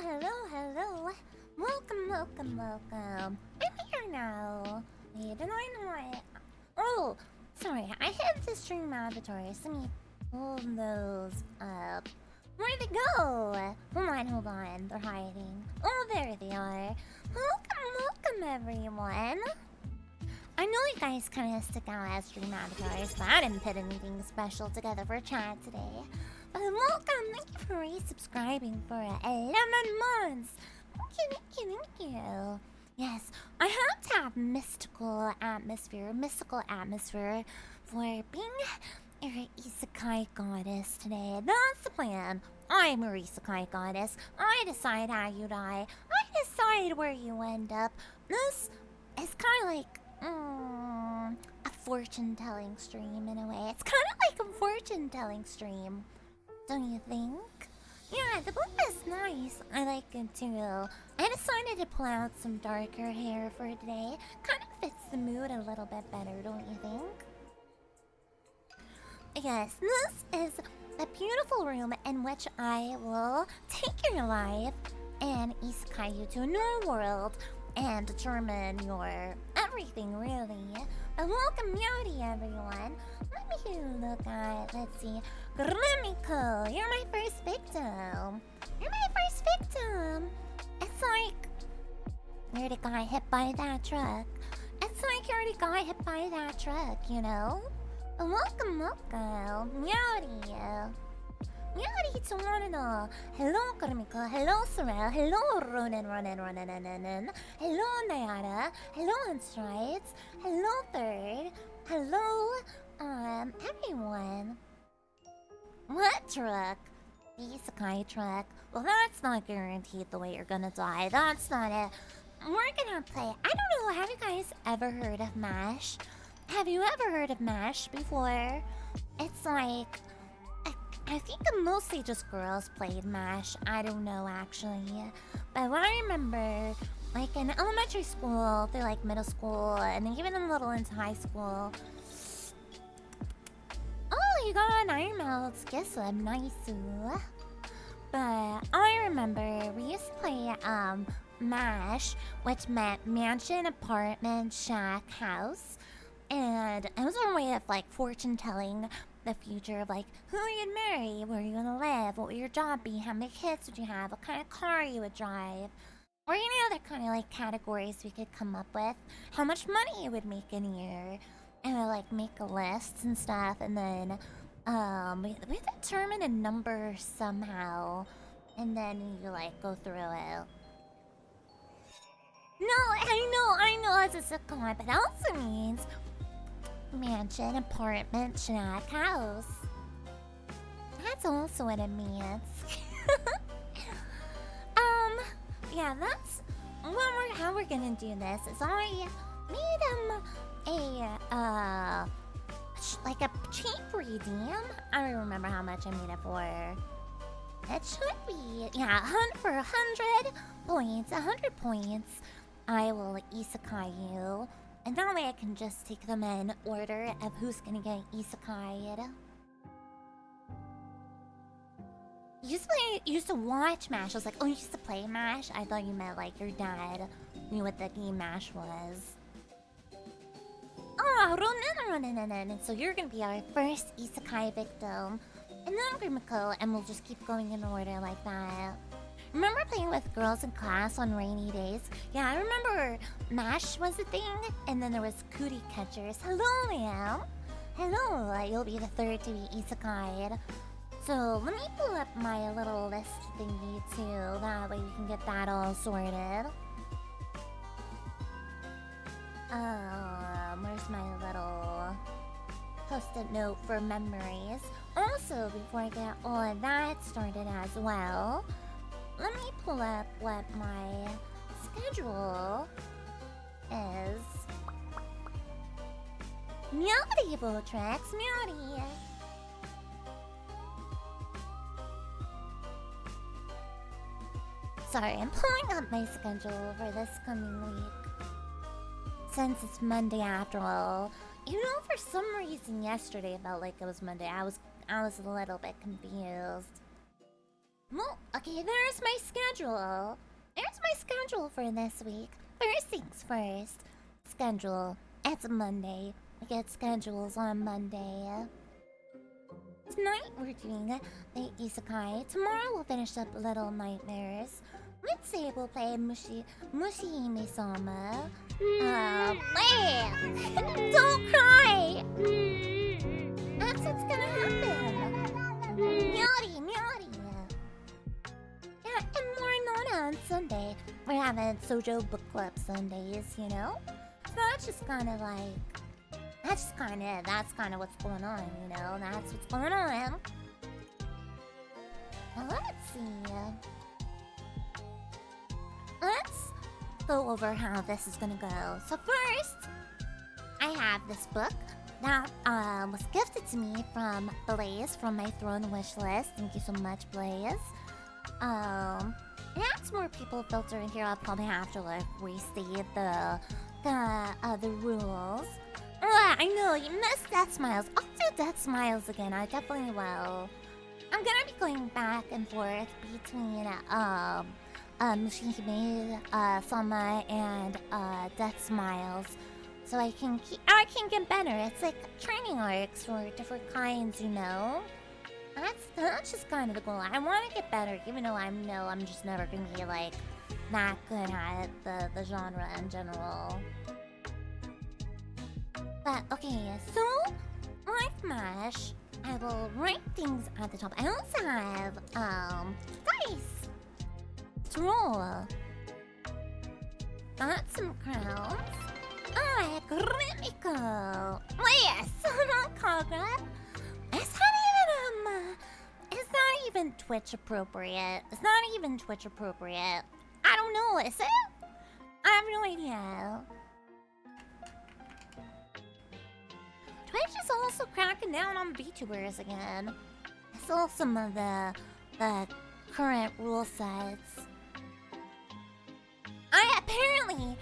hello. Welcome. I'm here now. Wait, and I know I... Oh, sorry, I hit the stream mandatory. So let me pull those up. Where'd they go? Hold on. They're hiding. Oh, there they are. Welcome, everyone. I know you guys kind of stick out as stream avatars, but I didn't put anything special together for chat today. But welcome, thank you for resubscribing for 11 months. Thank you. Yes, I have to have mystical atmosphere for being a Isekai Goddess today. That's the plan. I'm a Isekai Goddess. I decide how you die. I decide where you end up. This is kind of like a fortune-telling stream in a way. It's kind of like a fortune-telling stream, don't you think? Yeah, the book is nice. I like it too. I decided to pull out some darker hair for today. Kind of fits the mood a little bit better, don't you think? Yes, this is a beautiful room in which I will take your life and isekai you to a new world and determine your everything, really. But welcome, Yodi, everyone. Let me look at, let's see. Grimiko, you're my first victim. It's like you already got hit by that truck. You know? Welcome. Yodi. Yodi Toronto. Hello, Grimiko. Hello, Sorel. Hello, Ronan. Hello, Nayara. Hello, Unstrides. Hello, Third. Hello, everyone. What truck? The Isekai truck. Well, that's not guaranteed the way you're gonna die. That's not it. We're gonna play. I don't know, have you guys ever heard of MASH? Have you ever heard of MASH before? It's like... I think mostly just girls played MASH. I don't know, actually. But what I remember, like in elementary school, through like middle school, and even a little into high school. Oh, you got an Iron Mouse Gislim, nice. But I remember we used to play MASH, which meant mansion, apartment, shack, house. And it was our way of like fortune telling the future of like who you'd marry, where you're gonna live, what would your job be, how many kids would you have, what kind of car you would drive, or any other kind of like categories we could come up with, how much money you would make in a year, and we like make a list and stuff, and then we determine a number somehow, and then you like go through it. No, I know it's a sitcom, but it also means mansion, apartment, shack, house. That's also what it means. Yeah, that's how we're gonna do this. Is I made like a cheap redeem. I don't remember how much I made it for. It should be, yeah, for 100 points. 100 points. I will isekai you. And that way I can just take them in order of who's gonna get isekai'd. You used to watch MASH. I was like, oh, you used to play MASH? I thought you meant like your dad knew what the game MASH was. Oh, Ronin. So you're gonna be our first isekai victim. And then I'm gonna go and we'll just keep going in order like that. Remember playing with girls in class on rainy days? Yeah, I remember MASH was a thing, and then there was cootie catchers. Hello, Liam. Hello, you'll be the third to be isekai'd. So let me pull up my little list thingy too, that way we can get that all sorted. Where's my little post-it note for memories? Also, before I get all of that started as well, let me pull up what my schedule is. Meowdy, Voltrax, meowdy! Sorry, I'm pulling up my schedule for this coming week. Since it's Monday after all. You know, for some reason yesterday it felt like it was Monday. I was a little bit confused. Well, okay, there's my schedule. There's my schedule for this week. First things first. Schedule. It's Monday. We get schedules on Monday. Tonight we're doing the Isekai. Tomorrow we'll finish up Little Nightmares. Wednesday we'll play Mushihime-sama. Man! Don't cry! That's what's gonna happen. Myori, Myori. Yeah, and more Nona on Sunday. We're having Sojo Book Club Sundays, you know? So that's just kind of like... that's kind of what's going on, you know? That's what's going on. Now let's see. Let's go over how this is gonna go. So first, I have this book that was gifted to me from Blaze from my Throne wish list. Thank you so much, Blaze. And as more people filter in here, I'll probably have to like restate the rules. I know, you missed Death Smiles. I'll do Death Smiles again, I definitely will. I'm gonna be going back and forth between Mushihime Sama and Death Smiles. So I can get better. It's like training arcs for different kinds, you know? That's just kind of the goal. I want to get better, even though I know I'm just never gonna be like that good at the genre in general. But okay, so like MASH, I will write things at the top. I also have dice to roll. Got some crowns. Ah, Grimiko. Wait, Sono Kaga. It's not even Twitch appropriate. It's not even Twitch appropriate. I don't know, is it? I have no idea. Twitch is also cracking down on VTubers again. I saw some of the current rule sets. Apparently,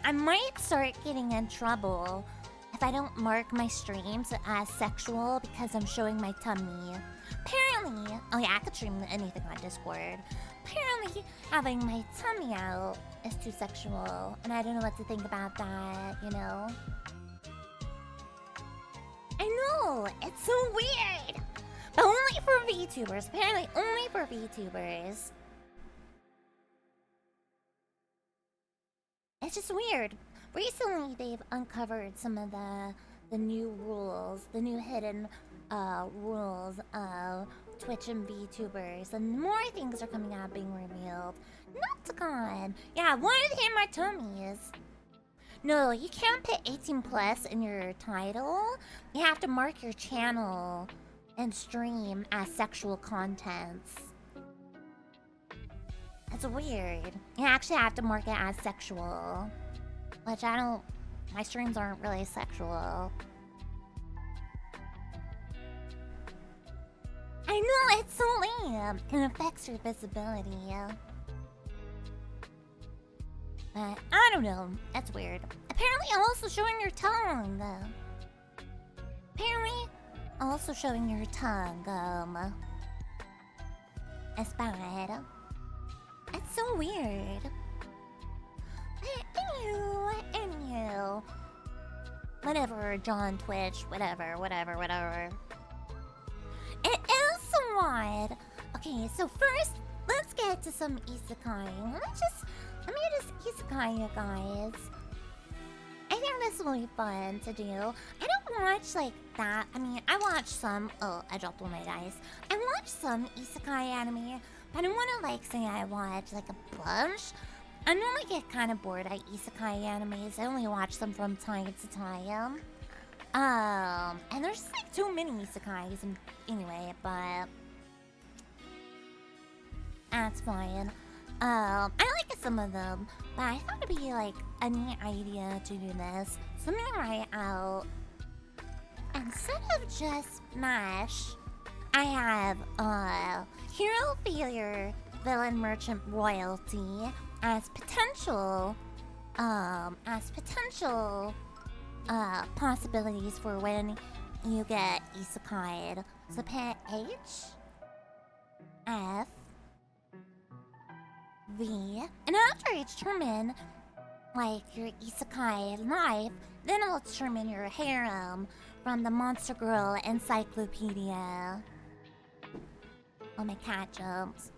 I might start getting in trouble if I don't mark my streams as sexual because I'm showing my tummy. Apparently, oh yeah, I could stream anything on Discord. Apparently, having my tummy out is too sexual, and I don't know what to think about that, you know? I know, it's so weird! But only for VTubers, apparently only for VTubers. It's just weird. Recently, they've uncovered some of the new rules, the new hidden rules of Twitch and VTubers, and more things are coming out being revealed. Nocticon! Yeah, why did they hit my tummies? No, you can't put 18 plus in your title. You have to mark your channel and stream as sexual contents. That's weird. You actually have to mark it as sexual. Which I don't... my streams aren't really sexual. I know, it's so lame. It affects your visibility. But I don't know. That's weird. Apparently also showing your tongue. Apparently also showing your tongue. It's bad. It's so weird. Anywho. Whatever, John Twitch, whatever. It is so odd. Okay, so first, let's get to some isekai. Let me just isekai you guys. I think this will be fun to do. I don't watch like that. I mean, I watch some. Oh, I dropped all my dice. I watch some isekai anime, but I don't want to like say I watch like a bunch. I normally get kind of bored at isekai animes. I only watch them from time to time. And there's like too many isekais and anyway, but that's fine. I like some of them, but I thought it'd be like a neat idea to do this. So I'm gonna write out, instead of just MASH, I have Hero Failure, Villain Merchant Royalty as potential possibilities for when you get isekai'd. So put H F V, and after I determine like your isekai life, then I'll determine your harem from the Monster Girl Encyclopedia. Oh, my cat jumps.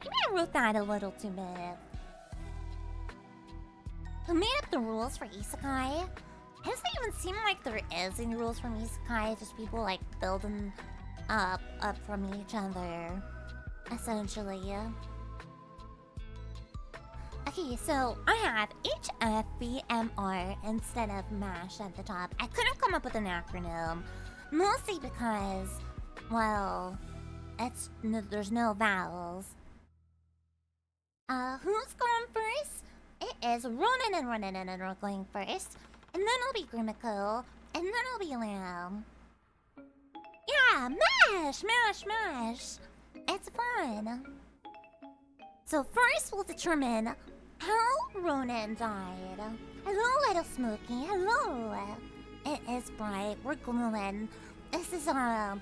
Maybe I wrote that a little too big. Who made up the rules for isekai? It doesn't even seem like there is any rules from isekai, just people like building up from each other, essentially. Okay, so I have HFVMR instead of MASH at the top. I couldn't come up with an acronym, mostly because, well, there's no vowels. Who's going first? It is Ronan and we're going first. And then it'll be Grimmico. And then it'll be Lamb. Yeah, mash! It's fun. So first we'll determine how Ronan died. Hello, little Smokey. Hello. It is bright. We're glowing. This is our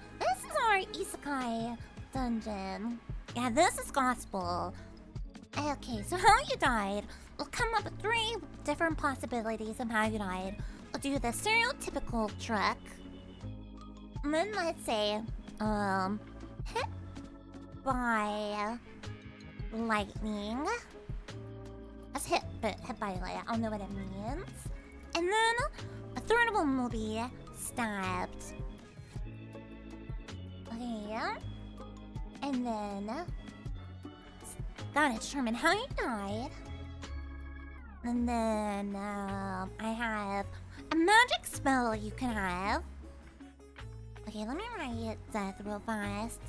isekai dungeon. Yeah, this is gospel. Okay, so how you died. We'll come up with 3 different possibilities of how you died. We'll do the stereotypical truck. And then let's say, hit by lightning. That's hit by lightning. I don't know what it means. And then a third of them will be stabbed. Okay. And then gotta determine how you died. And then I have a magic spell you can have. Okay, let me write death real fast.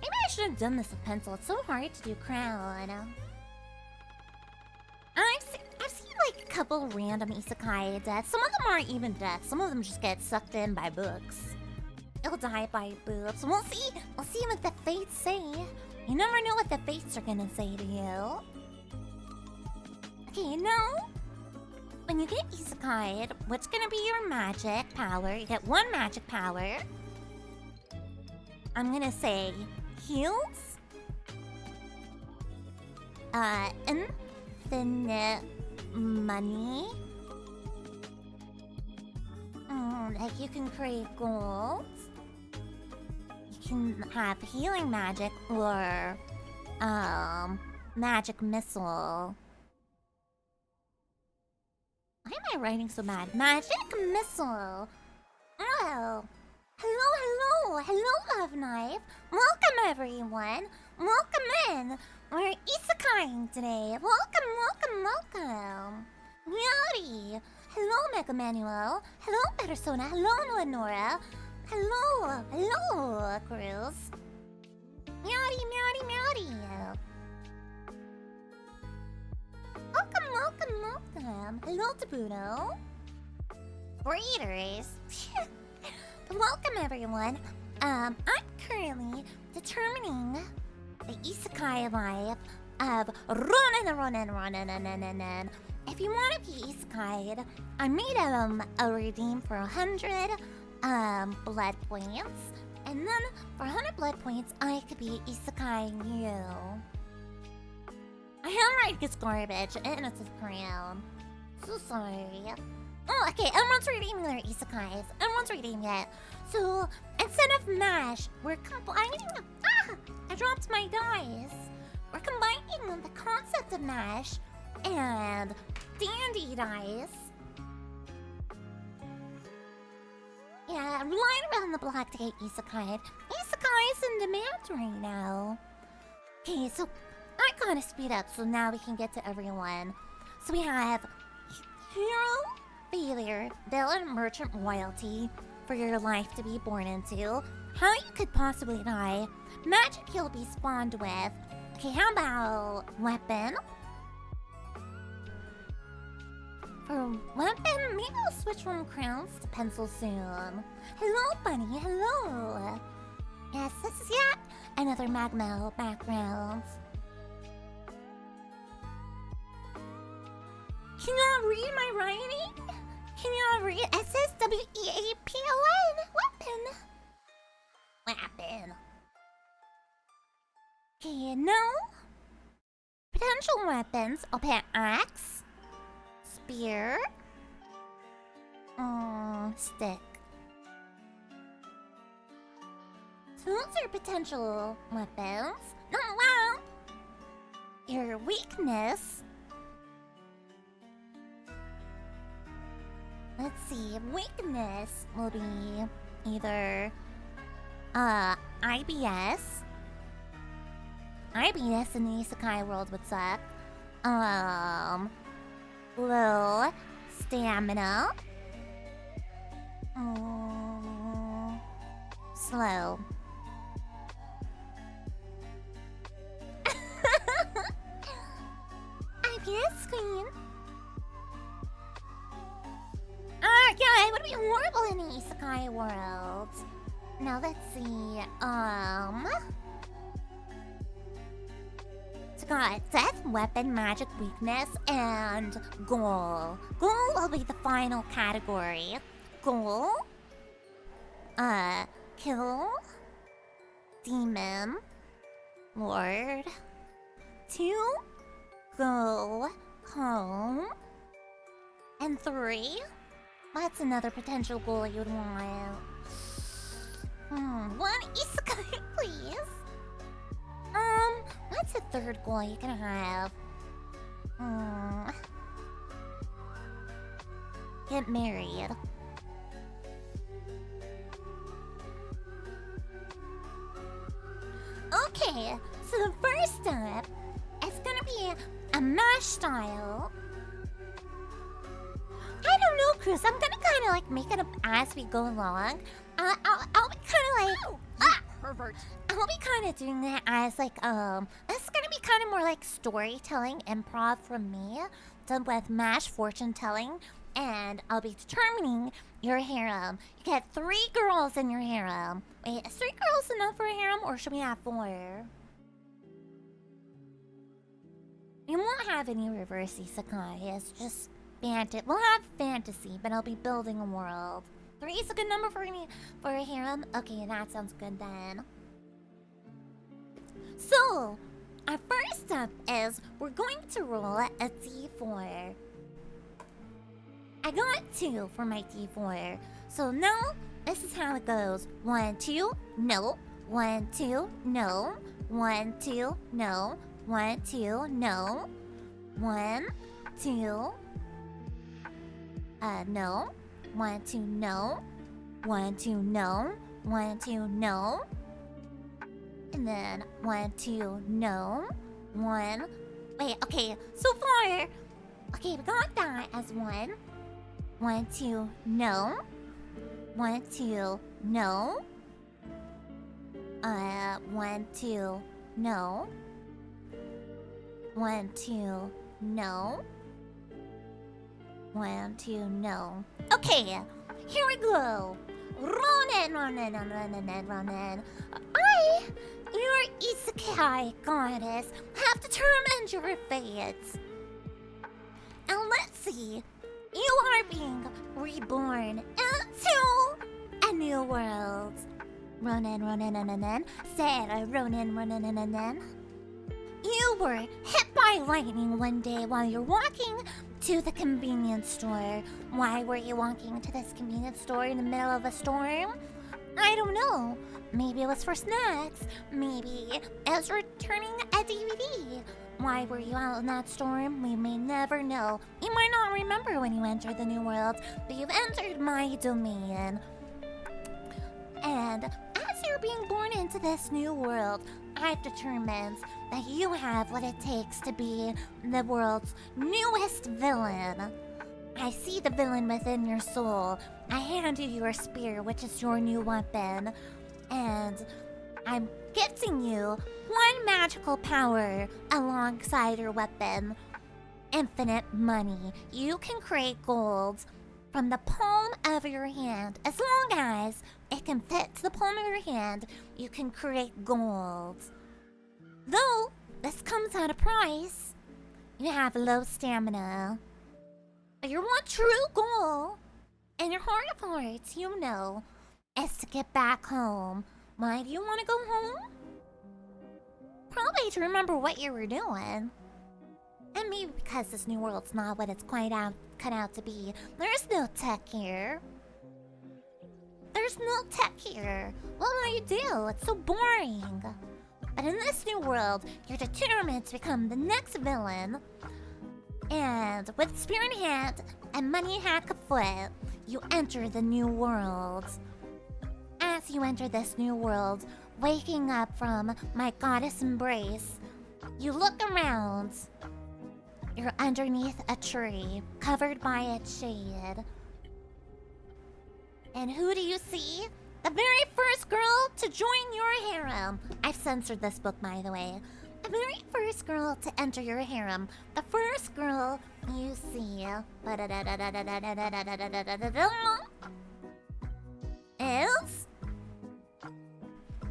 Maybe I should have done this with pencil. It's so hard to do crown. I've seen like a couple random isekai deaths. Some of them aren't even deaths. Some of them just get sucked in by books. You'll die by boobs. We'll see. We'll see what the fates say. You never know what the fates are gonna say to you. Okay, now, when you get isekai'd, what's gonna be your magic power? You get 1 magic power. I'm gonna say heals. Infinite money. Like you can create gold. You can have healing magic or magic missile. Why am I writing so bad? Magic missile. Oh. Hello, Love Knife. Welcome, everyone. Welcome in. We're isekaiing today. Welcome. Yari. Hello, Mega Manuel. Hello, Persona. Hello, Lenora. Hello, Cruz. Meowdy. Welcome. Hello, Tabuno. Breeders. Welcome, everyone. I'm currently determining the isekai life of Ronan. If you want to be isekai'd, I made a redeem for 100 blood points, and then for 100 blood points, I could be isekai'ing you. I handwriting is garbage, and it's a crown. So sorry. Oh, okay, everyone's redeeming their isekais. Everyone's redeeming it. So, instead of MASH, we're combining... I dropped my dice. We're combining the concept of MASH and dandy dice. Yeah, I'm relying around the block to get isekai. Isekai is in demand right now. Okay, so I gotta speed up so now we can get to everyone. So we have hero, failure, villain, merchant, royalty for your life to be born into. How you could possibly die. Magic you'll be spawned with. Okay, how about weapon? For weapon, maybe I'll switch from crowns to pencil soon. Hello, bunny. Hello. Yes, this is yet another Magmel background. Can you not read my writing? Can you all read? It says WEAPON. Weapon. Okay, no. Potential weapons. Open axe. Spear. Stick. So those are potential weapons. No, wow. Your weakness. Let's see. Weakness will be either IBS. IBS in the Isekai world would suck. Low stamina. Slow. IBS queen. Yeah, it would be horrible in the Isekai world. Now let's see. It's got death, weapon, magic, weakness, and goal. Goal will be the final category. Goal. Kill. Demon. Lord. 2. Go home. And 3. What's another potential goal you'd want? 1 isekai, please. What's a third goal you can have? Get married. Okay, so the first step is gonna be a mash style. I don't know, Cruz. I'm gonna kind of like make it up as we go along. I'll be kind of like pervert. I'll be kind of doing it as like this is gonna be kind of more like storytelling improv from me, done with mash fortune telling, and I'll be determining your harem. You get 3 girls in your harem. Wait, is 3 girls enough for a harem, or should we have 4? We won't have any reverse isekai. It's just we'll have fantasy, but I'll be building a world. 3 is a good number for a harem. Okay, that sounds good then. So, our first step is we're going to roll a d4. I got 2 for my d4. So now, this is how it goes. 1, 2, no. 1, 2, no. 1, 2, no. 1, 2, no. 1, 2. No. 1, 2, no. 1, 2, no. 1, 2, no. And then 1, 2, no. 1. Wait, okay. So far, okay, we got that as 1. 1, 2, no. 1, 2, no. 1, 2, no. 1, 2, no. 1, 2, no. Okay, here we go. Ronin. I, your Isekai Goddess, have determined your fate. And let's see, you are being reborn into a new world. Ronin. Say Ronin. You were hit by lightning one day while you're walking to the convenience store. Why were you walking to this convenience store in the middle of a storm? I don't know. Maybe it was for snacks. Maybe it was returning a DVD. Why were you out in that storm? We may never know. You might not remember when you entered the new world, but you've entered my domain. And as you're being born into this new world, I've determined that you have what it takes to be the world's newest villain. I see the villain within your soul. I hand you your spear, which is your new weapon. And I'm gifting you 1 magical power alongside your weapon. Infinite money. You can create gold from the palm of your hand. As long as it can fit to the palm of your hand, you can create gold. Though, this comes at a price. You have low stamina. But your one true goal And your heart of hearts, you know, is to get back home. Why do you want to go home? Probably to remember what you were doing. And maybe because this new world's not what it's cut out to be. There's no tech here. There's no tech here. What will you do? It's so boring. But in this new world, you're determined to become the next villain. And with spear in hand and money hack afoot, you enter the new world. As you enter this new world, waking up from my goddess embrace, you look around. You're underneath a tree, covered by its shade. And who do you see? The very first girl to join your harem. I've censored this book, by the way. The very first girl to enter your harem. The first girl you see is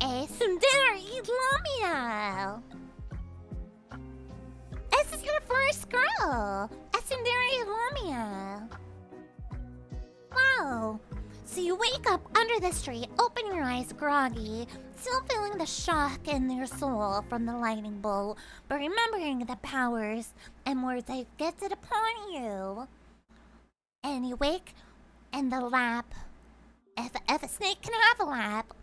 a tsundere Lamia. This is your first girl, a tsundere Lamia. Wow. So you wake up under this tree, open your eyes groggy, still feeling the shock in your soul from the lightning bolt, but remembering the powers and words I've gifted upon you. And you wake in the lap, if a snake can have a lap.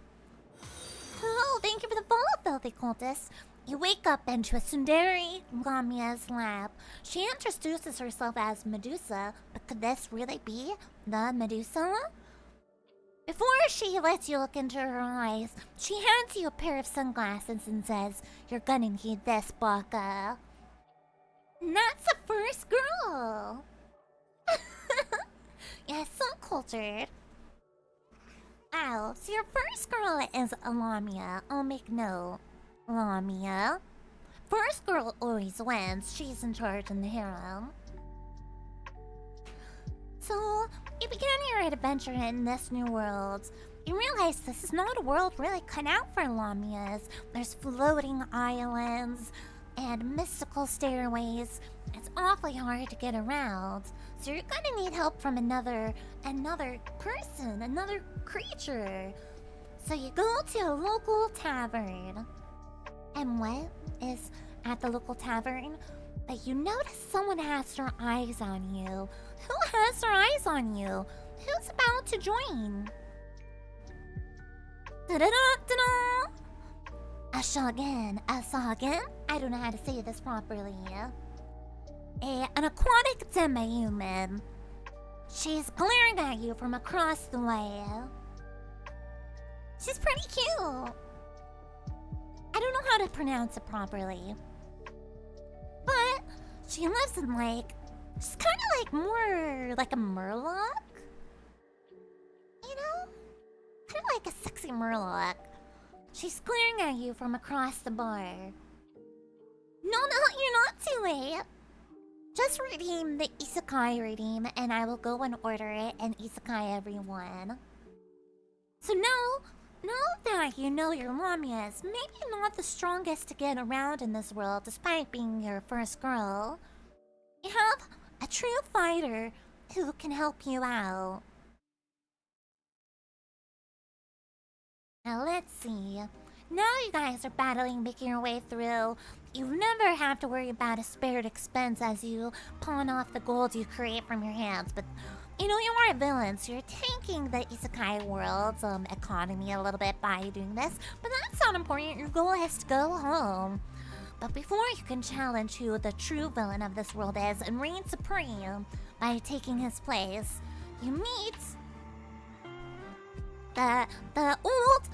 Oh, thank you for the follow, filthy cultist. You wake up into a tsundere Lamia's lap. She introduces herself as Medusa, but could this really be the Medusa? Before she lets you look into her eyes, she hands you a pair of sunglasses and says, "You're gonna need this, Baka." And that's the first girl. Yeah, so cultured. Wow, so your first girl is Lamia. I'll make note. Lamia. First girl always wins. She's in charge in the harem. So, you begin your adventure in this new world. You realize this is not a world really cut out for Lamias. There's floating islands and mystical stairways. It's awfully hard to get around. So you're gonna need help from another person, another creature. So you go to a local tavern. And what is at the local tavern? But you notice someone has their eyes on you. Who has their eyes on you? Who's about to join? Da-da-da-da-da! A Shogun. I don't know how to say this properly. An aquatic demi-human. She's glaring at you from across the way. She's pretty cute. I don't know how to pronounce it properly. But she lives in she's kind of like more like a murloc. You know? Kind of like a sexy murloc. She's glaring at you from across the bar. No, you're not too late. Just redeem the Isekai redeem and I will go and order it and Isekai everyone. So now that you know your Lamia is maybe not the strongest to get around in this world despite being your first girl, you have a true fighter who can help you out. Now let's see. Now you guys are battling, making your way through. You never have to worry about a spared expense as you pawn off the gold you create from your hands, but you know, you are a villain, so you're tanking the Isekai world's economy a little bit by doing this, but that's not important. Your goal is to go home. But before you can challenge who the true villain of this world is and reign supreme by taking his place, you meet the old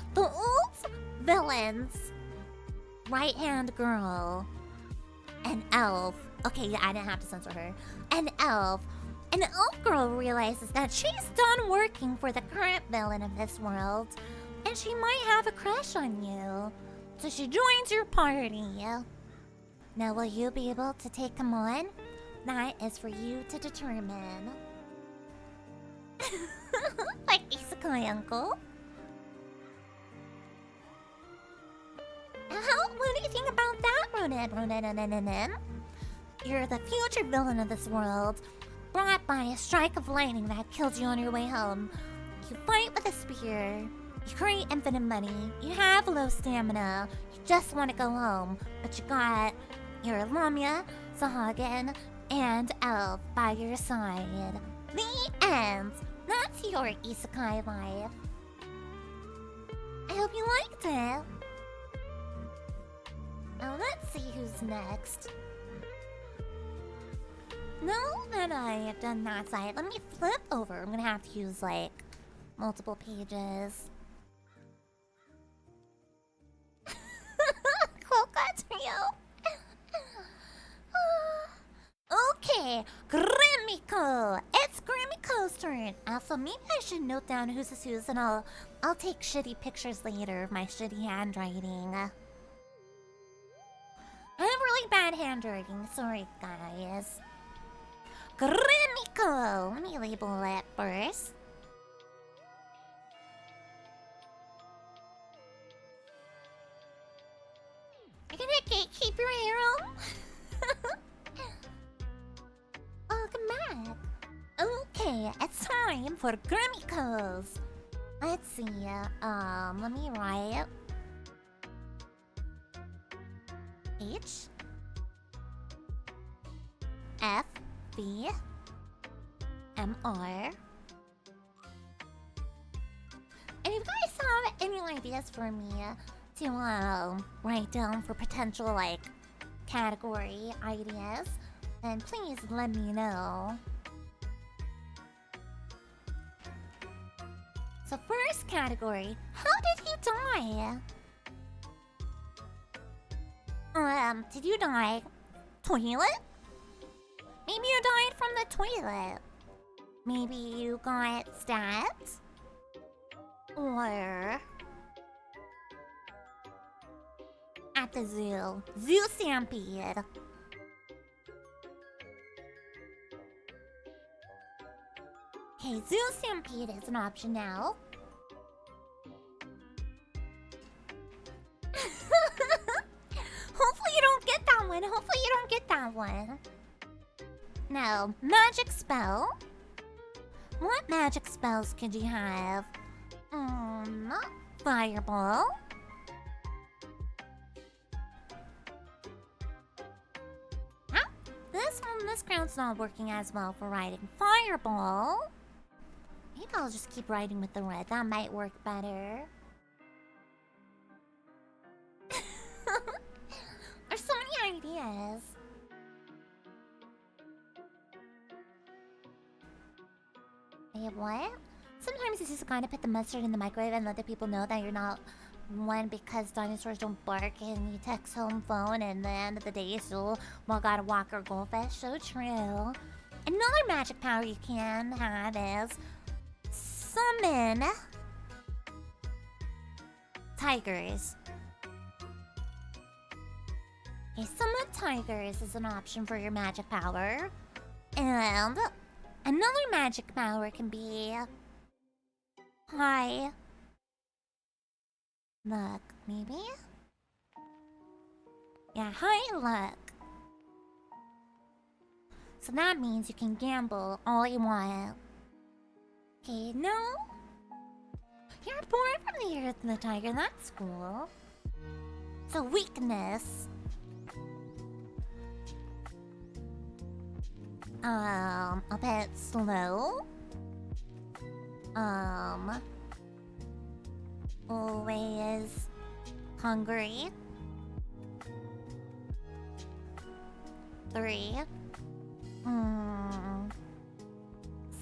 villain's right-hand girl, an elf. Okay, yeah, I didn't have to censor her. An elf. An elf girl realizes that she's done working for the current villain of this world, and she might have a crush on you. So she joins your party. Now, will you be able to take him on? That is for you to determine. Like Isekai uncle. What do you think about that, Ronan? You're the future villain of this world. brought by a strike of lightning that killed you on your way home. You fight with a spear. You create infinite money. You have low stamina. You just want to go home. But you got your Lamia, Sahagin, and Elf by your side. The end. That's your isekai life. I hope you liked it. Now let's see who's next. Now that I have done that side, let me flip over. I'm gonna have to use like multiple pages. Coca Trio. Okay, Grimiko. It's Grimiko's turn. Also, maybe I should note down who's whose, and I'll take shitty pictures later of my shitty handwriting. I have really bad handwriting. Sorry, guys. Grimiko. Let me label it first. You're gonna gatekeep your harem? Welcome back. Okay, it's time for Grimiko's. Let's see. Let me write H F V M R. And if you guys have any ideas for me to write down for potential like category ideas, then please let me know. So first category, how did you die? Did you die toilet? Maybe you died from the toilet. Maybe you got stabbed? Or at the zoo. Zoo stampede. Okay, zoo stampede is an option now. Hopefully you don't get that one. Hopefully you don't get that one. No, magic spell. What magic spells could you have? Fireball. Huh? This ground's not working as well for writing fireball. Maybe I'll just keep writing with the red. That might work better. There's so many ideas. Wait, what? Sometimes it's just kind of put the mustard in the microwave and let the people know that you're not one because dinosaurs don't bark and you text home phone and at the end of the day you still walk a walker goldfish. So true. Another magic power you can have is summon tigers. Okay, summon tigers is an option for your magic power. And another magic power can be high luck, maybe? Yeah, high luck. So that means you can gamble all you want. Okay, no? You're born from the earth and the tiger, that's cool. So weakness. A bit slow. Always hungry. 3.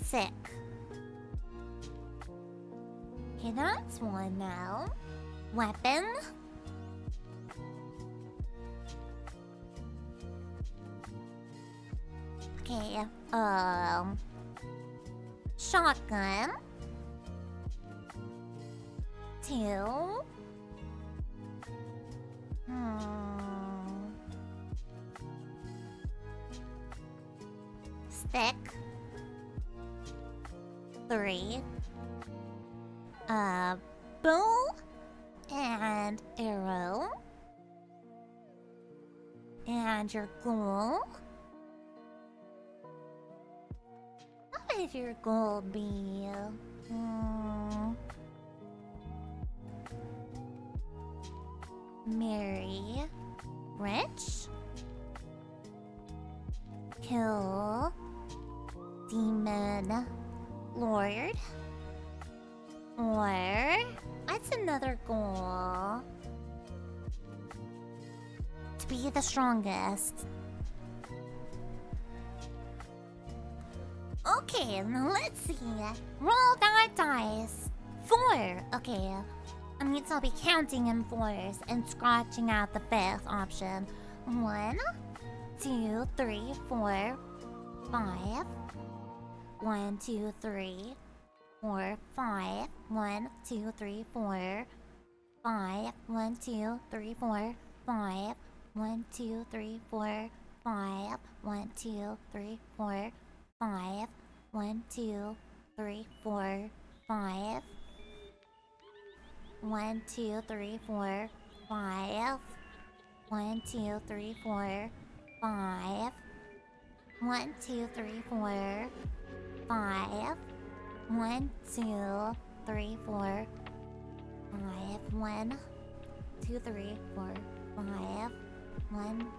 Sick. Okay, that's one now. Weapon. Okay, shotgun. 2. Stick. 3. Bow and arrow. And your goal. would your goal be? Marry. Rich? Kill. Demon. Lord? Or... What's another goal? To be the strongest. Okay, now let's see. Roll that dice. 4. Okay. I mean, so I'll be counting in 4s and scratching out the 5th option. 1, 2, 3, 4, 5. 1, 2, 3, 4, 5. 1, 2, 3, 4, 5. 1, 2, 3, 4, 5. 1, 2, 3, 4, 5. 1, 2, 3, 4, 5. 1, 2, 3, 4, 5. 1, 2, 3, 4, 5. 1, 2, 3, 4, 5. 1, 2, 3, 4, 5. 1, 2, 3, 4, 5. 1, 2, 3, 4, 5. 1,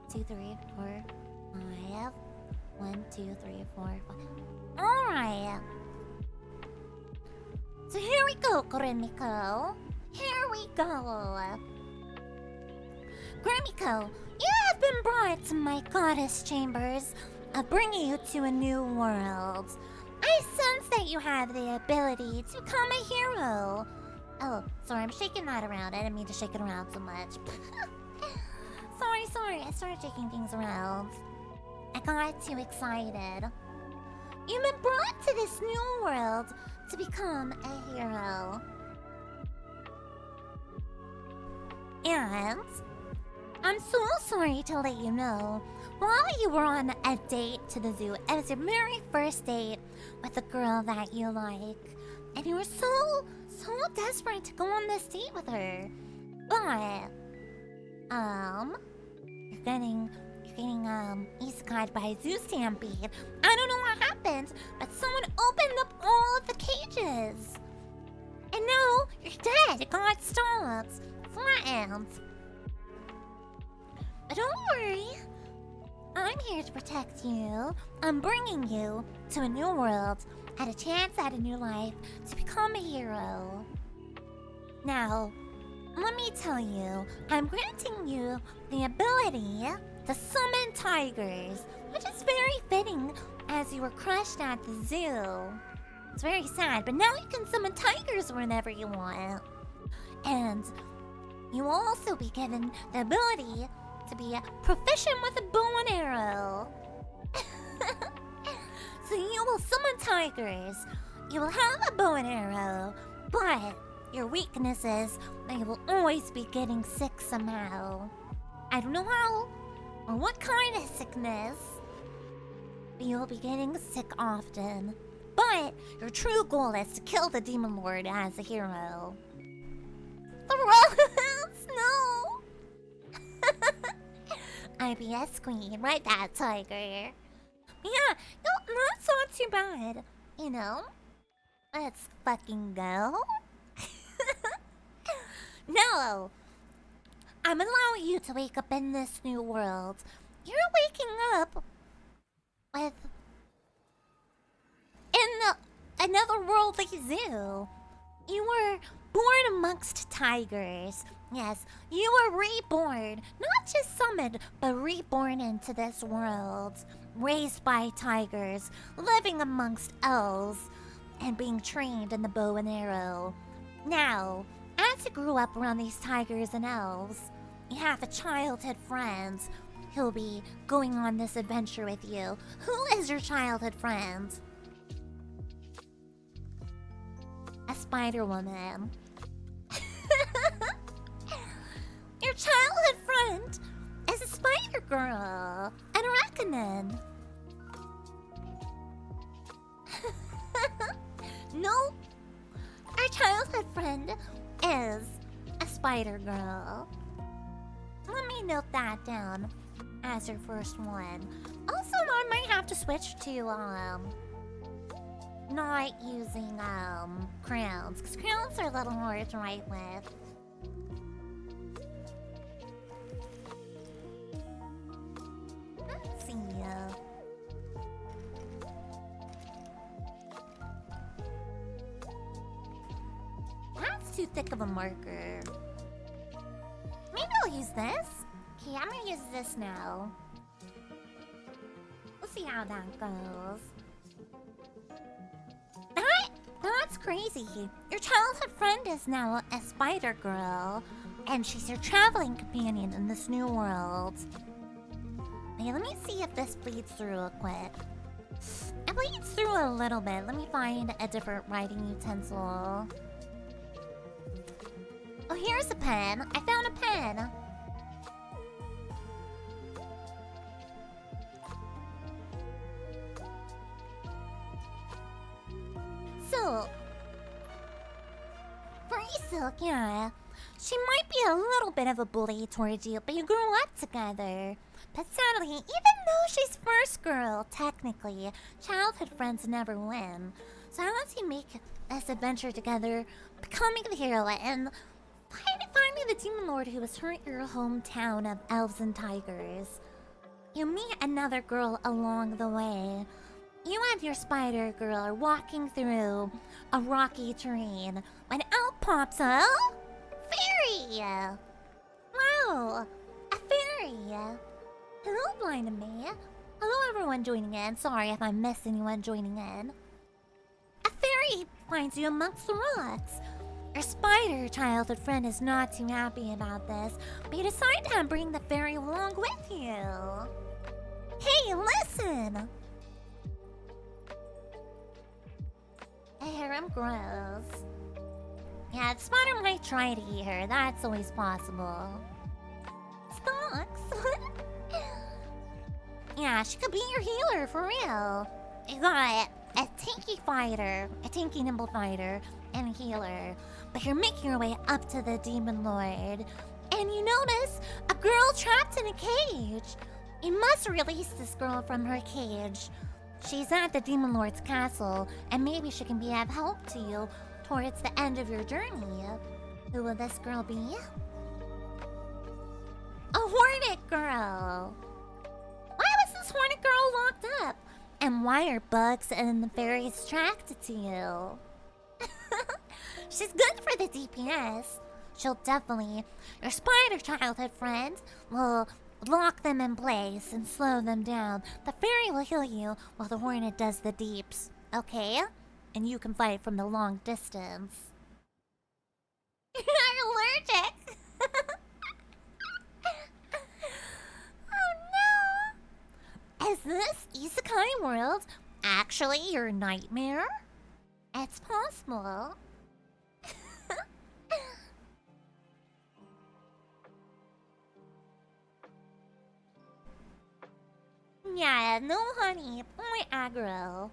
2, 3, 4, 5. 1, 2, 3, 4, 5. Alright. So here we go, Grimiko. Here we go. Grimiko, you have been brought to my goddess chambers, bringing you to a new world. I sense that you have the ability to become a hero. Oh, sorry, I'm shaking that around. I didn't mean to shake it around so much. Sorry, I started shaking things around. I got too excited. You've been brought to this new world to become a hero. And I'm so sorry to let you know, while you were on a date to the zoo, it was your very first date with a girl that you like, and you were so desperate to go on this date with her. But, you're getting isekai'd by a zoo stampede. I don't know what happened, but someone opened up all of the cages. And now you're dead. It got stopped. Flattened. But don't worry. I'm here to protect you. I'm bringing you to a new world and a chance at a new life to become a hero. Now, let me tell you, I'm granting you the ability to summon tigers, which is very fitting as you were crushed at the zoo. It's very sad, but now you can summon tigers whenever you want. And you will also be given the ability to be proficient with a bow and arrow. So you will summon tigers, you will have a bow and arrow, but your weakness is that you will always be getting sick somehow. I don't know how or what kind of sickness, but you'll be getting sick often. But your true goal is to kill the Demon Lord as a hero. Thrones, no! IBS Queen, right back, Tiger. Yeah, no, that's not too bad. You know? Let's fucking go. No! I'm allowing you to wake up in this new world. You're waking up with... in another worldly zoo. You were born amongst tigers. Yes, you were reborn. Not just summoned, but reborn into this world. Raised by tigers, living amongst elves, and being trained in the bow and arrow. Now, as you grew up around these tigers and elves, you have a childhood friend who'll be going on this adventure with you. Who is your childhood friend? A spider woman. Your childhood friend is a spider girl, an reckoning. Nope. Our childhood friend is a spider girl. Let me note that down as your first one. Also, I might have to switch to not using crowns, because crowns are a little harder to write with. Let's see. That's too thick of a marker. Maybe I'll use this. Okay, I'm gonna use this now. We'll see how that goes. That's crazy. Your childhood friend is now a spider girl, and she's your traveling companion in this new world. Okay, let me see if this bleeds through real quick. It bleeds through a little bit. Let me find a different writing utensil. Oh, here's a pen. I found a pen. So, for Isilk, yeah, she might be a little bit of a bully towards you, but you grew up together. But sadly, even though she's first girl, technically, childhood friends never win. So as you make this adventure together, becoming the hero, and finding the demon lord who has hurt your hometown of elves and tigers, you meet another girl along the way. You and your spider girl are walking through a rocky terrain when out pops a fairy! Wow! A fairy! Hello, blind me. Hello, everyone joining in. Sorry if I missed anyone joining in. A fairy finds you amongst the rocks. Your spider childhood friend is not too happy about this, but you decide to bring the fairy along with you. Hey, listen! Harem grows. Yeah, the spider might try to eat her. That's always possible. Stalks? Yeah, she could be your healer, for real. You got a tanky fighter, a tanky nimble fighter, and a healer. But you're making your way up to the demon lord, and you notice a girl trapped in a cage. You must release this girl from her cage. She's at the demon lord's castle, and maybe she can be of help to you towards the end of your journey. Who will this girl be? A hornet girl! Why was this hornet girl locked up? And why are bugs and the fairies attracted to you? She's good for the DPS. She'll definitely... Your spider childhood friend will lock them in place and slow them down. The fairy will heal you while the hornet does the deeps. Okay? And you can fight from the long distance. You're not allergic! Oh no! Is this Isekai world actually your nightmare? It's possible. Yeah, no honey, only aggro.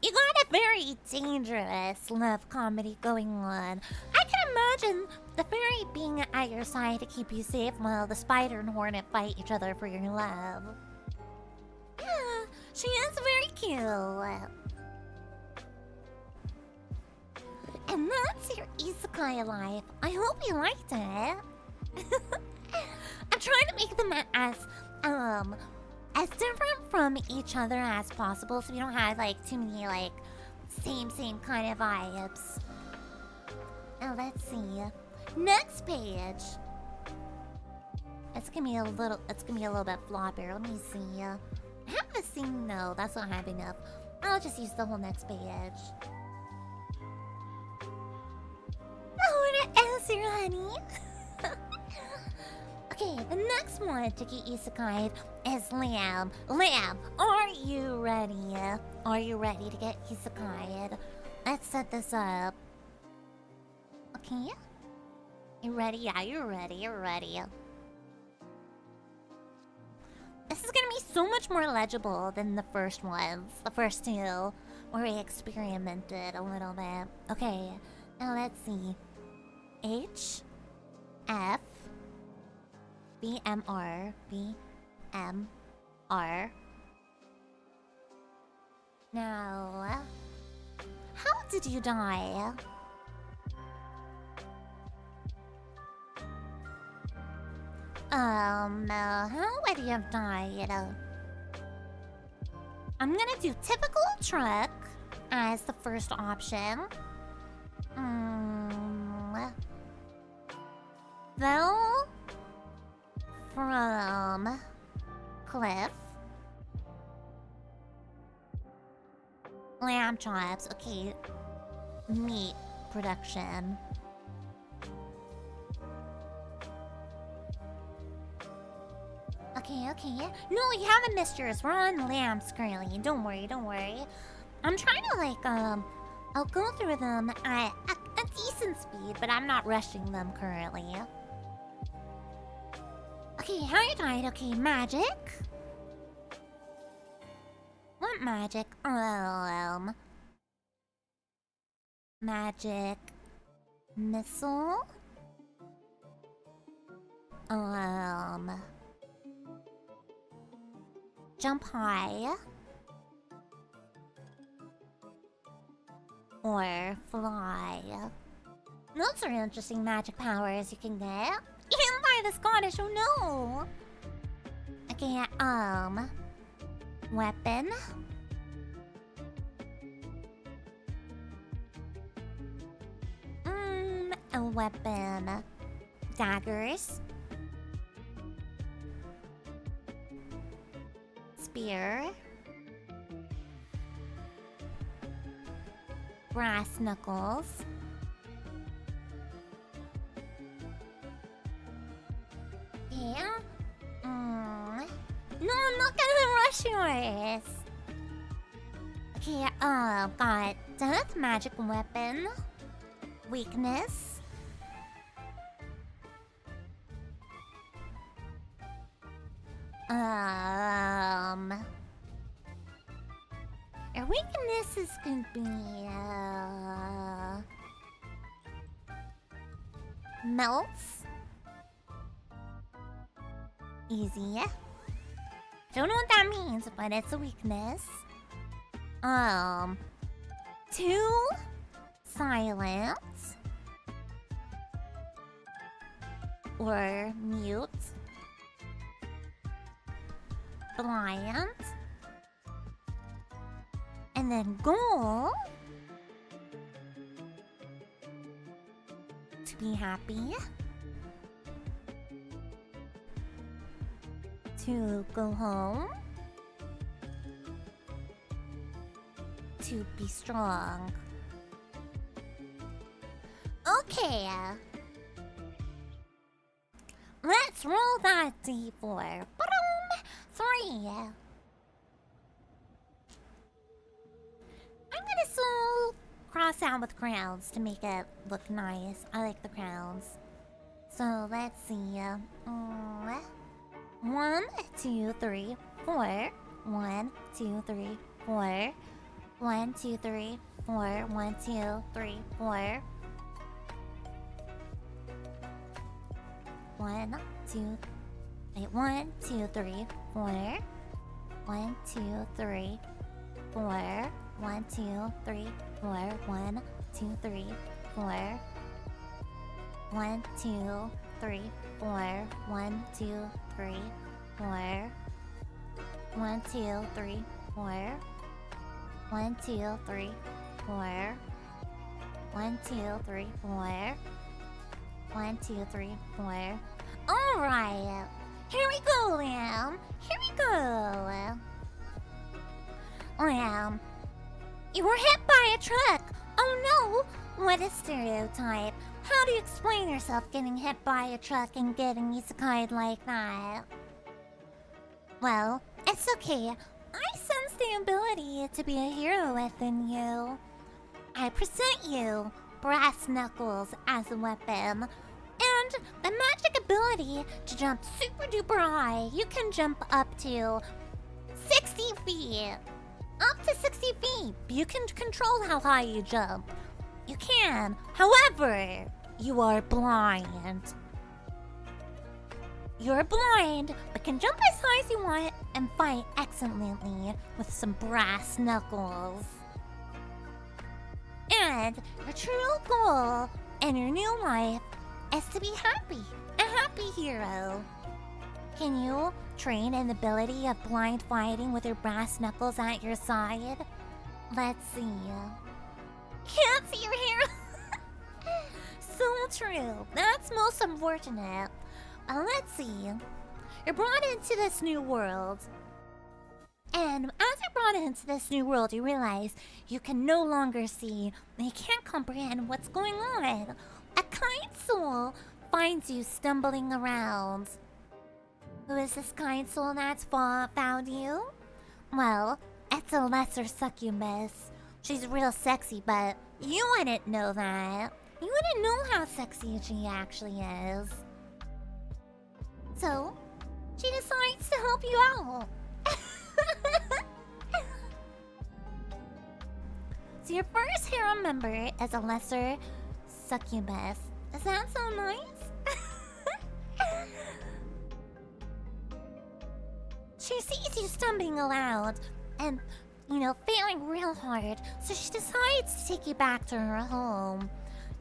You got a very dangerous love comedy going on. I can imagine the fairy being at your side to keep you safe while the spider and hornet fight each other for your love. Yeah, she is very cute. And that's your isekai life. I hope you liked it. I'm trying to make them as different from each other as possible, so we don't have like too many like same kind of vibes. Oh, let's see. Next page. It's gonna be a little bit floppier. Let me see. I have the scene. No, that's not high enough. I'll just use the whole next page. Oh, to answer, honey. Okay, the next one to get isekai is Lamb. Lamb, are you ready? Are you ready to get isekai? Let's set this up. Okay? You ready? Yeah, you're ready. You're ready. This is gonna be so much more legible than the first ones. The first two, where we experimented a little bit. Okay, now let's see. H, F, BMR, BMR, Now, how did you die? How would you have died? I'm gonna do typical truck as the first option. Fell from cliff. Lamb chops, okay. Meat production. Okay. No, you haven't missed yours. We're on lambs currently. Don't worry. I'm trying to I'll go through them at a decent speed, but I'm not rushing them currently. Okay, how you died? Okay, magic. What magic? Magic missile. Jump high. Or fly. Those are interesting magic powers you can get. Even by the Scottish, oh no! Okay, weapon. A weapon. Daggers. Spear. Brass knuckles. Yeah. No, I'm not gonna rush yours. Okay, got death magic weapon. Weakness. Your weakness is gonna be melts. Easy. Don't know what that means, but it's a weakness. 2 silence or mute. Blind. And then goal to be happy. To go home. To be strong. Okay. Let's roll that D4. 3. I'm gonna still cross out with crowns to make it look nice. I like the crowns. So let's see. 1, 2, 3, 4. 1, 2, 3, 4. 1, 2, 3, 4. 1, 2, 3, 4. 1, 2. Wait, 1, 2, 3, 4. 1, 2, 3, 4. 1, 2, 3, 4. 1, 2, 3, 4. 1, 2, 3, 4. 1, 2, 3, 4. 1, 2, 3, 4. 1, 2, 3, 4. 1, 2, 3, 4. 1, 2, 3, 4. Alright. Here we go, Lamb. Here we go. Lamb. You were hit by a truck. Oh no. What a stereotype. How do you explain yourself getting hit by a truck and getting isekai'd like that? Well, it's okay. I sense the ability to be a hero within you. I present you brass knuckles as a weapon. And the magic ability to jump super duper high. You can jump up to 60 feet. Up to 60 feet. You can control how high you jump. You can. However, you are blind. You're blind, but can jump as high as you want and fight excellently with some brass knuckles. And your true goal in your new life is to be happy, a happy hero. Can you train an ability of blind fighting with your brass knuckles at your side? Let's see. Can't see your hair. So true. That's most unfortunate. Let's see. You're brought into this new world. And as you're brought into this new world, you realize you can no longer see and you can't comprehend what's going on. A kind soul finds you stumbling around. Who is this kind soul that's found you? Well, it's a lesser succubus. She's real sexy, but you wouldn't know that. You wouldn't know how sexy she actually is. So, she decides to help you out. So your first hero member is a lesser succubus. Does that sound nice? She sees you stumbling around and, failing real hard, so she decides to take you back to her home.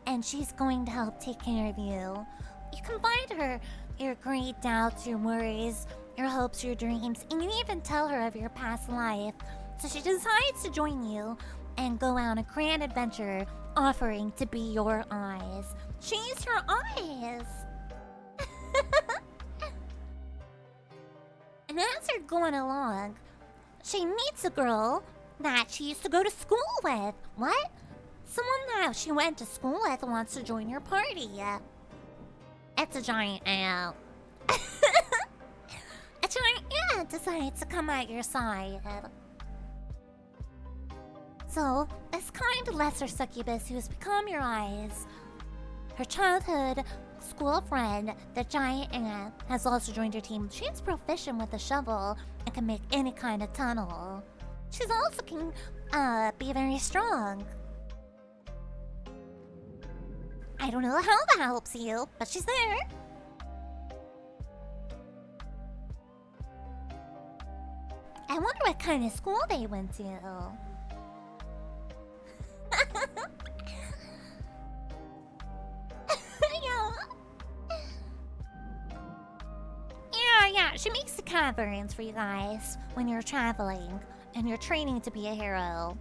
And she's going to help take care of you. You confide her your great doubts, your worries, your hopes, your dreams, and you even tell her of your past life. So she decides to join you and go on a grand adventure, offering to be your eyes. She's your eyes! And as you're going along, she meets a girl that she used to go to school with. What? Someone that she went to school with wants to join your party. It's a giant ant. A giant ant decides to come at your side. So, this kind lesser succubus who has become your eyes, her childhood school friend, the giant ant, has also joined your team. She's proficient with a shovel and can make any kind of tunnel. She's also can be very strong. I don't know how that helps you, but she's there. I wonder what kind of school they went to. Yeah, she makes the caverns for you guys when you're traveling and you're training to be a hero.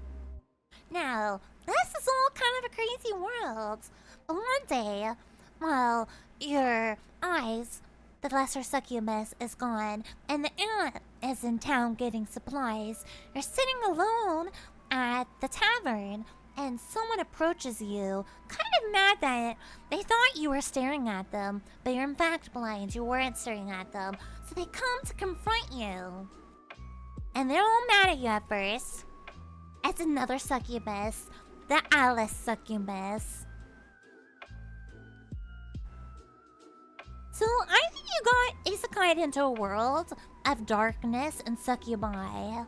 Now, this is all kind of a crazy world. But one day, while your eyes, the lesser succubus, is gone and the ant is in town getting supplies, you're sitting alone at the tavern and someone approaches you, kind of mad that they thought you were staring at them, but you're in fact blind, you weren't staring at them. So they come to confront you. And they're all mad at you at first. It's another succubus, the Alice succubus. So I think you got isekai into a world of darkness and succubi.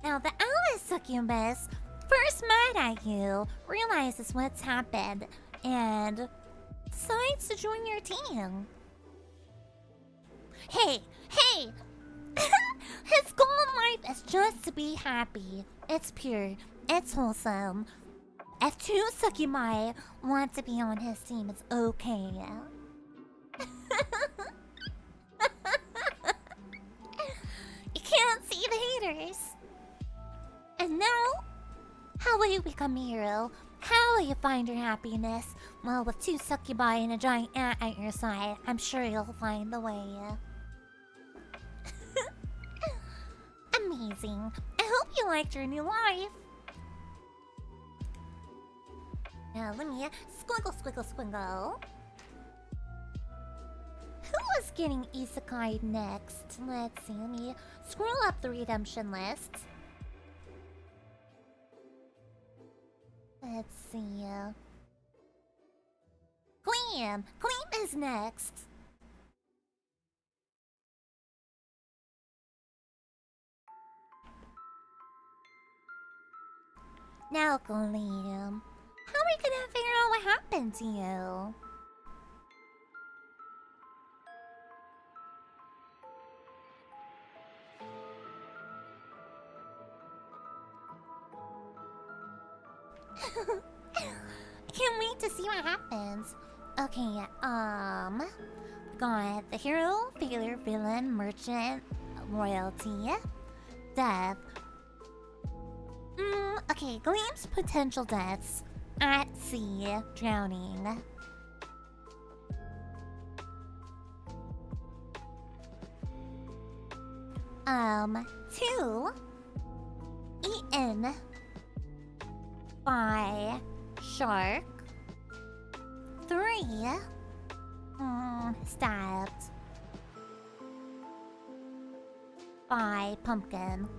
Now the Alice succubus first mad at you, realizes what's happened, and decides to join your team. Hey! His goal in life is just to be happy. It's pure. It's wholesome. If two succubi want to be on his team, it's okay. You can't see the haters. And now, how will you become a hero? How will you find your happiness? Well, with two succubi and a giant ant at your side, I'm sure you'll find the way. Amazing. I hope you liked your new life. Now, let me squiggle. Who is getting isekai next? Let's see, let me scroll up the redemption list. Let's see. Queen is next. Now, Gleam, how are we gonna figure out what happened to you? I can't wait to see what happens. Okay, got the hero, failure, villain, merchant, royalty, death. Okay, Gleam's potential deaths. At sea, drowning. Two, eaten by shark. Three, stabbed by pumpkin.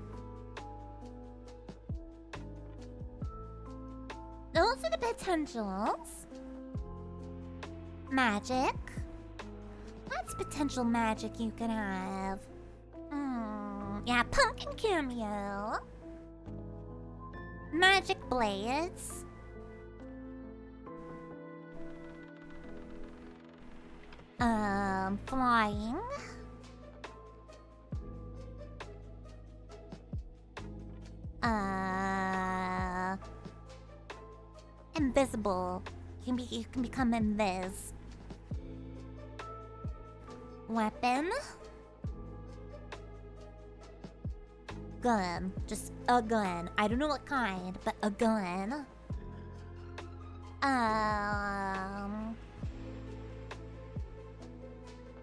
Those are the potentials. Magic. What's potential magic you can have? Yeah, pumpkin cameo. Magic blades. Flying. Invisible. You can become invis. Weapon. Gun. Just a gun. I don't know what kind, but a gun.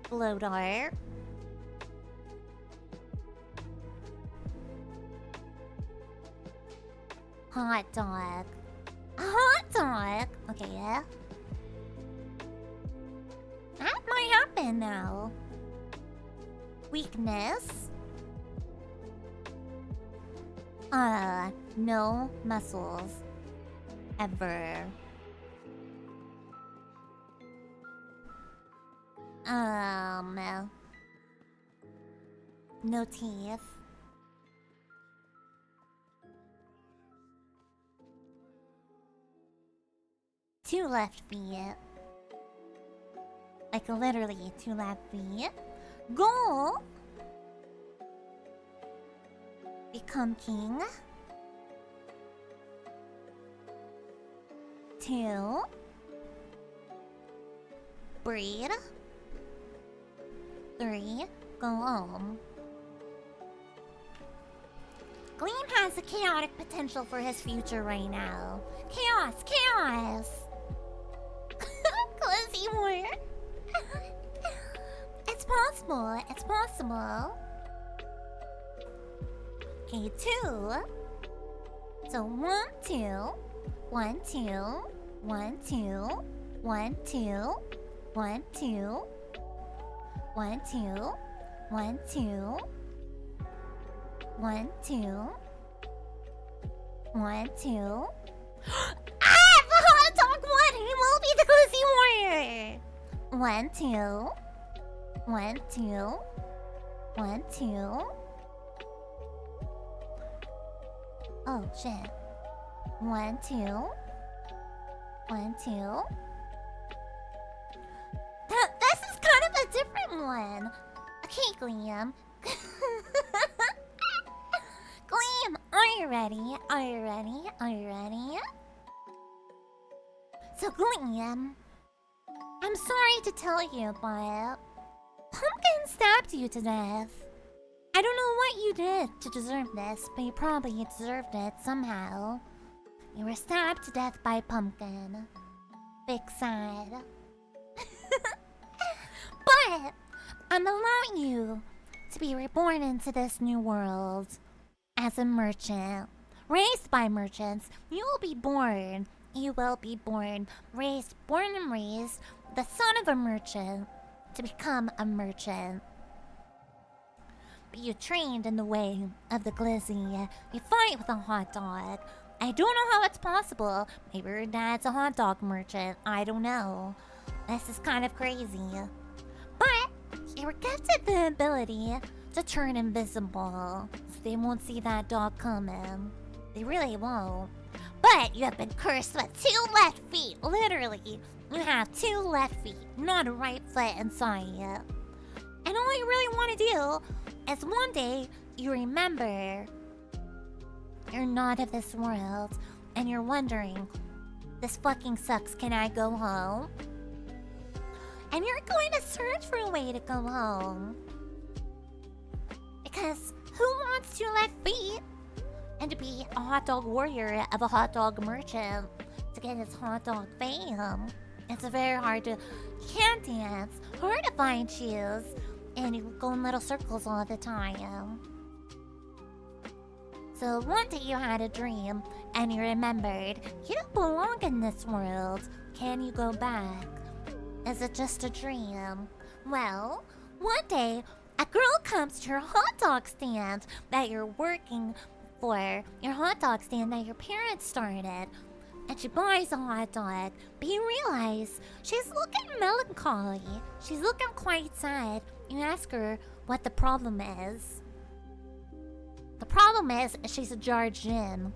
Blow dart. Hot dog. Hot dog? Okay, yeah. That might happen now. Weakness. No muscles. Ever. No teeth. Two left feet. Like literally two left feet. Goal. Become king. Two. Breed. Three. Go home. Gleam has a chaotic potential for his future right now. Chaos! Chaos! Cozy war. It's possible. It's possible. Okay, two. So 1, 2. 1, 2. 1, 2. 1, 2. 1, 2. 1, 2. 1, 2. 1, 2. 1, 2. The hot dog one! He will be the cozy warrior! 1, 2. 1, 2. 1, 2. Oh, shit. 1, 2. 1, 2. This is kind of a different one. Okay, Gleam. Gleam, are you ready? Are you ready? Are you ready? So, Gleam, I'm sorry to tell you, but Pumpkin stabbed you to death. I don't know what you did to deserve this, but you probably deserved it somehow. You were stabbed to death by Pumpkin. Big sad. But I'm allowing you to be reborn into this new world as a merchant. Raised by merchants, you will be born. You will be born, born and raised, the son of a merchant, to become a merchant. But you trained in the way of the glizzy. You fight with a hot dog. I don't know how it's possible. Maybe your dad's a hot dog merchant. I don't know. This is kind of crazy. But you were gifted the ability to turn invisible, so they won't see that dog coming. They really won't. But you have been cursed with 2 left feet. Literally, you have 2 left feet, not a right foot inside you. And all you really want to do is one day you remember you're not of this world. and you're wondering, this fucking sucks, can I go home? And you're going to search for a way to go home. Because who wants to live feet and to be a hot dog warrior of a hot dog merchant to get his hot dog fame? It's very hard to... You can't dance, hard to find shoes, and you go in little circles all the time. So one day you had a dream, and you remembered, you don't belong in this world. Can you go back? Is it just a dream? Well, one day, a girl comes to your hot dog stand that you're working for, your hot dog stand that your parents started, and she buys a hot dog, but you realize she's looking melancholy. She's looking quite sad. You ask her what the problem is. The problem is she's a Jarjin.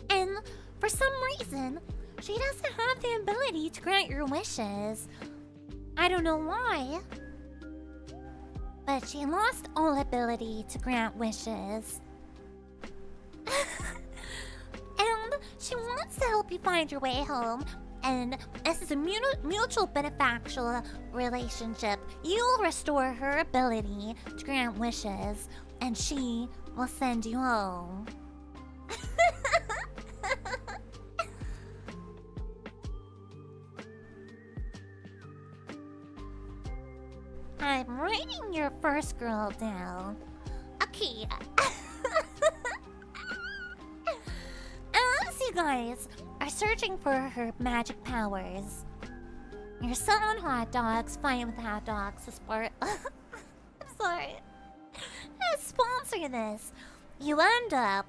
And for some reason, she doesn't have the ability to grant your wishes. I don't know why. But she lost all ability to grant wishes. And she wants to help you find your way home. And this is a mutual beneficial relationship. You'll restore her ability to grant wishes, and she will send you home. I'm writing your first girl down. Okay. As you guys are searching for her magic powers, you're selling hot dogs, fighting with hot dogs to sport. I'm sorry. Let's sponsor this. You end up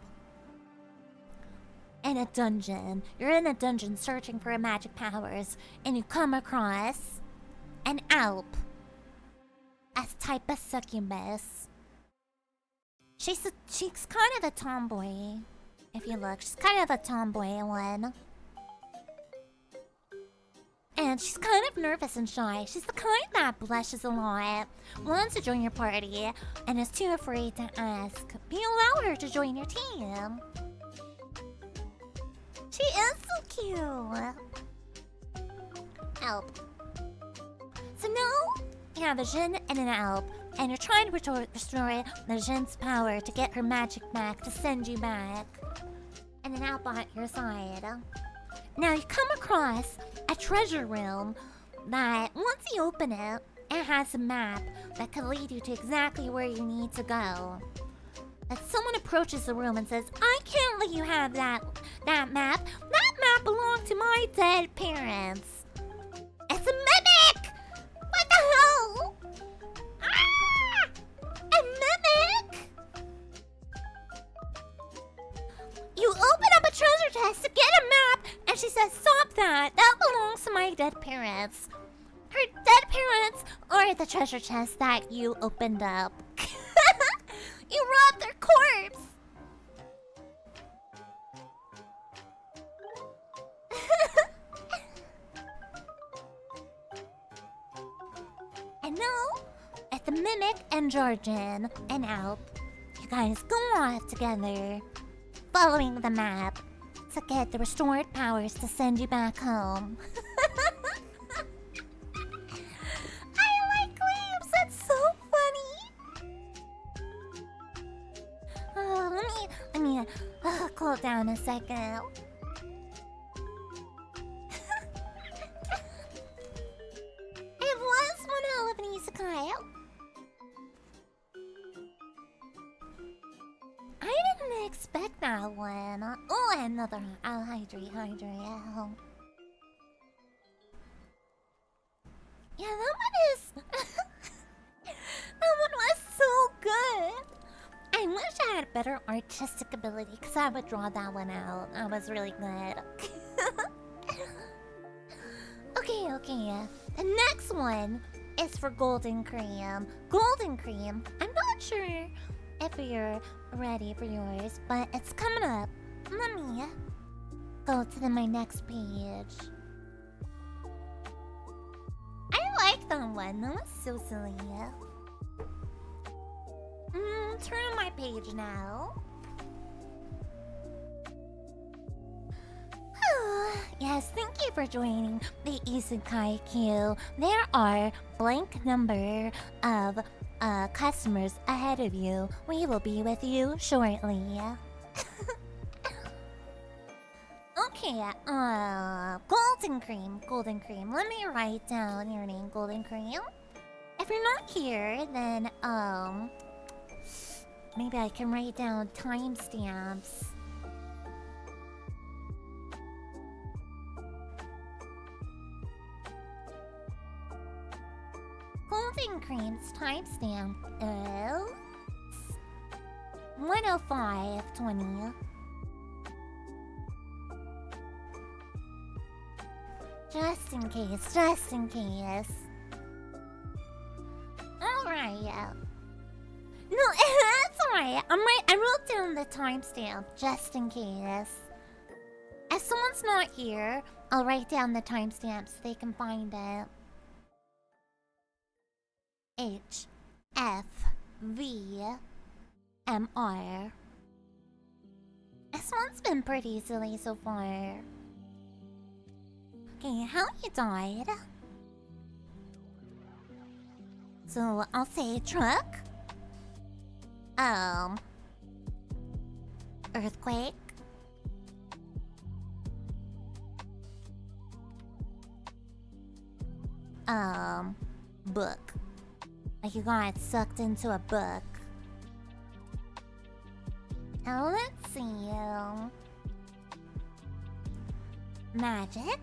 in a dungeon. You're in a dungeon searching for magic powers, and you come across an Alp. A type of succubus. She's kind of a tomboy. If you look, she's kind of a tomboy one. And she's kind of nervous and shy. She's the kind that blushes a lot, wants to join your party, and is too afraid to ask. But you allow her to join your team. She is so cute. Alp. So now, you have a Jin and an Alp, and you're trying to restore the Jin's power to get her magic back, to send you back. And an Alp at your side. Now you come across a treasure room that, once you open it, it has a map that could lead you to exactly where you need to go. But someone approaches the room and says, I can't let you have that map. That map belonged to my dead parents. It's a mimic! What the hell? Ah! A mimic? You open up a treasure chest to get a map, and she says, stop that. That belongs to my dead parents. Her dead parents are the treasure chest that you opened up. You robbed their corpse. And now, at the Mimic and Georgian and Alp, you guys go off together, following the map to get the restored powers to send you back home. I like Gleams, that's so funny. Let me cool down a second. It was one hell of an isekai. I didn't expect that one. Oh, another. I'll hydrate. Yeah, that one is... that one was so good. I wish I had better artistic ability, because I would draw that one out. That was really good. Okay. The next one is for Golden Cream. Golden Cream, I'm not sure if you're ready for yours, but it's coming up. Let me go to my next page. I like that one. That was so silly. Turn on my page now. Yes, thank you for joining the Isekai queue. There are blank number of customers ahead of you. We will be with you shortly. Okay, Golden Cream, Golden Cream. Let me write down your name, Golden Cream. If you're not here, then, maybe I can write down timestamps. Golden Cream's timestamp is 1:05:20. Just in case, just in case. Alright. No, that's alright. I wrote down the timestamp just in case. If someone's not here, I'll write down the timestamp so they can find it. HFVMR. This one's been pretty silly so far. Okay, how you died? So I'll say truck. Earthquake. Book. Like you got sucked into a book. Now let's see. Magic.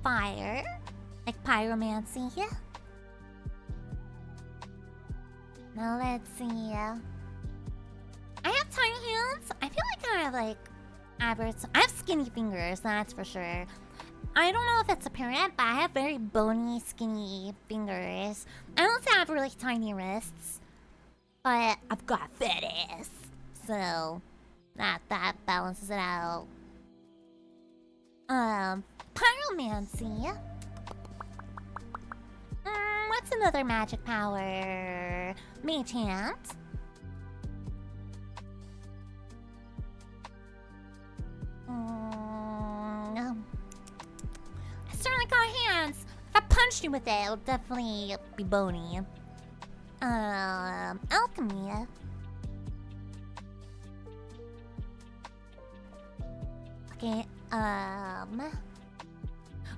Fire. Like pyromancy. Now let's see. I have tiny hands. I feel like I have like average. I have skinny fingers, that's for sure. I don't know if it's apparent, but I have very bony, skinny fingers. I don't say I have really tiny wrists, but I've got fat ass. So that balances it out. Pyromancy. What's another magic power? Mage hand. I certainly got hands. If I punched you with it, it'll definitely be bony. Alchemy. Okay,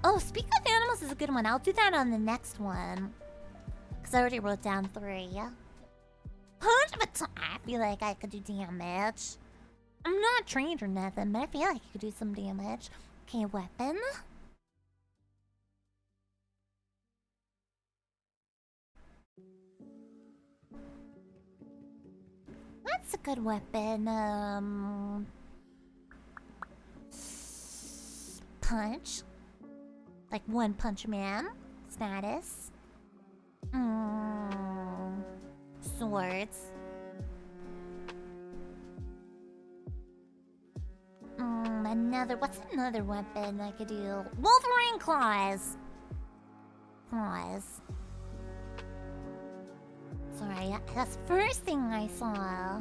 oh, speak of animals is a good one. I'll do that on the next one. Because I already wrote down 3. Punch of a I feel like I could do damage. I'm not trained or nothing, but I feel like I could do some damage. Okay, weapon. That's a good weapon. Punch. Like One Punch Man status. Swords. What's another weapon I could do? Wolverine claws. Claws. Sorry, that's the first thing I saw.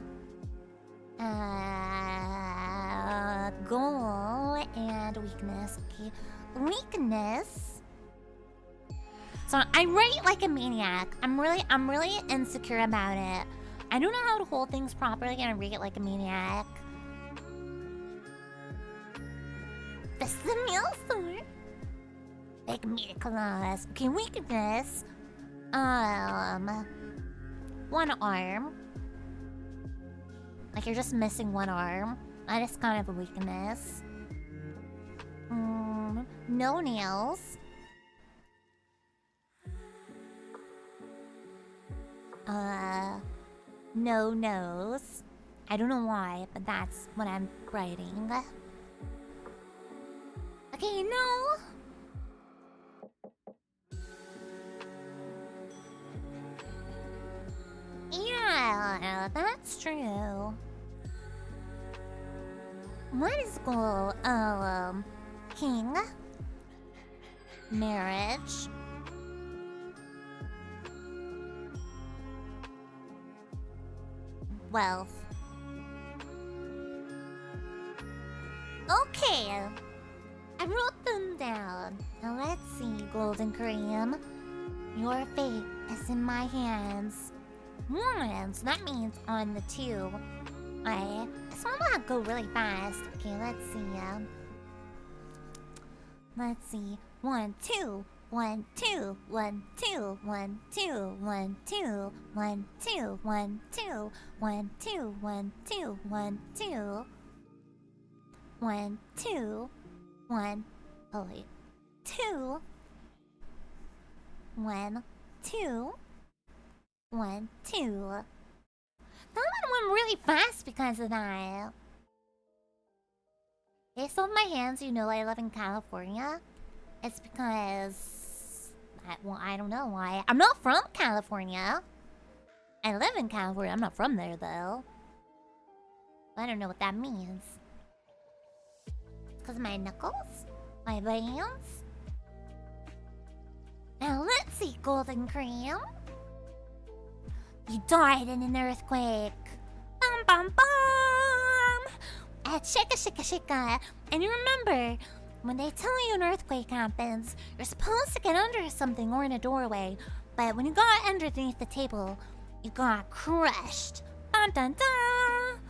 Goal and weakness. Okay, weakness. So I write like a maniac. I'm really insecure about it. I don't know how to hold things properly, and I read it like a maniac. This is the meal sword. Big meat claws. Okay, weakness. One arm. Like you're just missing one arm. That is kind of a weakness. No nails. No nose. I don't know why, but that's what I'm writing. Okay, no. Yeah, that's true. What is goal? King. Marriage. Wealth. Okay. I wrote them down. Now let's see, Golden Cream. Your fate is in my hands. One, so that means on the 2. So I'm gonna go really fast. Okay, let's see. Let's see. 1, 2. 1, 2. 1, 2. 1, 2. 1, 2. 1, 2. 1, 2. 1, 2. 1, 2. 1, 2. 1, 2. 1. Oh wait. 2. 1, 2. 1, 2. That one went really fast because of that. Based on my hands, you know I live in California. It's because... I don't know why. I'm not from California. I live in California. I'm not from there, though. I don't know what that means. Because of my knuckles? My veins? Now let's see, Golden Cream. You died in an earthquake. Bum bum bum! At shika shika shika. And you remember, when they tell you an earthquake happens, you're supposed to get under something or in a doorway. But when you got underneath the table, you got crushed. Dun dun dun!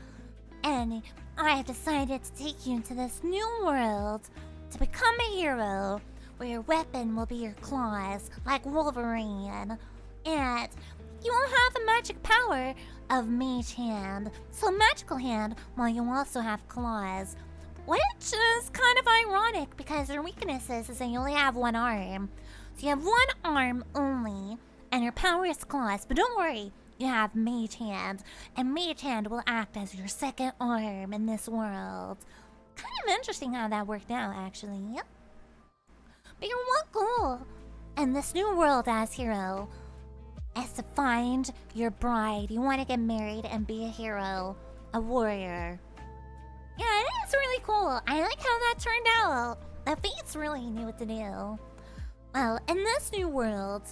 And I have decided to take you into this new world to become a hero, where your weapon will be your claws, like Wolverine. And you will have the magic power of Mage Hand. So Magical Hand, while you also have claws. Which is kind of ironic because their weaknesses is that you only have one arm. So you have one arm only, and your power is claws. But don't worry, you have Mage Hand. And Mage Hand will act as your second arm in this world. Kind of interesting how that worked out, actually. But your one goal in this new world as hero is to find your bride. You want to get married and be a hero, a warrior. Yeah, I think it's really cool. I like how that turned out. The Fates really knew what to do. Well, in this new world,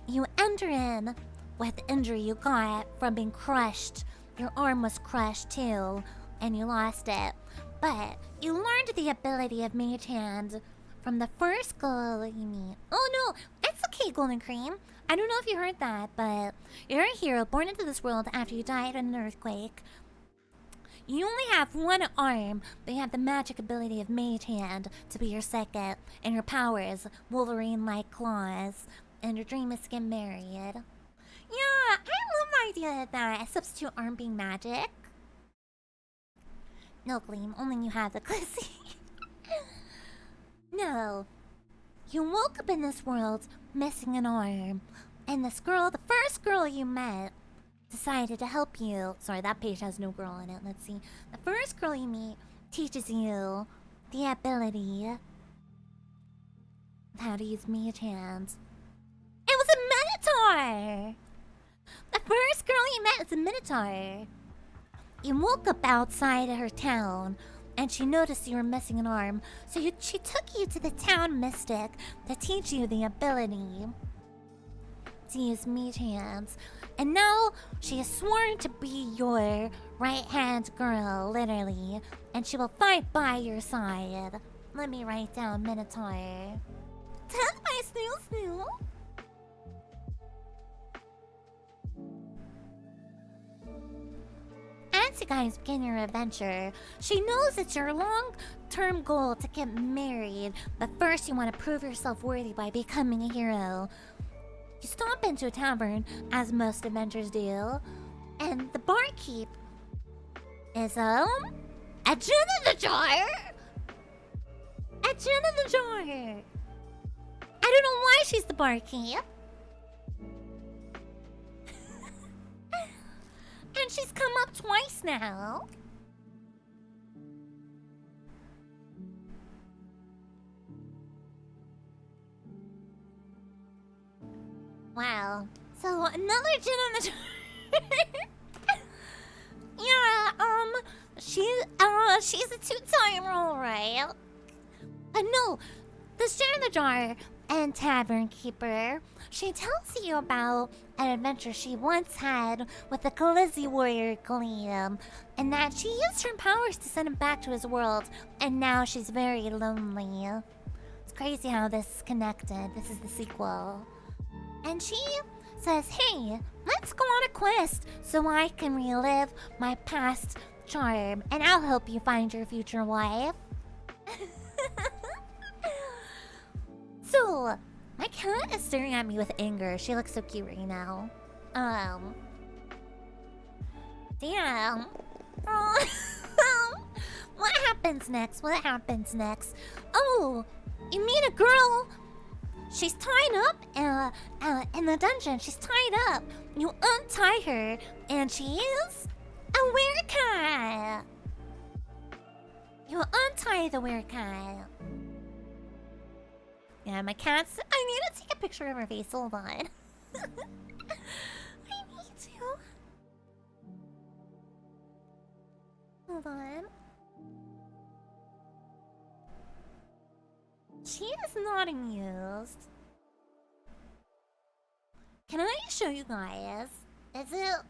you enter in with the injury you got from being crushed. Your arm was crushed too, and you lost it. But you learned the ability of Mage Hand from the first girl you meet. Oh no, it's okay, Golden Cream. I don't know if you heard that, but you're a hero born into this world after you died in an earthquake. You only have one arm, but you have the magic ability of Mage Hand to be your second, and your power is Wolverine-like claws, and your dream is to get married. Yeah, I love the idea of that, a substitute arm being magic. No, Gleam, only you have the Glissy. No. You woke up in this world missing an arm, and this girl, the first girl you met, decided to help you. Sorry, that page has no girl in it. Let's see. The first girl you meet teaches you the ability of how to use Mage Hands. It was a Minotaur! The first girl you met is a Minotaur. You woke up outside of her town, and she noticed you were missing an arm, so she took you to the town mystic to teach you the ability to use Mage Hands. And now she has sworn to be your right-hand girl, literally, and she will fight by your side. Let me write down Minotaur. That's my snoo. As you guys begin your adventure, she knows it's your long-term goal to get married, but first you want to prove yourself worthy by becoming a hero. You stop into a tavern, as most adventurers do, and the barkeep is, a gin in the jar! A gin in the jar! I don't know why she's the barkeep. And she's come up twice now. Wow. So another gin in the jar. Yeah, she's a two-timer, alright. No, this gin in the jar and tavern keeper. She tells you about an adventure she once had with the Glizzy warrior Gleam, and that she used her powers to send him back to his world, and now she's very lonely. It's crazy how this is connected. This is the sequel. And she says, hey, let's go on a quest so I can relive my past charm, and I'll help you find your future wife. So, my cat is staring at me with anger. She looks so cute right now. Damn. What happens next? What happens next? Oh, you meet a girl. She's tied up in the dungeon. She's tied up. You untie her, and she is a werecat. You untie the werecat. Yeah, my cat's... I need to take a picture of her face. Hold on. I need to. Hold on. She is not amused. Can I show you guys? Is it...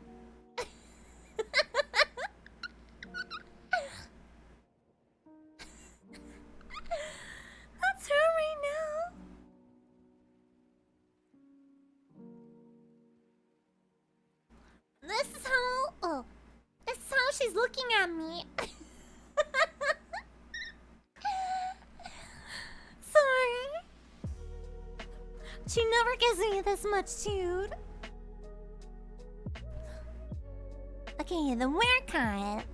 That's her right now. This is how... Oh. This is how she's looking at me. Sorry. She never gives me this much, dude. Okay, the werecat.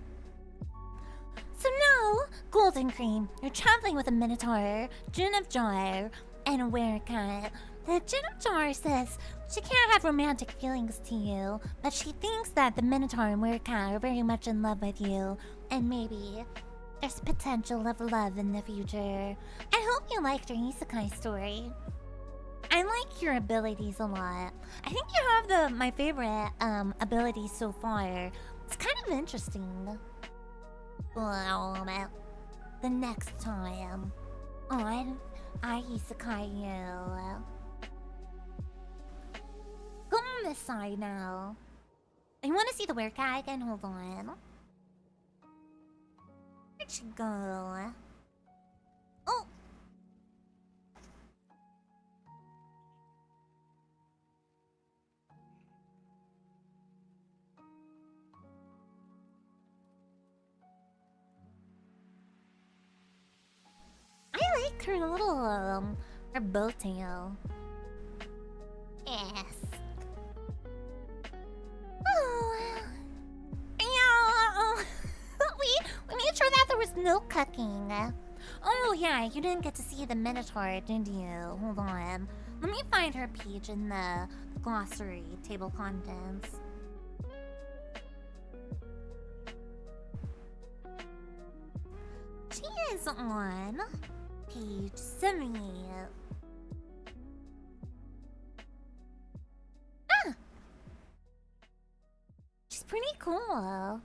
So now, Golden Cream, you're traveling with a Minotaur, Gin of Jar, and a werecat. The Gin of Jar says she can't have romantic feelings to you, but she thinks that the Minotaur and werecat are very much in love with you, and maybe there's potential of love in the future. I hope you liked your isekai story. I like your abilities a lot. I think you have my favorite abilities so far. It's kind of interesting. The next time on I Isekai You. Go on this side now. You want to see the werecat again? Hold on. Where'd she go? Oh! I like her little, her bow tail. Yes. Oh. Yeah. We made sure that there was no cooking. Oh yeah, you didn't get to see the Minotaur, did you? Hold on. Let me find her page in the glossary, table contents. She is on page 70. Ah! She's pretty cool.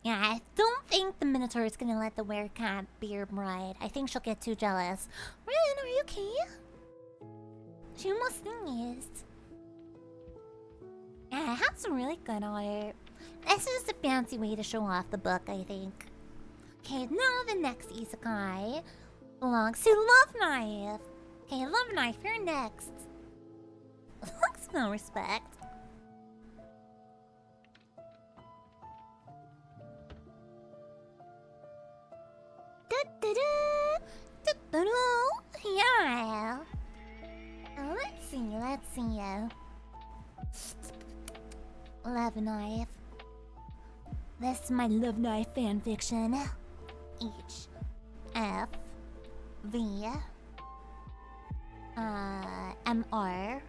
Yeah, I don't think the Minotaur is gonna let the werecat be her bride. I think she'll get too jealous. Ren, are you okay? She almost sneezed. Yeah, it has some really good art. This is a fancy way to show off the book, I think. Okay, now the next isekai belongs to Love Knife. Okay, Love Knife, you're next. Looks no respect. Yeah. Let's see. Love Knife. This is my Love Knife fanfiction. H F V M R.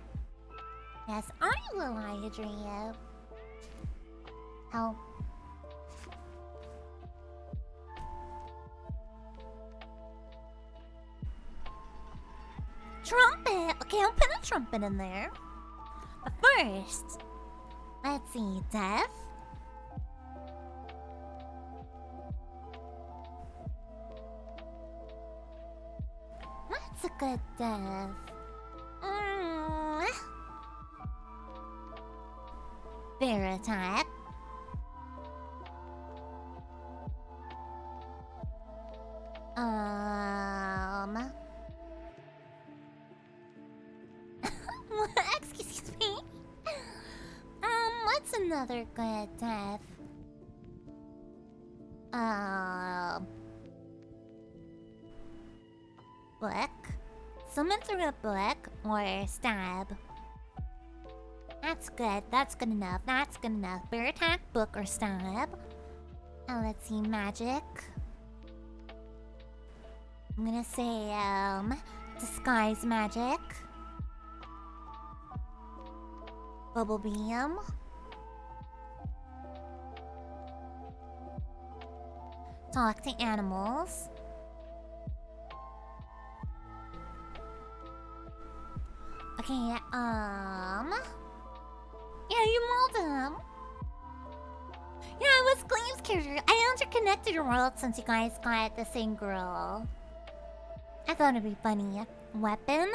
Yes, I will hydrate you. Oh. Trumpet! Okay, I'll put a trumpet in there. But first, let's see, Death. good death? Bear attack. Excuse me. What's another good death? Book. Summon through a book or stab. That's good. That's good enough. That's good enough. Bear attack, book, or stab. Let's see. Magic. I'm gonna say, disguise magic. Bubble beam. Talk to animals. Okay, yeah, you mauled him. Yeah, it was Gleam's character. I interconnected your world since you guys got the same girl. I thought it'd be funny. Weapon?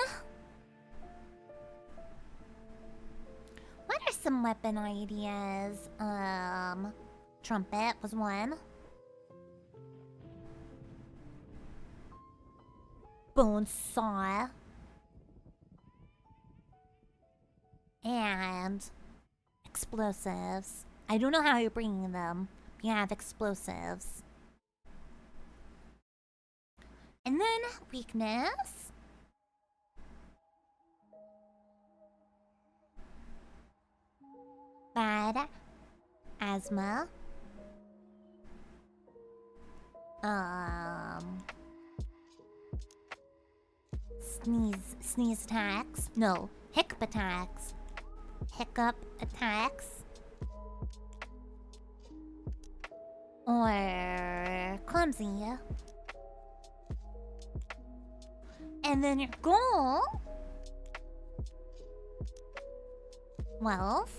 What are some weapon ideas? Trumpet was one. Bone saw. And explosives. I don't know how you're bringing them. You have explosives. And then weakness. Bad asthma. Sneeze attacks. No, hiccup attacks. Hiccup attacks. Or clumsy. And then your goal. Wealth.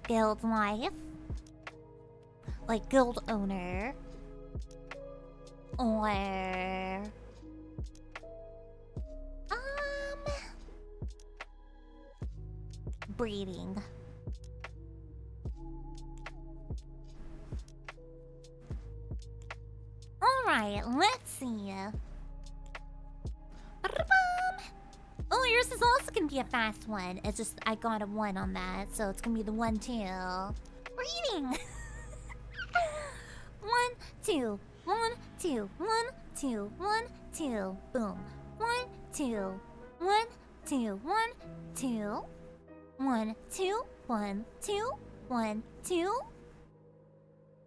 Guild life. Like guild owner. Or breeding. Alright, let's see. Oh, yours is also gonna be a fast one. It's just I got a 1 on that, so it's gonna be the 1, 2. Breeding! 1, 2, 1, 2, 1, 2, 1, 2. Boom. 1, 2, 1, 2, 1, 2. 1, 2, 1, 2, 1, 2.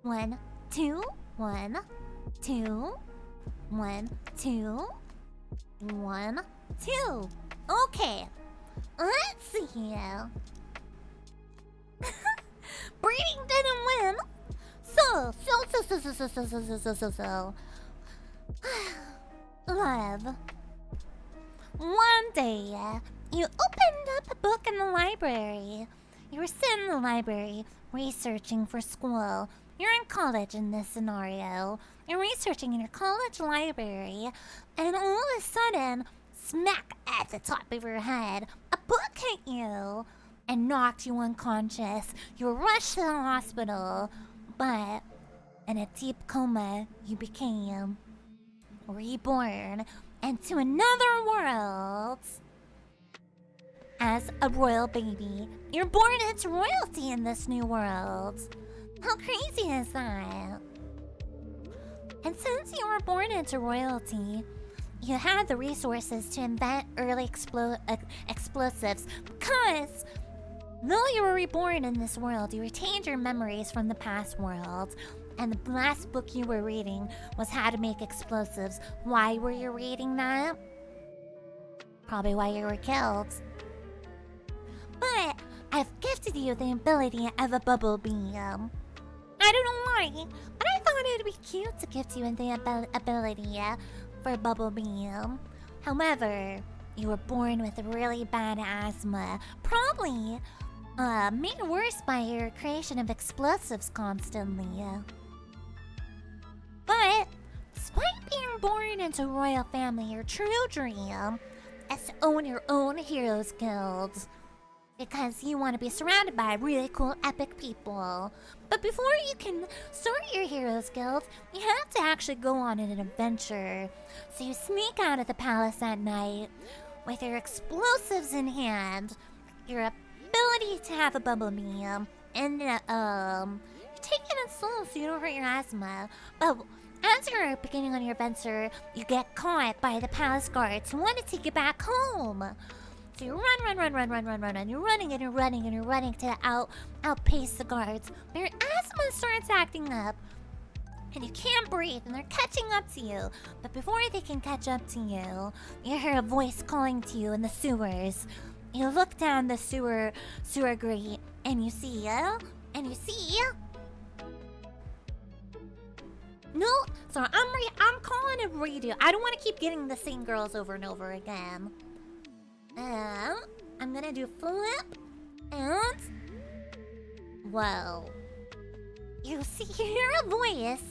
1, 2, 1, 2. 1, 2. 1, 2. Okay. Let's see here. Breeding didn't win. So. Love. One day, you opened up a book in the library. You were sitting in the library, researching for school. You're in college in this scenario. You're researching in your college library, and all of a sudden, smack at the top of your head, a book hit you and knocked you unconscious. You were rushed to the hospital, but in a deep coma, you became reborn into another world as a royal baby. You're born into royalty in this new world. How crazy is that? And since you were born into royalty, you had the resources to invent early explosives because though you were reborn in this world, you retained your memories from the past world. And the last book you were reading was How to Make Explosives. Why were you reading that? Probably why you were killed. But I've gifted you the ability of a bubble beam. I don't know why, but I thought it'd be cute to gift you the ability for bubble beam. However, you were born with really bad asthma, probably made worse by your creation of explosives constantly. born into a royal family, your true dream is to own your own heroes guild. Because you want to be surrounded by really cool, epic people. But before you can start your heroes guild, you have to actually go on an adventure. So you sneak out of the palace at night with your explosives in hand, your ability to have a bubble beam, and you're taking it slow so you don't hurt your asthma. But as you're beginning on your adventure, you get caught by the palace guards who want to take you back home. So you run, and you're running to outpace the guards. But your asthma starts acting up, and you can't breathe, and they're catching up to you. But before they can catch up to you, you hear a voice calling to you in the sewers. You look down the sewer grate, and you see. No, sorry, I'm calling a redo. I don't want to keep getting the same girls over and over again. I'm gonna do flip, and whoa. You hear a voice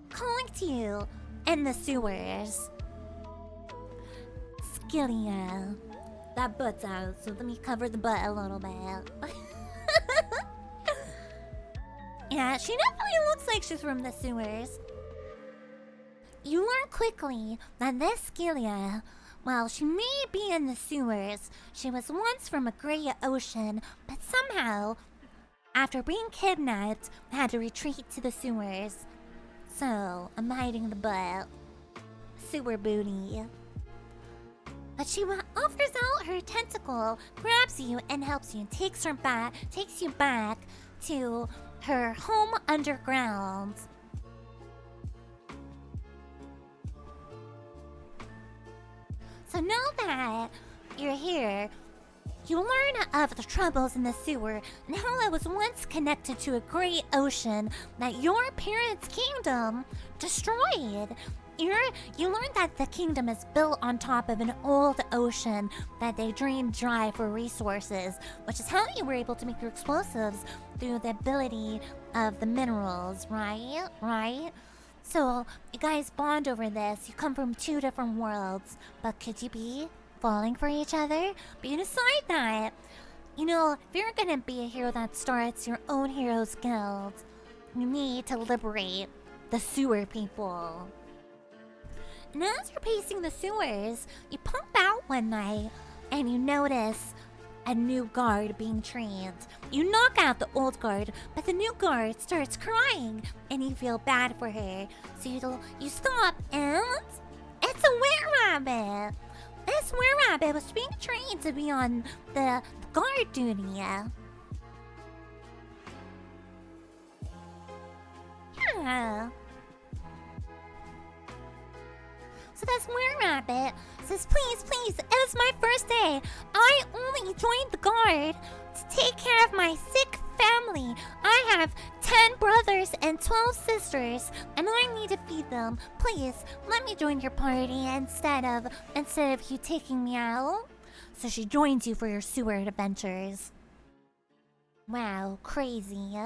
calling to you in the sewers. Skillia. That butt's out, so let me cover the butt a little bit. Yeah, she definitely looks like she's from the sewers. You learn quickly that this Skillia, while she may be in the sewers, she was once from a great ocean, but somehow, after being kidnapped, had to retreat to the sewers. So, I'm hiding the butt. Sewer booty. But she offers out her tentacle, grabs you, and helps you, and takes you back to her home underground. So now that you're here, you learn of the troubles in the sewer and how it was once connected to a great ocean that your parents' kingdom destroyed. You learn that the kingdom is built on top of an old ocean that they drained dry for resources, which is how you were able to make your explosives through the ability of the minerals, right? Right? So, you guys bond over this. You come from two different worlds, but could you be falling for each other? But you decide that, if you're gonna be a hero that starts your own heroes guild, you need to liberate the sewer people. And as you're pacing the sewers, you pop out one night and you notice a new guard being trained. You knock out the old guard, but the new guard starts crying and you feel bad for her. So you stop and it's a were-rabbit. This were-rabbit was being trained to be on the guard duty. Yeah. So this were-rabbit says, please, it is my first day. I only joined the guard to take care of my sick family. I have 10 brothers and 12 sisters, and I need to feed them. Please, let me join your party instead of you taking me out. So she joins you for your sewer adventures. Wow, crazy.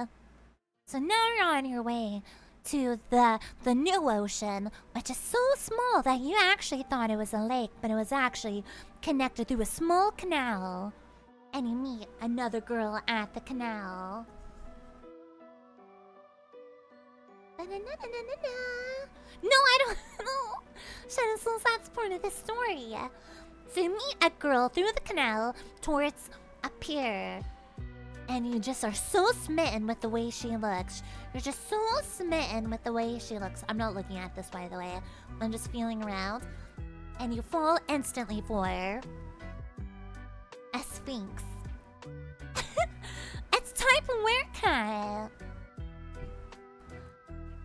So now you're on your way to the new ocean, which is so small that you actually thought it was a lake, but it was actually connected through a small canal. And you meet another girl at the canal. No, I don't know. So that's part of the story. So you meet a girl through the canal towards a pier. And you just are so smitten with the way she looks. You're just so smitten with the way she looks. I'm not looking at this, by the way. I'm just feeling around. And you fall instantly for a sphinx. It's type of werecat.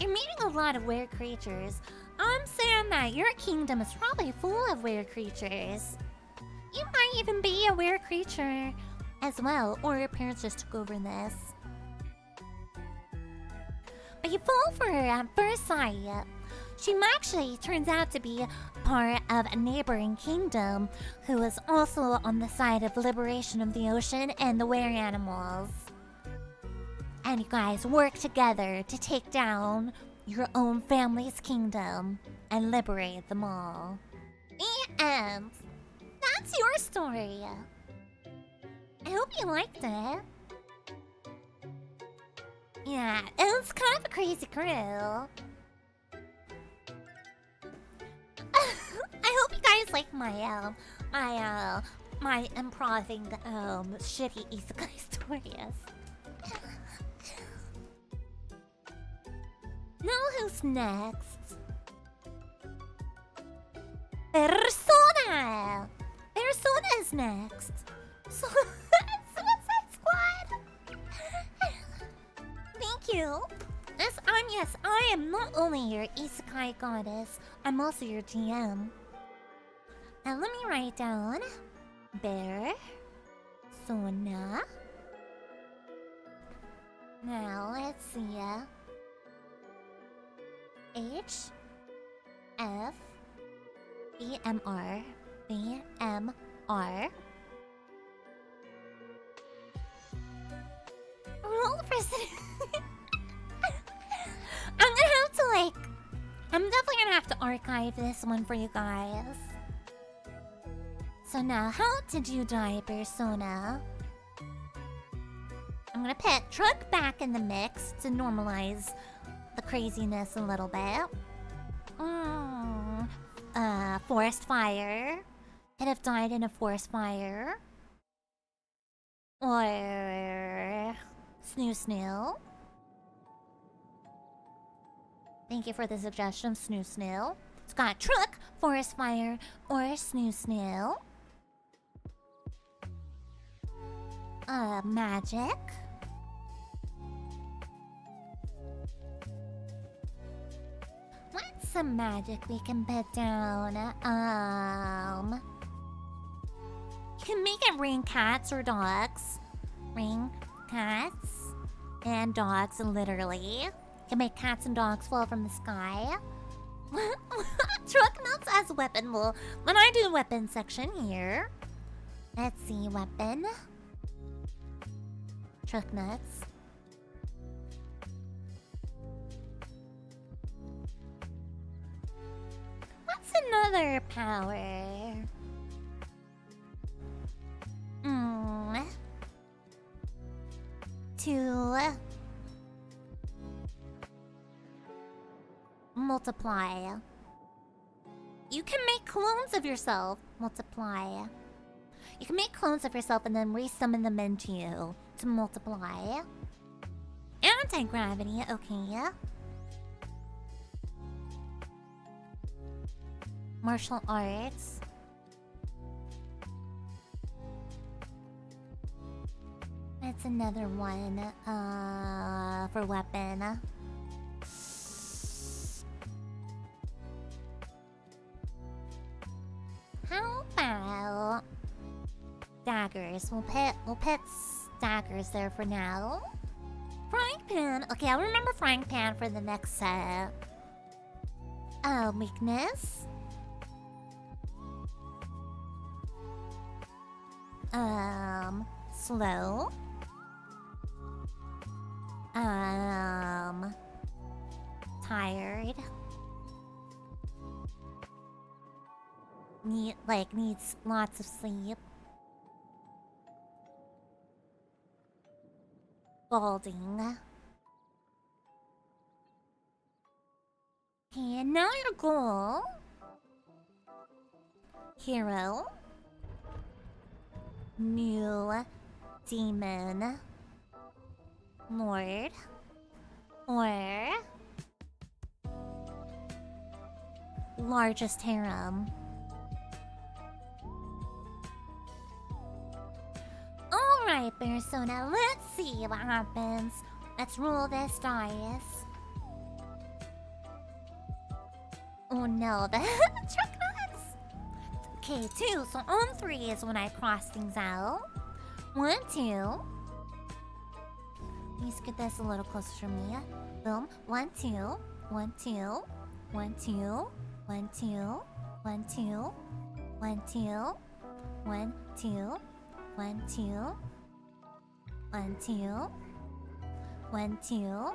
You're meeting a lot of weird creatures. I'm saying that your kingdom is probably full of weird creatures. You might even be a weird creature as well, or your parents just took over this. But you fall for her at first sight. She actually turns out to be part of a neighboring kingdom who is also on the side of liberation of the ocean and the were animals. And you guys work together to take down your own family's kingdom and liberate them all. The end. That's your story. I hope you liked it. Yeah, it was kind of a crazy crew. I hope you guys like my improving shitty isekai stories. Know who's next? Persona! Persona is next. So, Suicide Squad! Thank you. Yes, I am not only your Isekai Goddess, I'm also your GM. Now let me write down Bear Sona. Now let's see. H F B M R Roll for I'm definitely gonna have to archive this one for you guys. So now, how did you die, Persona? I'm gonna put Truck back in the mix to normalize the craziness a little bit. Forest fire. Could have died in a forest fire. Or Snoo. Thank you for the suggestion, Snoo. It's got Truck, forest fire, or Snoo. Magic. What's some magic we can put down? You can make it rain cats or dogs. Rain cats and dogs, literally. You can make cats and dogs fall from the sky. Truck nuts as weapon. Well, when I do weapon section here. Let's see, weapon. Truck nuts. What's another power? To multiply. You can make clones of yourself. Multiply. You can make clones of yourself and then re-summon them into you to multiply. Anti-gravity, okay. Martial arts. That's another one, for weapon. How about daggers? We'll put daggers there for now. Frying pan. Okay, I'll remember frying pan for the next set. Weakness. Slow. Tired. Needs lots of sleep. Balding. Okay, and now your goal. Hero. New demon. Lord. Or largest harem. Alright, Persona, let's see what happens. Let's roll this dice. Oh no, the truck nuts! Okay, 2, so on 3 is when I cross things out. 1, 2. Let's get this a little closer to me. Boom. 1, 2. 1, 2. 1, 2. 1, 2. 1, 2. 1, 2. 1, 2. 1, 2. 1, 2. 1, 2.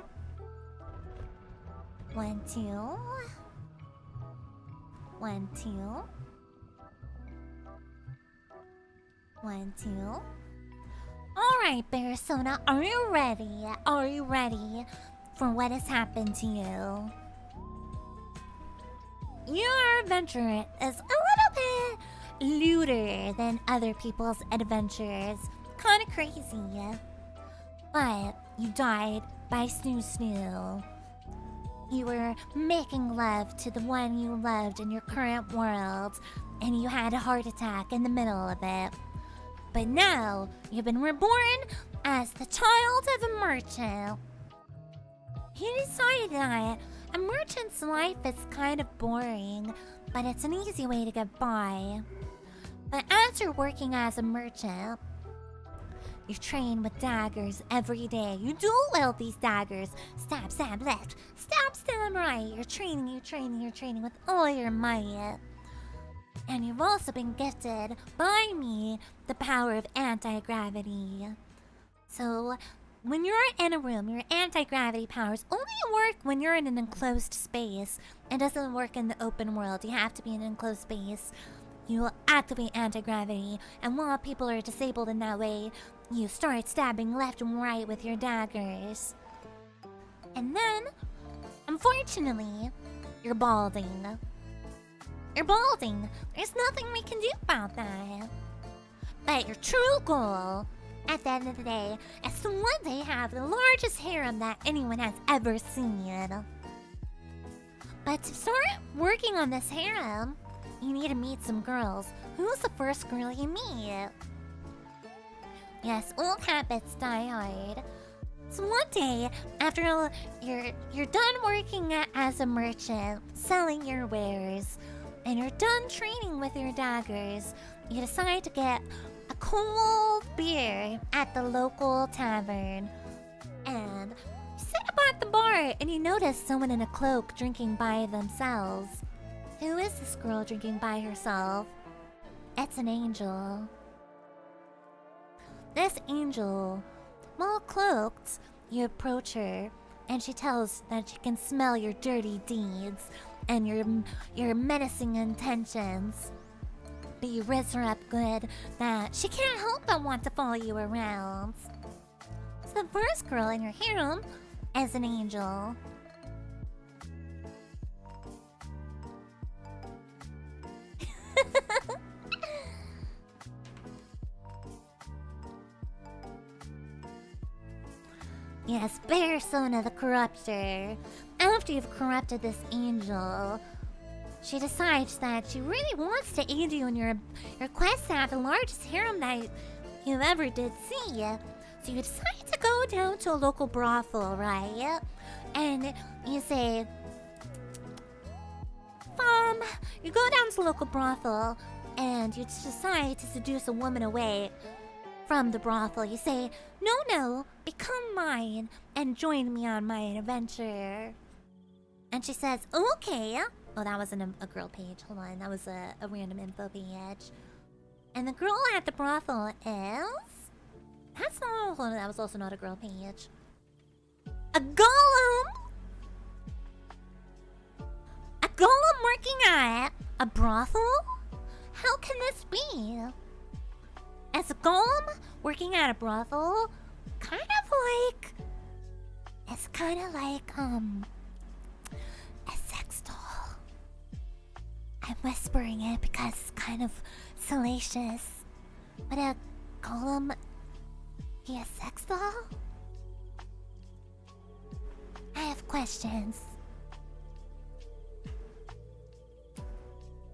1, 2. 1, 2. 1, 2. Alright, Persona, are you ready? Are you ready for what has happened to you? Your adventure is a little bit lewder than other people's adventures. Kinda crazy. But you died by Snoo Snoo. You were making love to the one you loved in your current world, and you had a heart attack in the middle of it. But now, you've been reborn as the child of a merchant. You decided that a merchant's life is kind of boring, but it's an easy way to get by. But as you're working as a merchant, you train with daggers every day. You dual wield these daggers. Stab, stab left. Stab, stab right. You're training with all your might. And you've also been gifted by me the power of anti-gravity. So, when you're in a room, your anti-gravity powers only work when you're in an enclosed space. It doesn't work in the open world. You have to be in an enclosed space. You will activate anti-gravity, and while people are disabled in that way, you start stabbing left and right with your daggers. And then, unfortunately, you're balding. You're balding. There's nothing we can do about that. But your true goal, at the end of the day, is to one day have the largest harem that anyone has ever seen. But to start working on this harem, you need to meet some girls. Who's the first girl you meet? Yes, old habits die hard. So one day, after you're done working as a merchant, selling your wares, and you're done training with your daggers, you decide to get a cold beer at the local tavern. And you sit up at the bar and you notice someone in a cloak drinking by themselves. Who is this girl drinking by herself? It's an angel. This angel, well cloaked, you approach her, and she tells that she can smell your dirty deeds and your menacing intentions. But you raise her up good that she can't help but want to follow you around. So the first girl in your harem is an angel. Yes, Persona the Corruptor. After you've corrupted this angel, she decides that she really wants to aid you in your quest to have the largest harem that you ever did see. So you decide to go down to a local brothel, right? And you say, you go down to the local brothel and you decide to seduce a woman away from the brothel. You say, no, become mine and join me on my adventure. And she says, okay. Oh, that wasn't a girl page. Hold on, that was a random info page. And the girl at the brothel is... that was also not a girl page. A golem! A golem working at a brothel? How can this be? As a golem working at a brothel, it's kind of like a sex doll. I'm whispering it because it's kind of salacious. But a golem be a sex doll? I have questions.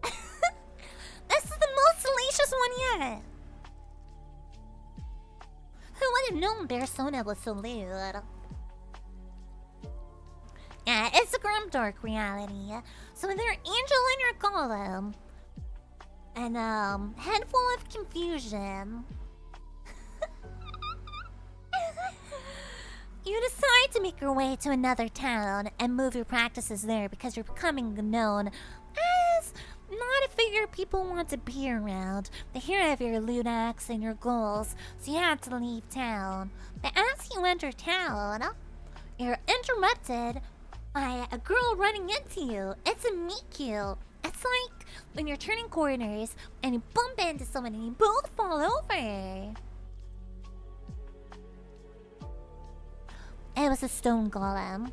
This is the most salacious one yet. Who would have known Persona was so lewd? Yeah, it's a grimdark reality. So with your angel and your golem, and head full of confusion, you decide to make your way to another town and move your practices there because you're becoming known as not a figure people want to be around. They hear of your lewd acts and your goals, so you have to leave town. But as you enter town, you're interrupted by a girl running into you. It's a meet cute. It's like when you're turning corners and you bump into someone and you both fall over. It was a stone golem.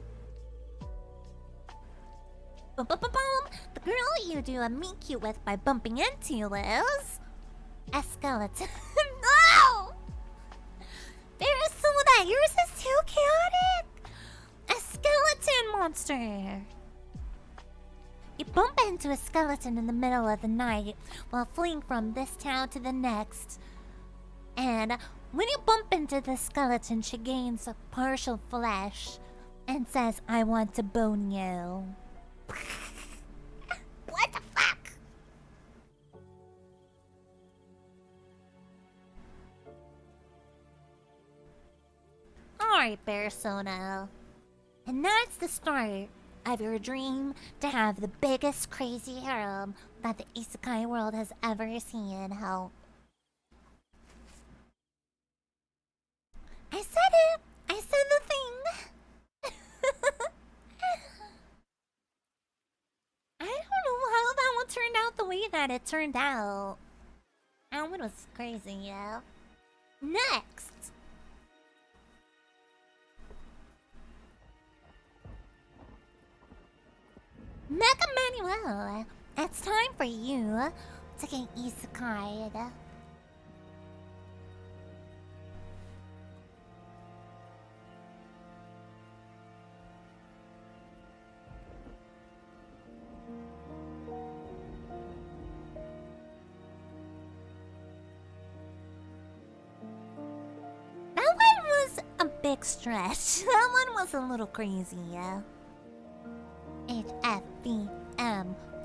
Boom, boom, boom, boom. The girl you do a meet cute with by bumping into is a skeleton. No! Persona, yours is too chaotic. A skeleton monster. You bump into a skeleton in the middle of the night while fleeing from this town to the next. And when you bump into the skeleton, she gains a partial flesh and says, I want to bone you. What the fuck? Alright, Persona. And that's the start of your dream to have the biggest crazy harem that the isekai world has ever seen. How? I said it! I said the thing! I don't know how that one turned out the way that it turned out. That one was crazy, yeah. Next! Mega Manuel, it's time for you to get isekai'd. That one was a big stretch. That one was a little crazy, yeah. HFVMR.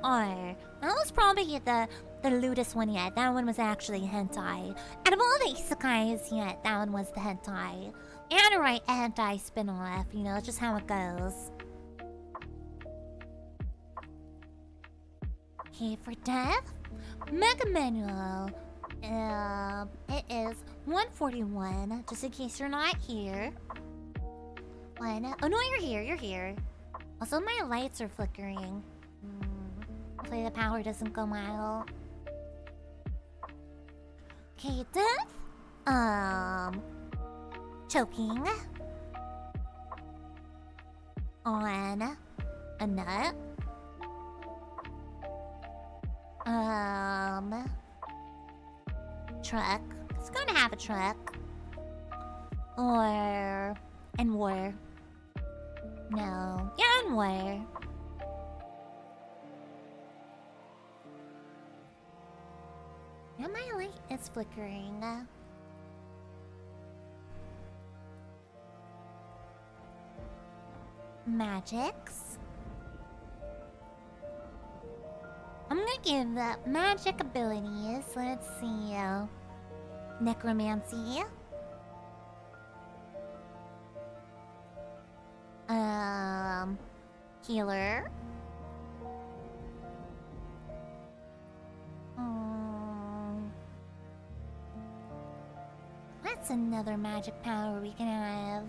That was probably the lewdest one yet. That one was actually hentai. Out of all the isekais yet, that one was the hentai. And a right hentai spin-off, you know, just how it goes. K for death? Mega Manual. It is 141, just in case you're not here. One. Oh no, you're here, you're here. Also, my lights are flickering. Hopefully the power doesn't go out. Okay, death. Choking. On a nut. Truck. It's gonna have a truck. Or... and war. No. Yeah, and where? Yeah, my light is flickering. Magics. I'm gonna give magic abilities. Let's see. Necromancy. Healer. What's another magic power we can have?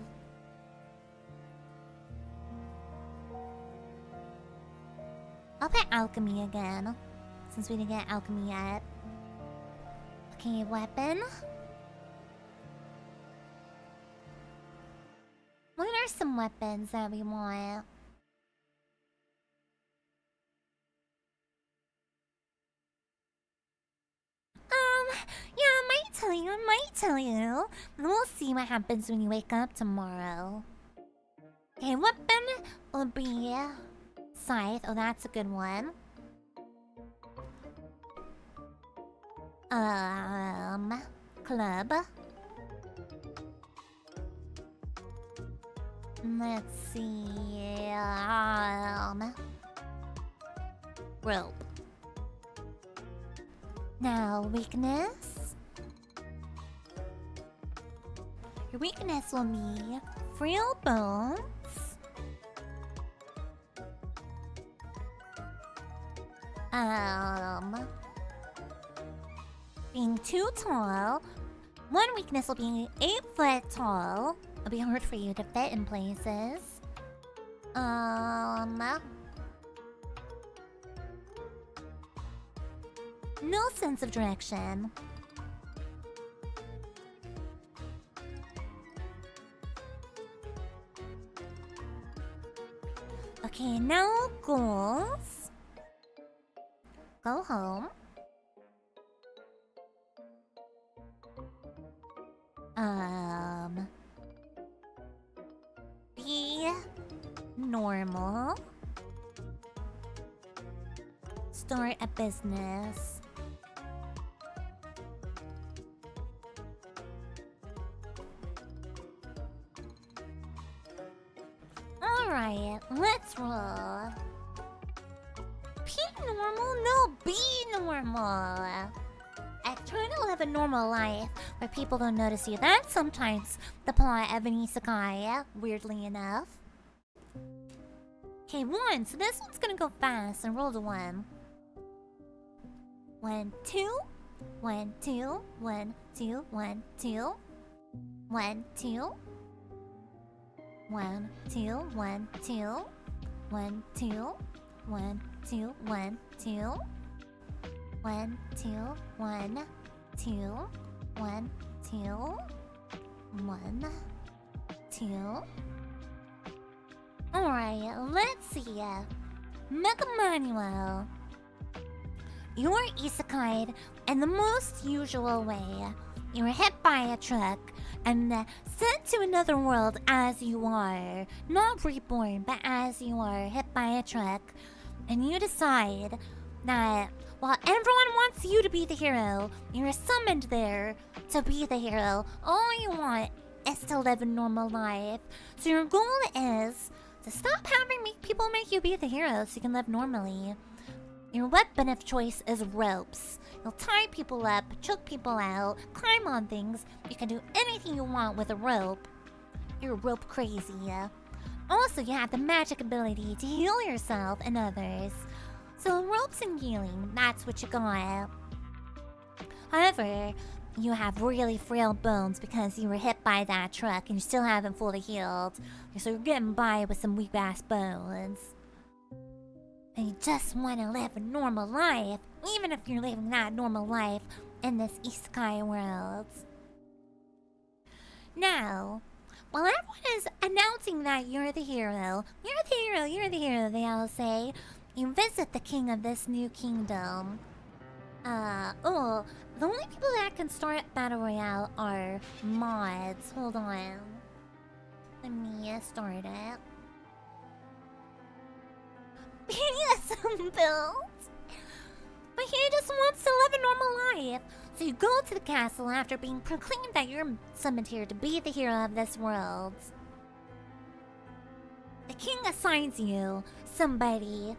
I'll put alchemy again, since we didn't get alchemy yet. Okay, weapon. What are some weapons that we want? Yeah, I might tell you. We'll see what happens when you wake up tomorrow. Okay, weapon will be scythe. Oh, that's a good one. Club. Let's see. Rope. Now, weakness. Your weakness will be frail bones. Being too tall. One weakness will be 8 foot tall. It'll be hard for you to fit in places. No sense of direction. Okay, now goals. Go home. Be normal. Start a business. Alright, let's roll. Be normal? No, be normal. Try to live a normal life where people don't notice you. That's sometimes the plot of an isekai, weirdly enough. Okay, 1. So this one's gonna go fast and roll to 1. 1, 2. 1, 2. 1, 2. 1, 2. 1, 2. 1, 2. 1, 2. 1, 2. 1, 2. 1, 2. 1, 2, 1, 2, 1, 2, 1, 2. Alright, let's see. Mega Manuel. You are isekai'd in the most usual way. You were hit by a truck and sent to another world as you are. Not reborn, but as you are, hit by a truck. And you decide that while everyone wants you to be the hero, you're summoned there to be the hero. All you want is to live a normal life. So your goal is to stop having people make you be the hero so you can live normally. Your weapon of choice is ropes. You'll tie people up, choke people out, climb on things. You can do anything you want with a rope. You're rope crazy. Also, you have the magic ability to heal yourself and others. So ropes and healing, that's what you got. However, you have really frail bones because you were hit by that truck and you still haven't fully healed. So you're getting by with some weak ass bones. And you just want to live a normal life, even if you're living that normal life in this isekai world. Now, while everyone is announcing that you're the hero, they all say, you visit the king of this new kingdom. The only people that can start Battle Royale are mods. Hold on. Let me start it. He has some builds. But he just wants to live a normal life. So you go to the castle after being proclaimed that you're summoned here to be the hero of this world. The king assigns you somebody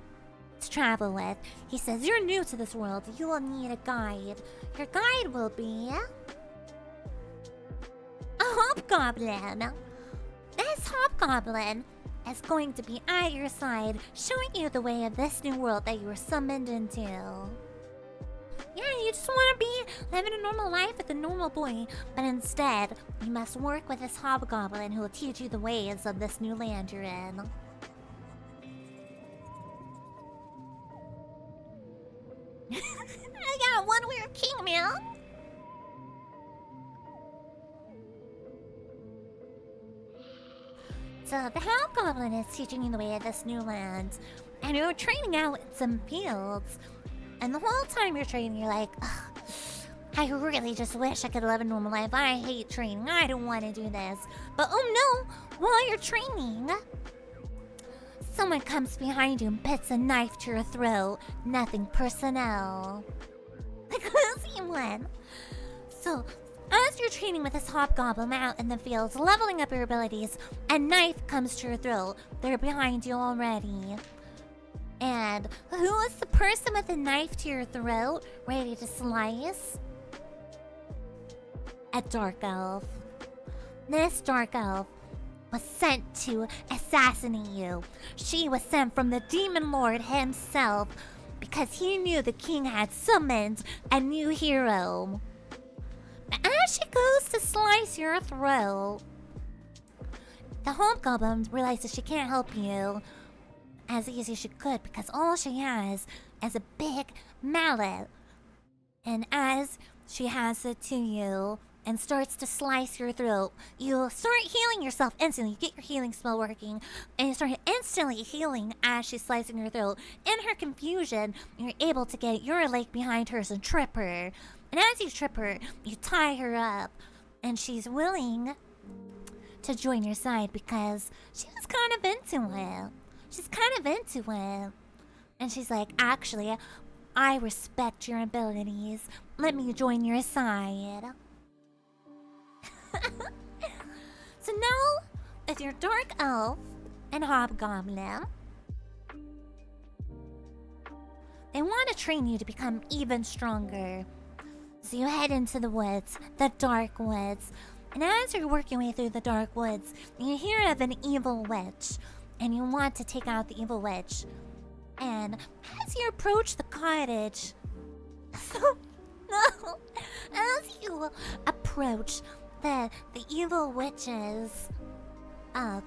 to travel with. He says you're new to this world, you will need a guide. Your guide will be a hobgoblin. This hobgoblin is going to be at your side, showing you the way of this new world that you were summoned into. Yeah, you just want to be living a normal life with a normal boy, but instead, you must work with this hobgoblin who will teach you the ways of this new land you're in. I got one weird king, man. So the hobgoblin is teaching you the way of this new land, and you're training out in some fields. And the whole time you're training, you're like, ugh, I really just wish I could live a normal life. I hate training. I don't want to do this. But oh no, while you're training, someone comes behind you and puts a knife to your throat. Nothing personnel. The cozy one. So, as you're training with this hobgoblin out in the fields, leveling up your abilities, a knife comes to your throat. They're behind you already. And who is the person with a knife to your throat, ready to slice? A dark elf. This dark elf was sent to assassinate you. She was sent from the demon lord himself because he knew the king had summoned a new hero. But as she goes to slice your throat, the hobgoblin realizes she can't help you as easy as she could because all she has is a big mallet. And as she hands it to you and starts to slice your throat, you start healing yourself instantly. You get your healing spell working, and you start instantly healing as she's slicing your throat. In her confusion, you're able to get your leg behind hers and trip her. And as you trip her, you tie her up, and she's willing to join your side because she was kind of into it. She's kind of into it. And she's like, actually, I respect your abilities. Let me join your side. So now, with your dark elf and hobgoblin, they want to train you to become even stronger. So you head into the woods, the dark woods. And as you're working your way through the dark woods, you hear of an evil witch. And you want to take out the evil witch. And as you approach the cottage... No! As you approach the evil witch's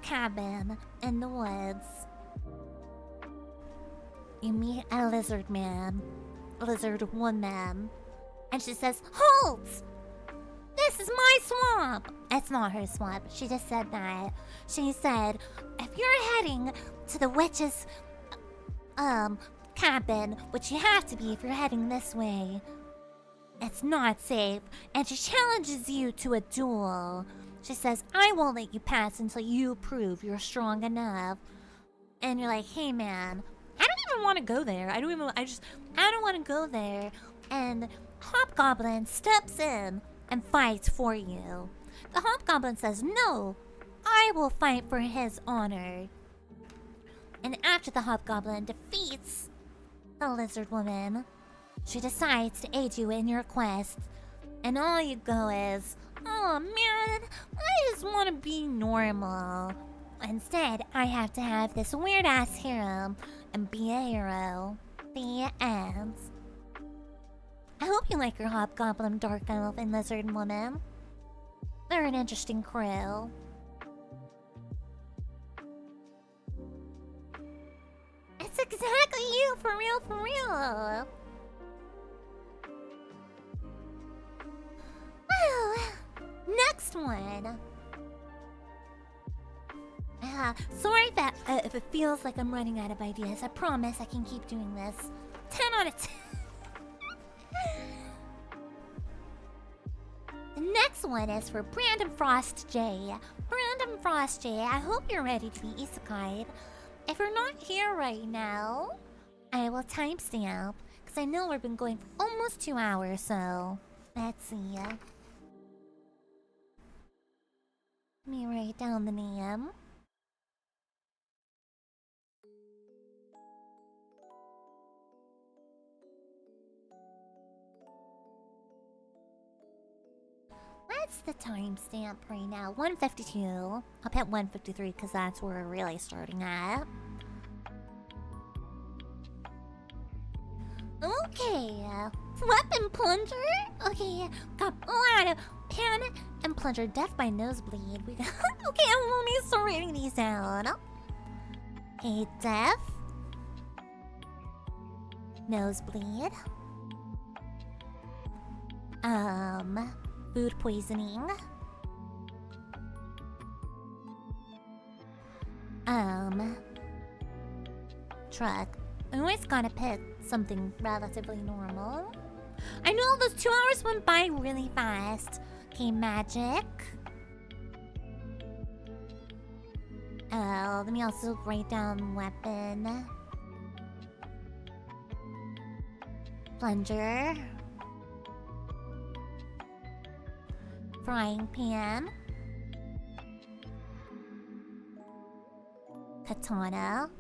cabin in the woods, you meet a lizard man, lizard woman, and she says, "Halt! This is my swamp!" It's not her swamp. She just said that. She said, if you're heading to the witch's cabin, which you have to be if you're heading this way, it's not safe. And she challenges you to a duel. She says, I won't let you pass until you prove you're strong enough. And you're like, hey man, I don't even want to go there. I don't want to go there. And Hobgoblin steps in and fights for you. The Hobgoblin says, no, I will fight for his honor. And after the Hobgoblin defeats the lizard woman, she decides to aid you in your quest. And all you go is, oh man, I just want to be normal. Instead, I have to have this weird ass hero and be a hero. The end. I hope you like your Hobgoblin, Dark Elf, and Lizard Woman. They're an interesting crew. It's exactly you, for real, for real. Well, next one. Sorry if it feels like I'm running out of ideas. I promise I can keep doing this. 10 out of 10. The next one is for Brandon Frost J. Brandon Frost J, I hope you're ready to be isekai'd. If you're not here right now, I will timestamp, because I know we've been going for almost 2 hours, so let's see. Let me write down the name. What's the timestamp right now? 152. I'll put 153 because that's where we're really starting at. Okay. Weapon plunger? Okay, got a lot of pan and plunger. Death by nosebleed. We got okay, let me start writing these down. Okay, death. Nosebleed. Food poisoning. Truck. I always gotta pick something relatively normal. I know those 2 hours went by really fast. Okay, magic. Let me also write down weapon. Plunger. Frying pan. Katana.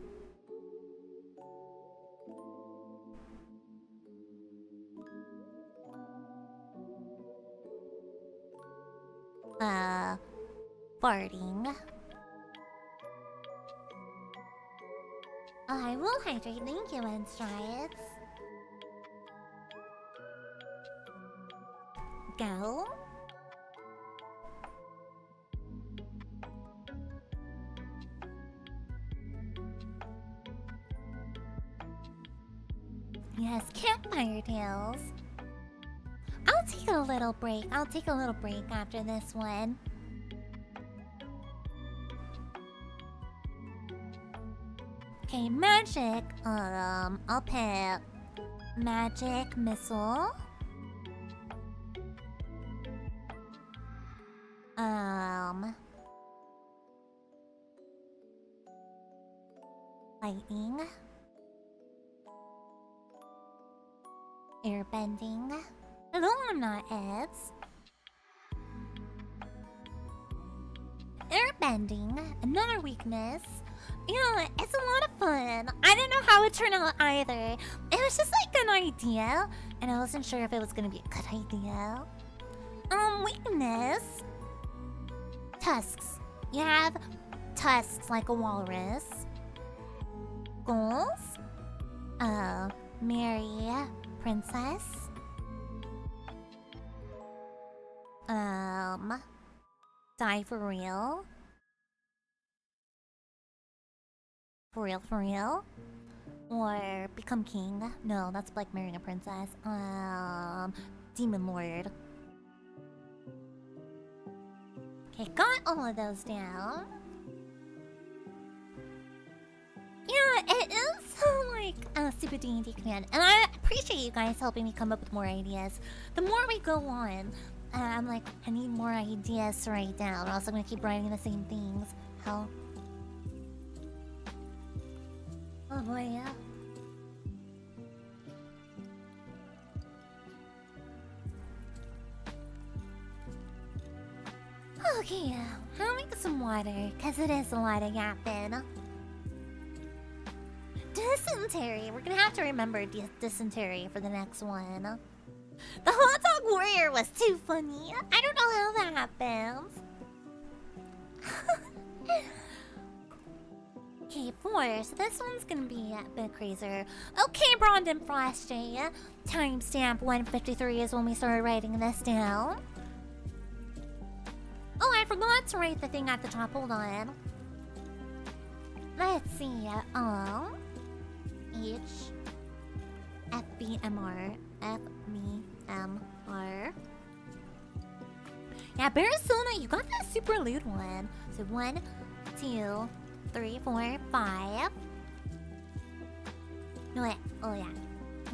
Farting. I will hydrate, thank you, Enstrides. Go. Yes, campfire tales. I'll take a little break. I'll take a little break after this one. Okay, magic. I'll pick magic missile. Lightning. Airbending. No, I'm not Eds. Airbending, another weakness. Yeah, it's a lot of fun. I didn't know how it turned out either. It was just like an idea, and I wasn't sure if it was gonna be a good idea. Weakness. Tusks. You have tusks like a walrus. Goals. Marry princess. Die for real. For real. Or become king. No, that's like marrying a princess. Demon lord. Okay, got all of those down. Yeah, it is like a super D&D command, and I appreciate you guys helping me come up with more ideas. The more we go on, I'm like, I need more ideas to write down, or else I'm gonna keep writing the same things. Hell. Oh boy, yeah. Okay, I'll make some water, cause it is a lot of yapping. Dysentery. We're gonna have to remember dysentery for the next one. The hot dog warrior was too funny. I don't know how that happens. Okay, 4. So this one's gonna be a bit crazier. Okay, Brandon Frosty. Timestamp 153 is when we started writing this down. Oh, I forgot to write the thing at the top. Hold on. Let's see. H FBMR FBMR. Yeah, Barisona, you got that super lewd one. So 1, 2, 3, 4, 5. No wait. Oh yeah.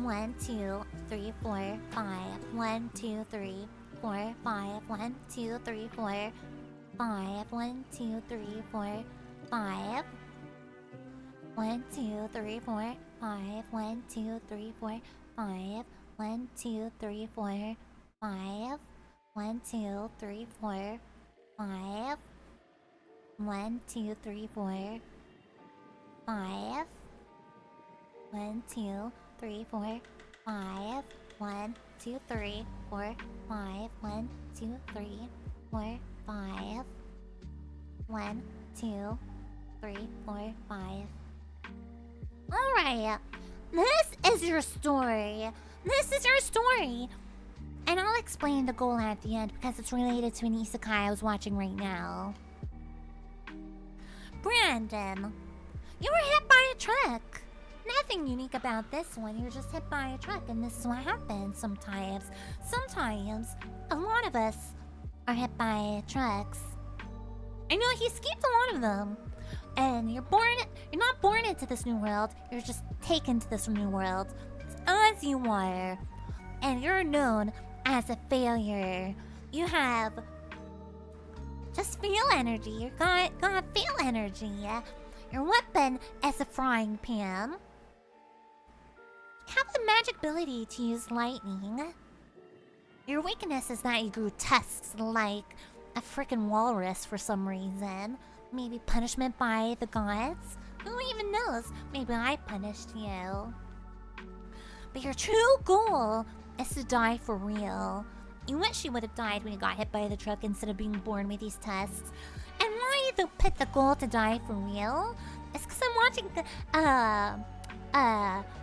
1, 2, 3, 4, 5. 1, 2, 3, 4, 5. 1, 2, 3, 4, 5. 1, 2, 3, 4, 5. 1, 2, 3, 4, 5. 1, 2, 3, 4, 5. 1, 2, 3, 4, 5. 1, 2, 3, 4, 5. 1, 2, 3, 4, 5. 1, 2, 3, 4, 5. 1, 2, 3, 4, 5. 1, 2, 3, 4, 5. 1, 2, 3, 4, 5. Alright, this is your story. This is your story. And I'll explain the goal at the end because it's related to an isekai I was watching right now. Brandon, you were hit by a truck. Nothing unique about this one. You're just hit by a truck, and this is what happens sometimes. Sometimes, a lot of us are hit by trucks. I know he escaped a lot of them. And you're not born into this new world. You're just taken to this new world as you are. And you're known as a failure. You have just fail energy. You got fail energy. Your weapon is a frying pan. You have the magic ability to use lightning. Your weakness is that you grew tusks like a freaking walrus for some reason. Maybe punishment by the gods? Who even knows? Maybe I punished you. But your true goal is to die for real. You wish you would have died when you got hit by the truck instead of being born with these tusks. And why you put the goal to die for real? It's because I'm watching the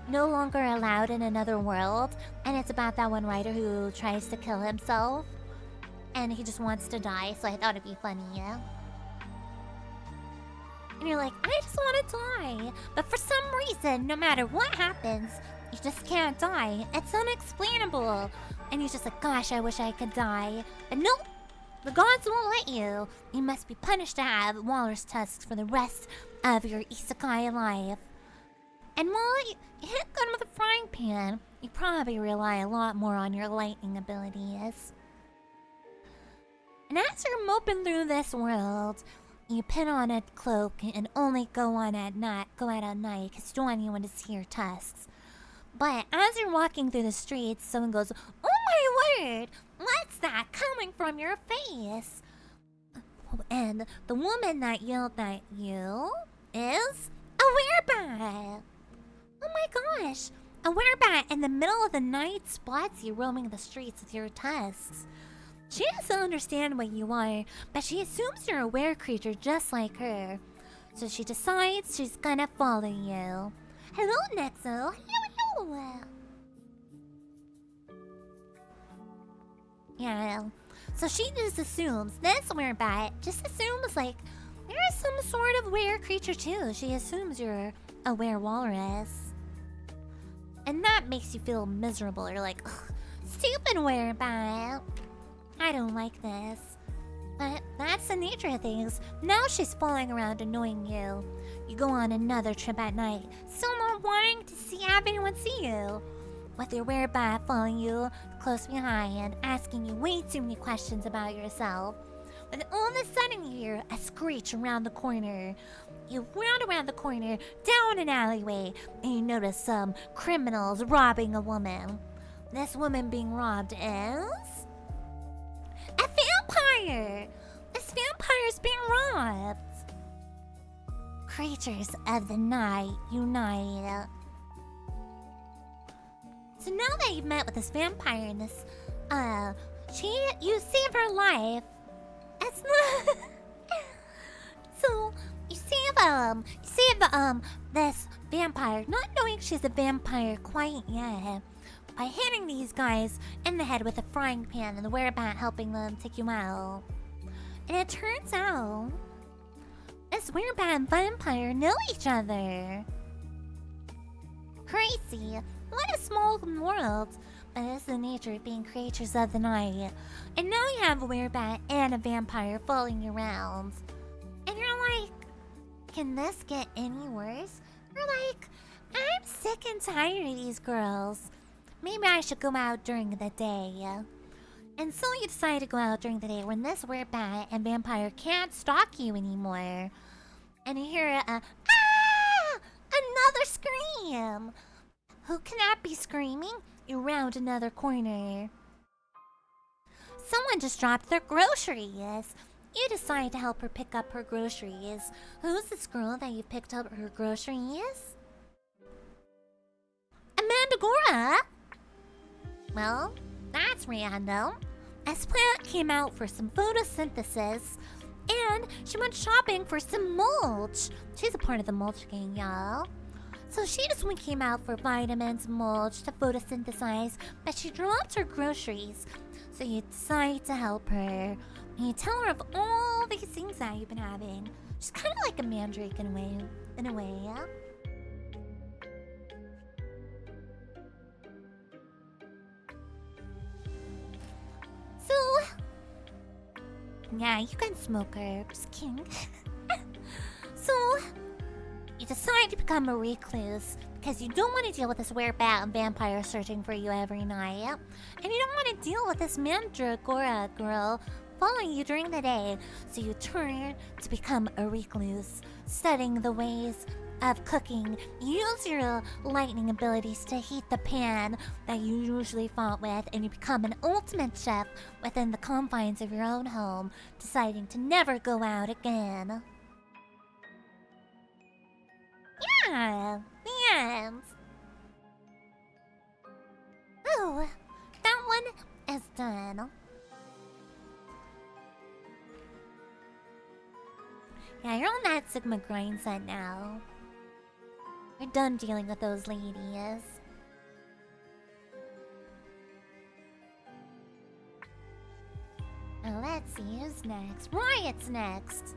No Longer Allowed in Another World, and it's about that one writer who tries to kill himself, and he just wants to die. So I thought it'd be funny, yeah. And you're like, I just want to die. But for some reason, no matter what happens, You just can't die. It's unexplainable. And he's just like, gosh, I wish I could die. But nope, the gods won't let you. You must be punished to have walrus tusks for the rest of your isekai life. And while you hit good with a frying pan, you probably rely a lot more on your lightning abilities. And as you're moping through this world, you put on a cloak and only go out at night because you don't want anyone to see your tusks. But as you're walking through the streets, someone goes, "Oh my word! What's that coming from your face?" And the woman that yelled at you is a werebat. Oh my gosh! A werebat in the middle of the night spots you roaming the streets with your tusks. She doesn't understand what you are, but she assumes you're a were creature just like her. So she decides she's gonna follow you. Hello, Nexo. Hello. Yeah. So she just assumes this werebat just assumes like you're some sort of were creature too. She assumes you're a were walrus. And that makes you feel miserable. You're like, ugh, stupid werebat. I don't like this. But that's the nature of things. Now she's following around annoying you. You go on another trip at night, still not wanting to have anyone see you. With your werebat following you close behind, asking you way too many questions about yourself. When all of a sudden you hear a screech around the corner. You round around the corner, down an alleyway, and you notice some criminals robbing a woman. This woman being robbed is a vampire! This vampire's being robbed! Creatures of the night unite. So now that you've met with this vampire and this, you save her life. It's not... So, you save, this vampire, not knowing she's a vampire quite yet, by hitting these guys in the head with a frying pan and the werebat helping them take you out. And it turns out, this werebat and vampire know each other. Crazy. What a small world. But it's the nature of being creatures of the night. And now you have a werebat and a vampire following you around. And you're like, can this get any worse? You're like, I'm sick and tired of these girls. Maybe I should go out during the day. And so you decide to go out during the day when this werebat and vampire can't stalk you anymore. And you hear another scream. Who cannot be screaming? You round another corner. Someone just dropped their groceries. You decide to help her pick up her groceries. Who's this girl that you picked up her groceries? Amanda Gora! Well, that's random. As plant came out for some photosynthesis, and she went shopping for some mulch. She's a part of the mulch gang, y'all. So she just came out for vitamins, mulch, to photosynthesize, but she dropped her groceries. So you decide to help her. And you tell her of all these things that you've been having. She's kind of like a mandrake in a way, yeah? So, yeah, you can smoke herbs, King. So, you decide to become a recluse because you don't want to deal with this werebat and vampire searching for you every night. And you don't want to deal with this mandragora girl following you during the day. So you turn to become a recluse, studying the ways of cooking. Use your lightning abilities to heat the pan that you usually fought with, and you become an ultimate chef within the confines of your own home, deciding to never go out again. Yeah, the end. Oh, that one is done. Yeah, you're on that Sigma grind set now. You're done dealing with those ladies. Now let's see who's next. Riot's next.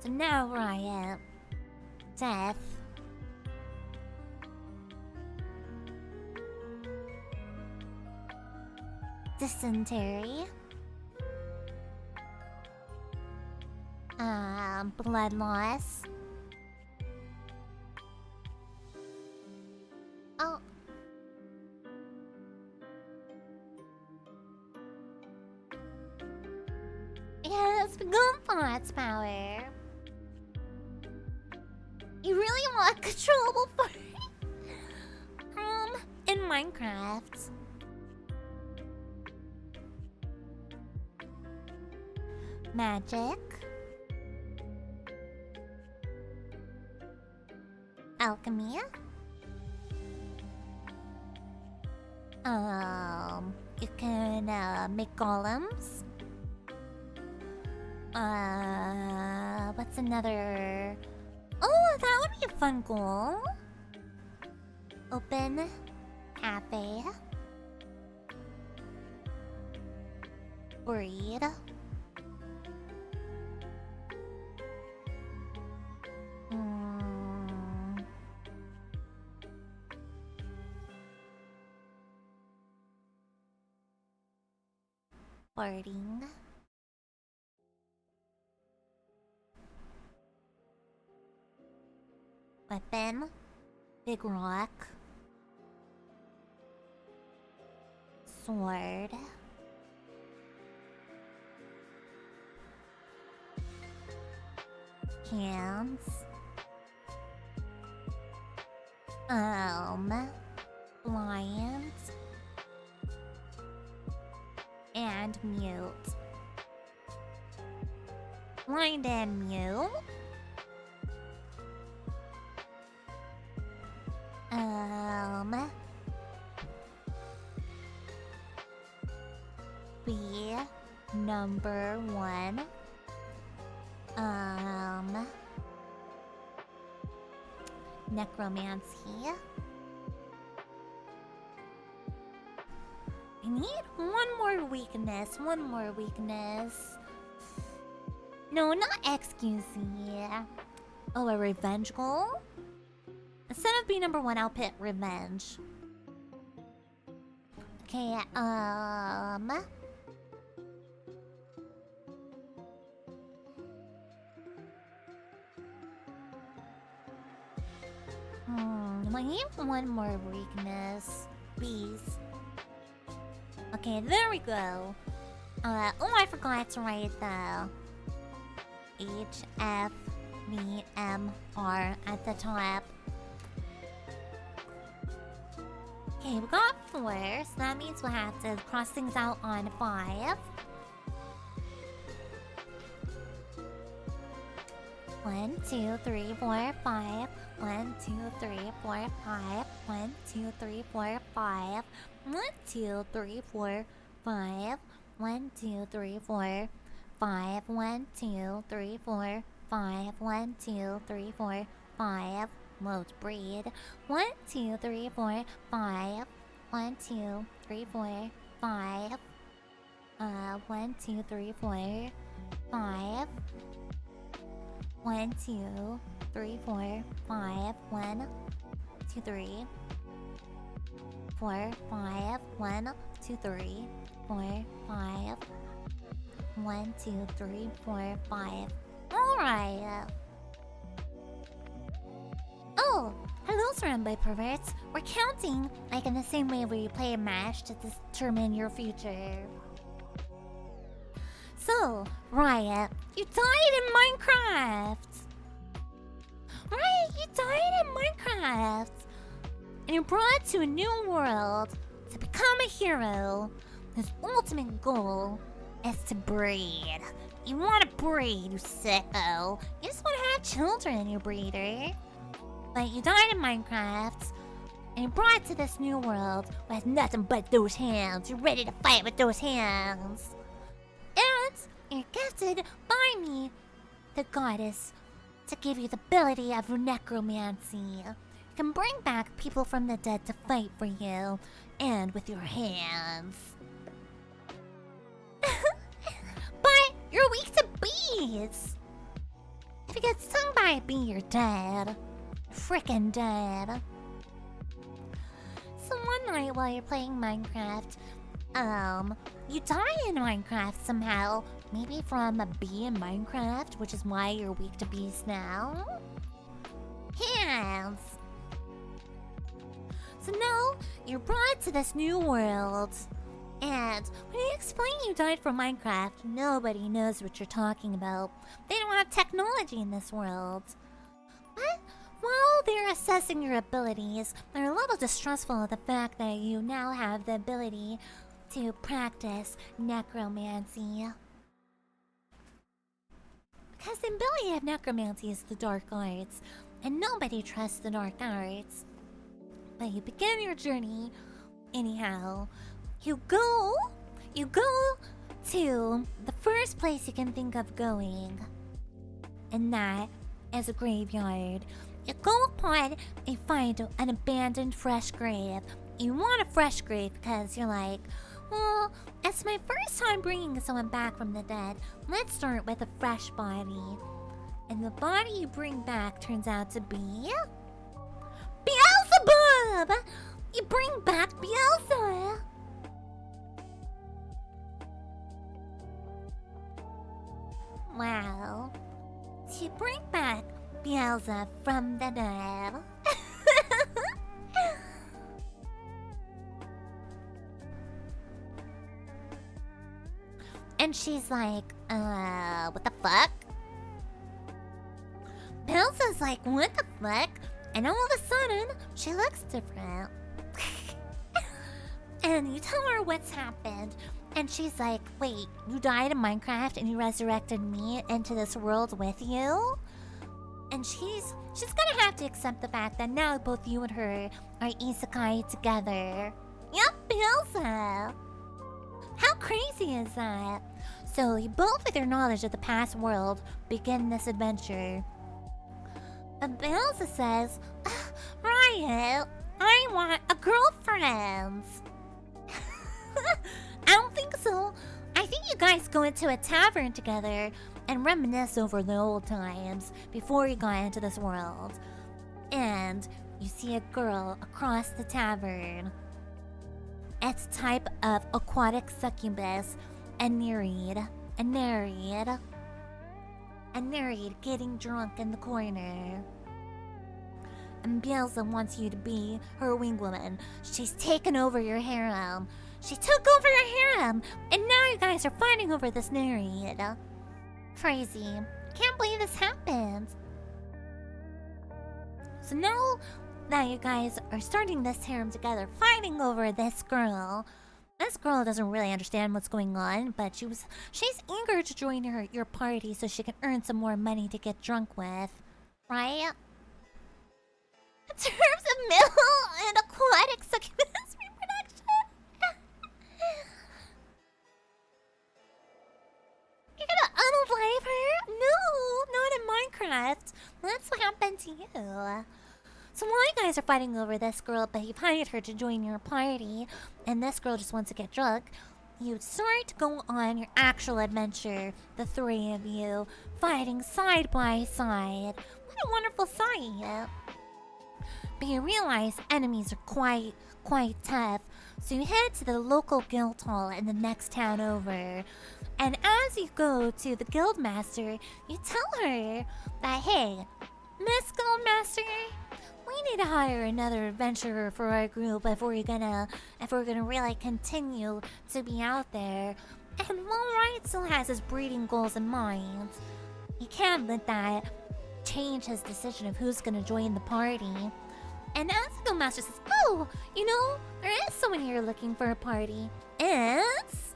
So now riot. Death. Dysentery. Blood loss. Oh. Yes, Gunpot's power. You really want controllable fire? In Minecraft. Magic. Alchemy. You can make golems. What's another? Oh, that would be a fun goal. Open cafe. Breed. Farting. Weapon. Big rock. Sword. Hands. Lions. And mute. Blind and mute. Be number 1. Necromancy. I need one more weakness. No, not excusey. Oh, a revenge goal? Instead of being number 1, I'll pick revenge. Okay, I need one more weakness. Bees. Okay, there we go. Oh, I forgot to write the HFVMR at the top. Okay, we got 4, so that means we'll have to cross things out on 5. 1, 2, 3, 4, 5. 1, 2, 3, 4, 5. 1, 2, 3, 4, 5. 1, 2, 3, 4, 5. 1, 2, 3, 4, 5. 1, 2, 3, 4, 5. 1, 2, 3, 4, 5. Loads breed. 1, 2, 3, 4, 5. 1, 2, 3, 4, 5. 1, 2, 3, 4, 5. 1, 2, 3, 4, 5. 1, 2, 3, 4, 5. 1, 2, 3, 4, 5. 1, 2, 3, 4, 5. Alright. Oh, hello, surrounded by perverts. We're counting, like in the same way where you play a match to determine your future. So, Riot, you died in Minecraft! Riot, you died in Minecraft! And you're brought to a new world to become a hero whose ultimate goal is to breed. You want to breed, you sicko. You just want to have children, you breeder. But you died in Minecraft, and you're brought to this new world with nothing but those hands. You're ready to fight with those hands. And you're gifted by me, the goddess, to give you the ability of necromancy. You can bring back people from the dead to fight for you, and with your hands. But you're weak to bees. If you get stung by a bee, you're dead. Frickin' dead. So one night while you're playing Minecraft, you die in Minecraft somehow. Maybe from a bee in Minecraft, which is why you're weak to bees now. Yes. So now you're brought to this new world. And when you explain you died from Minecraft, nobody knows what you're talking about. They don't have technology in this world. But while they're assessing your abilities, they're a little distrustful of the fact that you now have the ability to practice necromancy. Because the ability of necromancy is the dark arts, and nobody trusts the dark arts. But you begin your journey anyhow. You go to the first place you can think of going, and that is a graveyard. You go upon and find an abandoned fresh grave. You want a fresh grave because you're like, well, it's my first time bringing someone back from the dead. Let's start with a fresh body. And the body you bring back turns out to be Beelzebub! You bring back Beelzebub! Wow. You bring back Beelzebub from the dead. And she's like, what the fuck? Beelzebub's like, what the fuck? And all of a sudden, she looks different. And you tell her what's happened. And she's like, wait, you died in Minecraft and you resurrected me into this world with you? And she's gonna have to accept the fact that now both you and her are isekai together. Yup, Beelzebub. How crazy is that? So you both, with your knowledge of the past world, begin this adventure. And Beelzebub says, Riot, I want a girlfriend. I don't think so. I think you guys go into a tavern together and reminisce over the old times before you got into this world. And you see a girl across the tavern. It's a type of aquatic succubus, a nereid getting drunk in the corner. And Beelzebub wants you to be her wingwoman. She's taken over your harem. She took over your harem, and now you guys are fighting over this nereid. Crazy. Can't believe this happened. So now that you guys are starting this harem together, fighting over this girl. This girl doesn't really understand what's going on, but she's eager to join your party so she can earn some more money to get drunk with. Right? In terms of middle and aquatic succubus reproduction. You're gonna unalive her? No, not in Minecraft. That's what happened to you. So while you guys are fighting over this girl, but you've hired her to join your party, and this girl just wants to get drunk, you start to go on your actual adventure, the three of you, fighting side by side. What a wonderful sight. But you realize enemies are quite tough, so you head to the local guild hall in the next town over. And as you go to the guild master, you tell her that, hey, Miss Guildmaster, we need to hire another adventurer for our group if we're gonna really continue to be out there. And while Riot still has his breeding goals in mind, he can't let that change his decision of who's gonna join the party. And as the Guildmaster says, oh, you know, there is someone here looking for a party. It's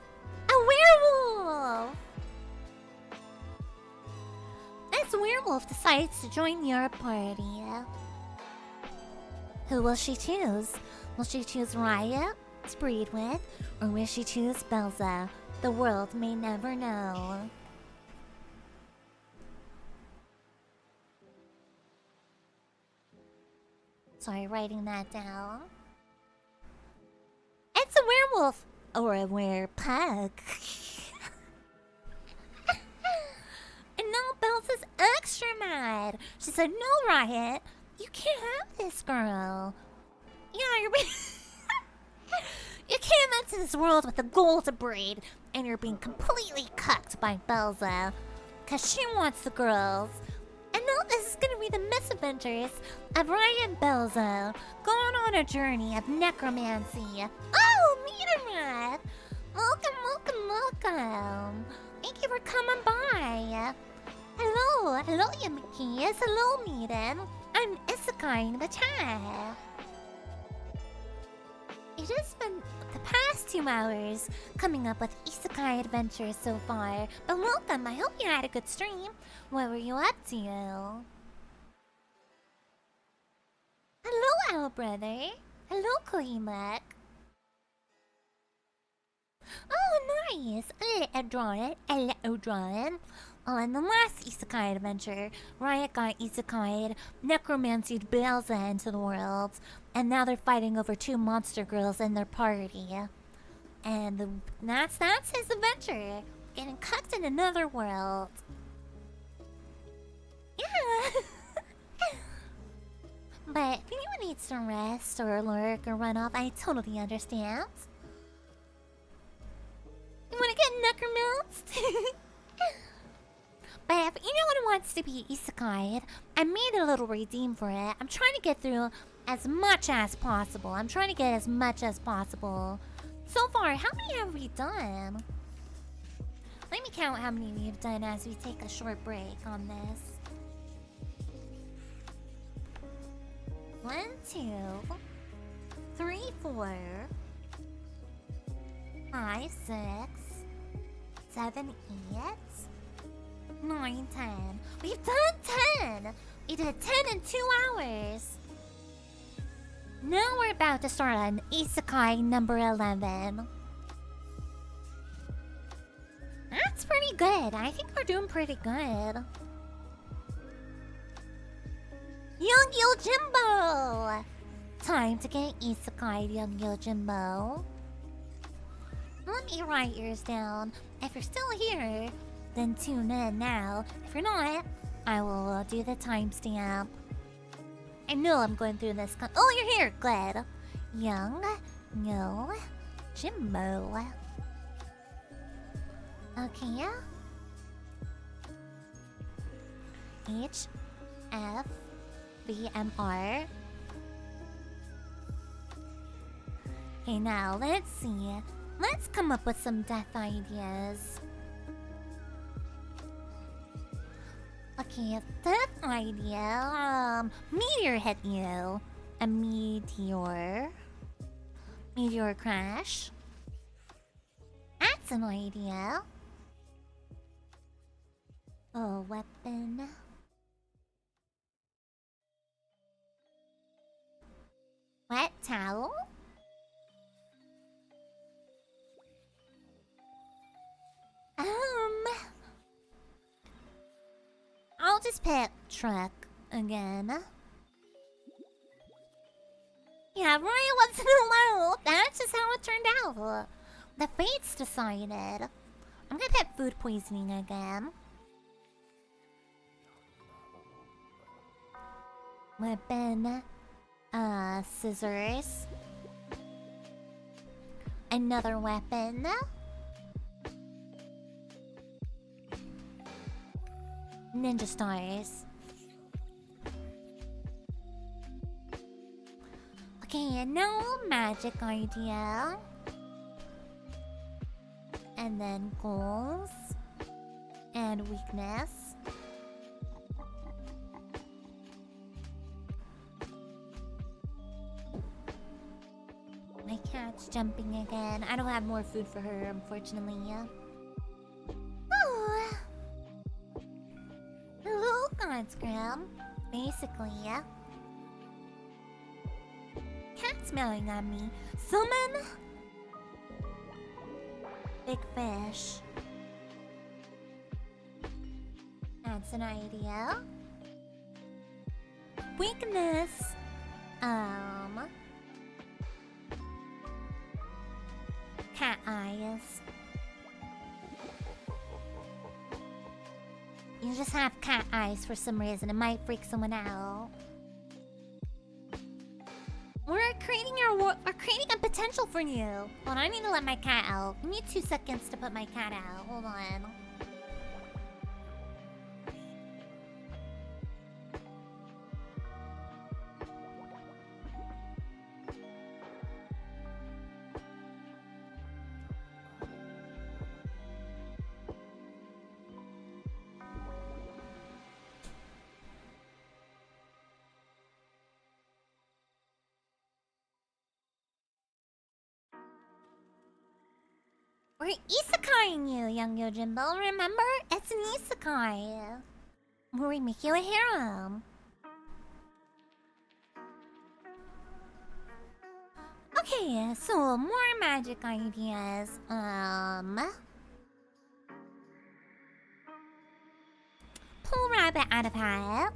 a werewolf! This werewolf decides to join your party. Who will she choose? Will she choose Riot to breed with? Or will she choose Belza? The world may never know. Sorry, writing that down. It's a werewolf! Or a werepug. And now Belza's extra mad. She said, "No, Riot, you can't have this girl. Yeah, you're being you came into this world with a goal to breed, and you're being completely cucked by Belza, cause she wants the girls. And now this is gonna be the misadventures of Riot and Belza going on a journey of necromancy. Oh, Meteorite! Welcome. Thank you for coming by. Hello, Yamikis. Hello, Meeten. I'm Isekai in the chat. It has been the past 2 hours coming up with isekai adventures so far, but welcome. I hope you had a good stream. What were you up to? Hello, Owl Brother. Hello, Kohimak. Oh, nice. Hello, drawing. In the last isekai adventure, Riot got isekai'd, necromancied Belza into the world, and now they're fighting over 2 monster girls in their party. And that's his adventure. Getting cucked in another world. Yeah. But if anyone needs to rest or lurk or run off, I totally understand. You wanna get necromanced? But if anyone wants to be isekai'd, I made a little redeem for it. I'm trying to get through as much as possible. So far, how many have we done? Let me count how many we've done as we take a short break on this. 1, 2, 3, 4, 5, 6, 7, 8, 9, 10. We've done 10! We did 10 in 2 hours. Now we're about to start on Isekai number 11. That's pretty good. I think we're doing pretty good. Young Yojimbo! Time to get Isekai, Young Yojimbo. Let me write yours down. If you're still here, then tune in now. If you're not, I will do the timestamp. I know I'm going through this. Oh, you're here. Good. Young Yojimbo. Okay. HFVMR. Okay, now let's see. Let's come up with some death ideas. Okay, death idea. Meteor hit you. A meteor. Meteor crash. That's an idea. Oh, weapon. Wet towel? I'll just pick truck again. Yeah, Rory wasn't alone. That's just how it turned out. The fates decided. I'm gonna pick food poisoning again. Weapon. Scissors. Another weapon. Ninja stars. Okay, and now magic idea. And then goals. And weakness. My cat's jumping again. I don't have more food for her, unfortunately. Oh. Hello, Godsgram. Basically, yeah. Cat's meowing at me. Summon big fish. That's an idea. Weakness. Cat eyes. You just have cat eyes for some reason. It might freak someone out. We're creating a potential for you. Hold on, I need to let my cat out. Give me 2 seconds to put my cat out. Hold on. We're isekaiing you, young Yojimbo. Remember? It's an isekai. Where we make you a harem. Okay, so more magic ideas. Pull rabbit out of hat.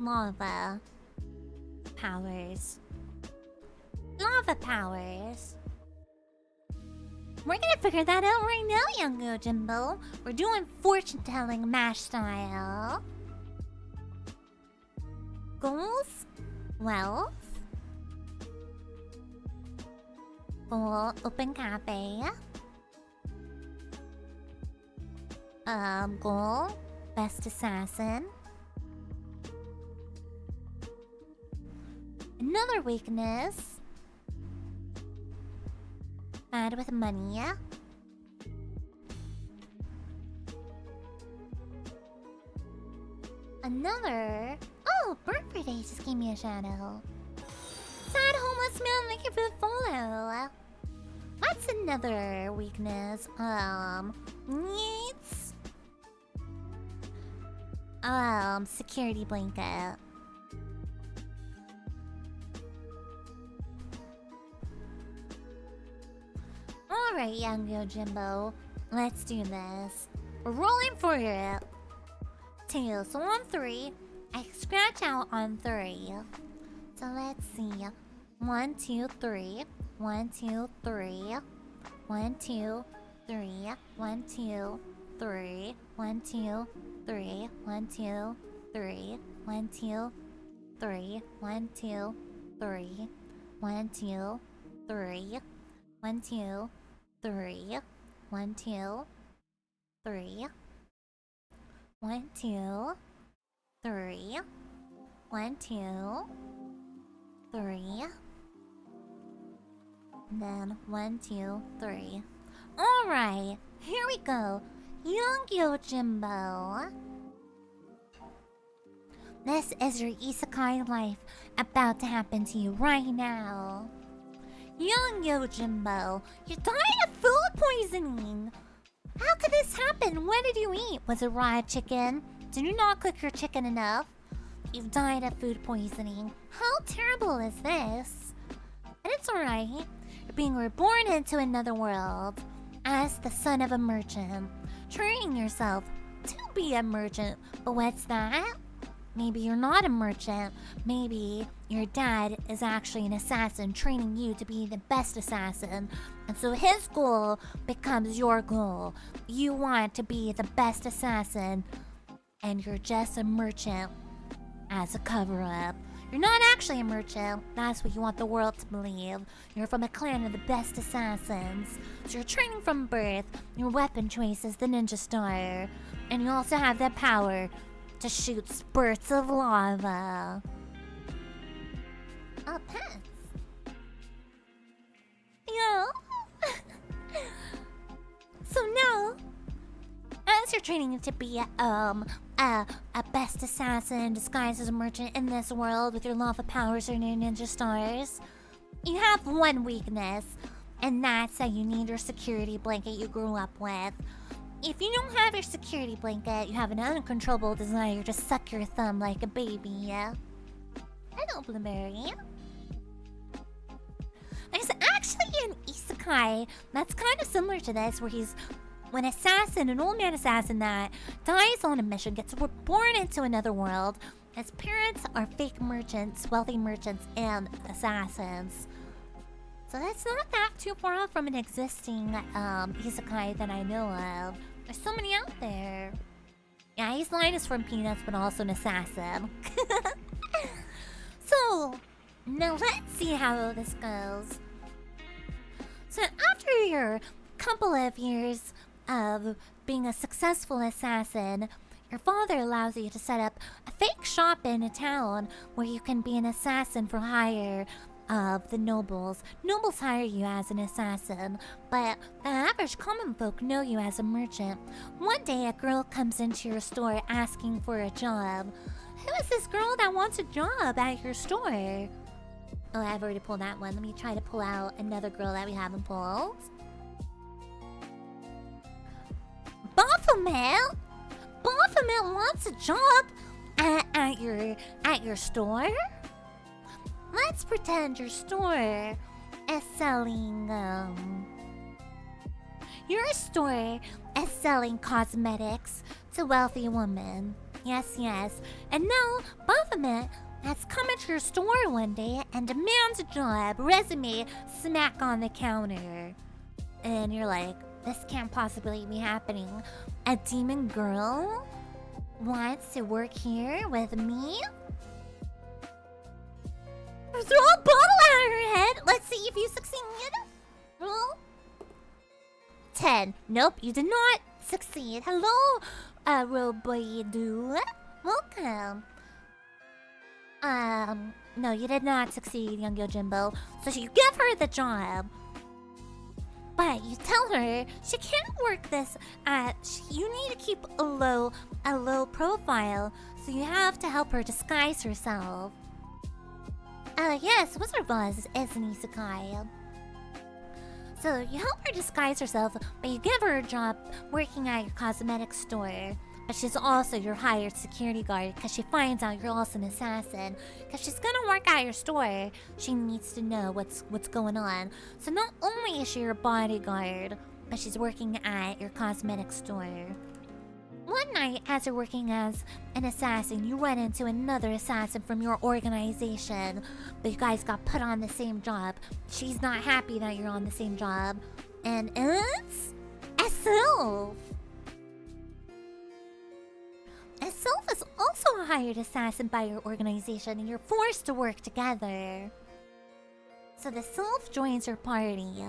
Lava powers. Lava powers. We're gonna figure that out right now, young Yojimbo. We're doing fortune-telling mash style. Goals? Wealth? Goal, open cafe. Goal, best assassin. Another weakness. Bad with money. Another. Oh, birthday just gave me a shadow. Sad homeless man looking for the follow. What's another weakness? Needs. Security blanket. Alright, young Yojimbo. Let's do this. We're rolling for it. 2. So on 3, I scratch out on 3. So let's see. 1, 2, 3. 1, 2, 3. 1, 2, 3. 1, 2, 3. 1, 2, 3. 1, 2, 3. 1, 2, 3. 1, 2, 3. 1, 2, 3. 1, 2, 3. 1, 2, 3. 1, 2, 3. 1, 2, 3. And then 1, 2, 3. Alright, here we go. Young Yojimbo. This is your isekai life about to happen to you right now. Young Yojimbo, you died of food poisoning. How could this happen? What did you eat? Was it raw chicken? Did you not cook your chicken enough? You've died of food poisoning. How terrible is this? And it's alright. You're being reborn into another world as the son of a merchant, training yourself to be a merchant. But what's that? Maybe you're not a merchant. Maybe your dad is actually an assassin, training you to be the best assassin. And so his goal becomes your goal. You want to be the best assassin, and you're just a merchant as a cover-up. You're not actually a merchant. That's what you want the world to believe. You're from a clan of the best assassins. So you're training from birth. Your weapon choice is the ninja star. And you also have the power to shoot spurts of lava. Oh, pets. Yeah. So now, as you're training to be a best assassin disguised as a merchant in this world with your lava powers and your ninja stars, you have one weakness, and that's that you need your security blanket you grew up with. If you don't have your security blanket, you have an uncontrollable desire to suck your thumb like a baby. Hello, Blueberry. There's actually an isekai that's kind of similar to this, where he's when an old man assassin that dies on a mission, gets reborn into another world. His parents are fake merchants, wealthy merchants, and assassins. So that's not that too far off from an existing isekai that I know of. There's so many out there. Yeah, his line is from Peanuts, but also an assassin. So, now let's see how this goes. So after your couple of years of being a successful assassin, your father allows you to set up a fake shop in a town where you can be an assassin for hire of the nobles. Nobles hire you as an assassin, but the average common folk know you as a merchant. One day, a girl comes into your store asking for a job. Who is this girl that wants a job at your store? Oh, I've already pulled that one. Let me try to pull out another girl that we haven't pulled. Baphomet? Baphomet wants a job at your store? Let's pretend your store is selling, your store is selling cosmetics to wealthy women. Yes, yes. And now, Baphomet has come at your store one day and demands a job. Resume smack on the counter. And you're like, this can't possibly be happening. A demon girl wants to work here with me? Throw a bottle at her head. Let's see if you succeed. Roll. 10. Nope, you did not succeed. Hello, Roboidu. Welcome. No, you did not succeed, young Yojimbo. So you give her the job. But you tell her she can't work this you need to keep a low profile. So you have to help her disguise herself. Yes, Wizard of Oz is an isekai. So you help her disguise herself, but you give her a job working at your cosmetics store. But she's also your hired security guard because she finds out you're also an assassin. Because she's gonna work at your store, she needs to know what's going on. So not only is she your bodyguard, but she's working at your cosmetics store. One night, as you're working as an assassin, you run into another assassin from your organization. But you guys got put on the same job. She's not happy that you're on the same job. And it's a sylph. A sylph is also a hired assassin by your organization, and you're forced to work together. So the sylph joins your party.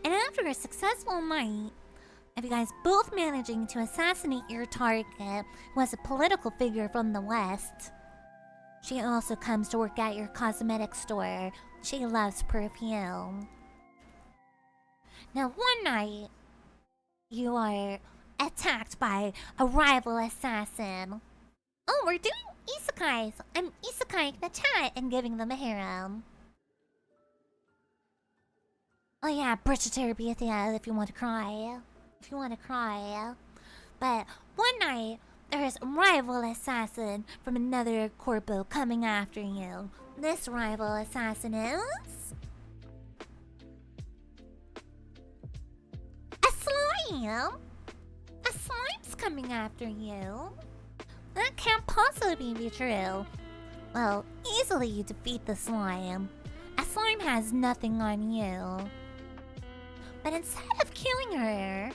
And after a successful night, of you guys both managing to assassinate your target, who was a political figure from the West. She also comes to work at your cosmetics store. She loves perfume. Now one night, you are attacked by a rival assassin. Oh, we're doing isekais. I'm isekaiing the chat and giving them a harem. Oh yeah, Bridget therapy if you want to cry. If you want to cry. But one night, there's a rival assassin from another corpo coming after you. This rival assassin is... a slime! A slime's coming after you. That can't possibly be true. Well, easily you defeat the slime. A slime has nothing on you. But instead of killing her,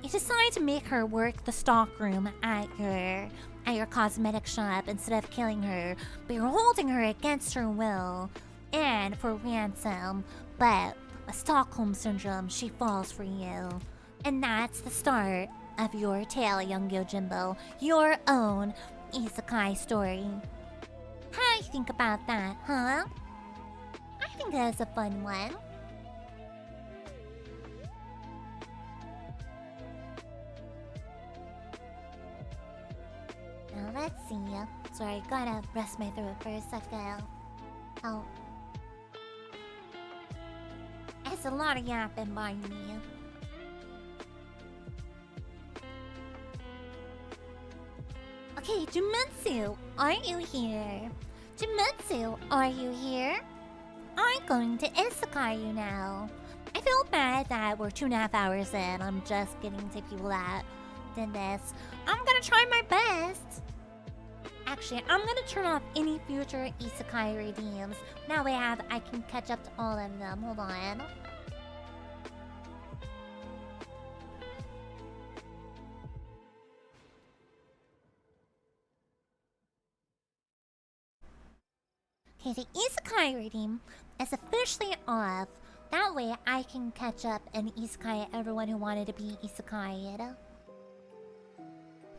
you decide to make her work the stockroom at your cosmetic shop instead of killing her. But you're holding her against her will and for ransom. But a Stockholm syndrome, she falls for you. And that's the start of your tale, young Yojimbo. Your own isekai story. How do you think about that, huh? I think that's a fun one. Now let's see. Sorry, gotta rest my throat for a second. Oh. It's a lot of yapping by me. Okay, Jumitsu, are you here? Jumitsu, are you here? I'm going to isekai you now. I feel bad that we're 2.5 hours in. I'm just getting to people that did this. I'm gonna try my best. Actually, I'm gonna turn off any future isekai redeems. That way I can catch up to all of them. Hold on. Okay, the isekai redeem is officially off. That way I can catch up and isekai everyone who wanted to be isekai'd.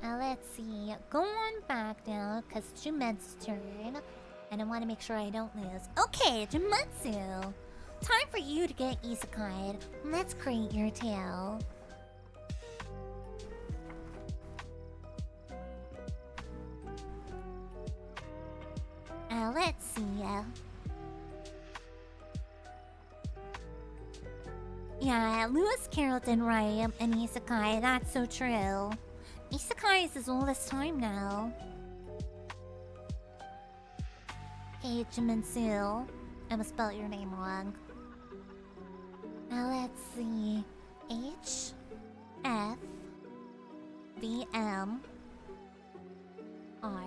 Let's see. Go on back now, because it's Jumetsu's turn. And I want to make sure I don't lose. Okay, Jumetsu! Time for you to get isekai'd. Let's create your tale. Let's see. Yeah, Lewis Carroll didn't write an isekai. That's so true. Isekai is as old as time now. Hey, Jiminsu. I must spell your name wrong. Let's see. H F V M R.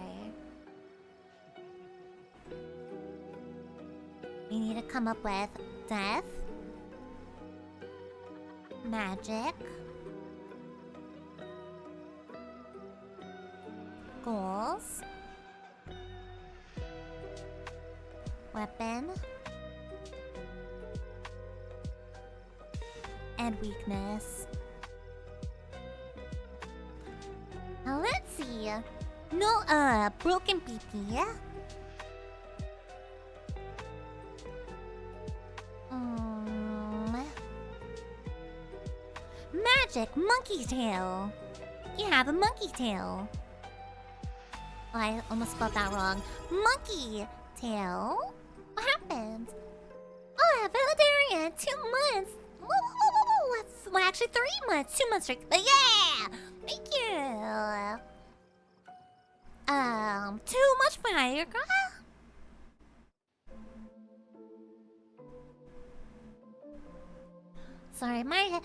We need to come up with death, magic, goals, weapon, and weakness. Now let's see. No, broken PP. Magic monkey tail. You have a monkey tail. Oh, I almost spelled that wrong. Monkey tail? What happened? Oh, Validarian, 2 months. Whoa, whoa, whoa, whoa. Well, actually 3 months. 2 months. Yeah! Thank you. Too much fire, girl. Sorry, my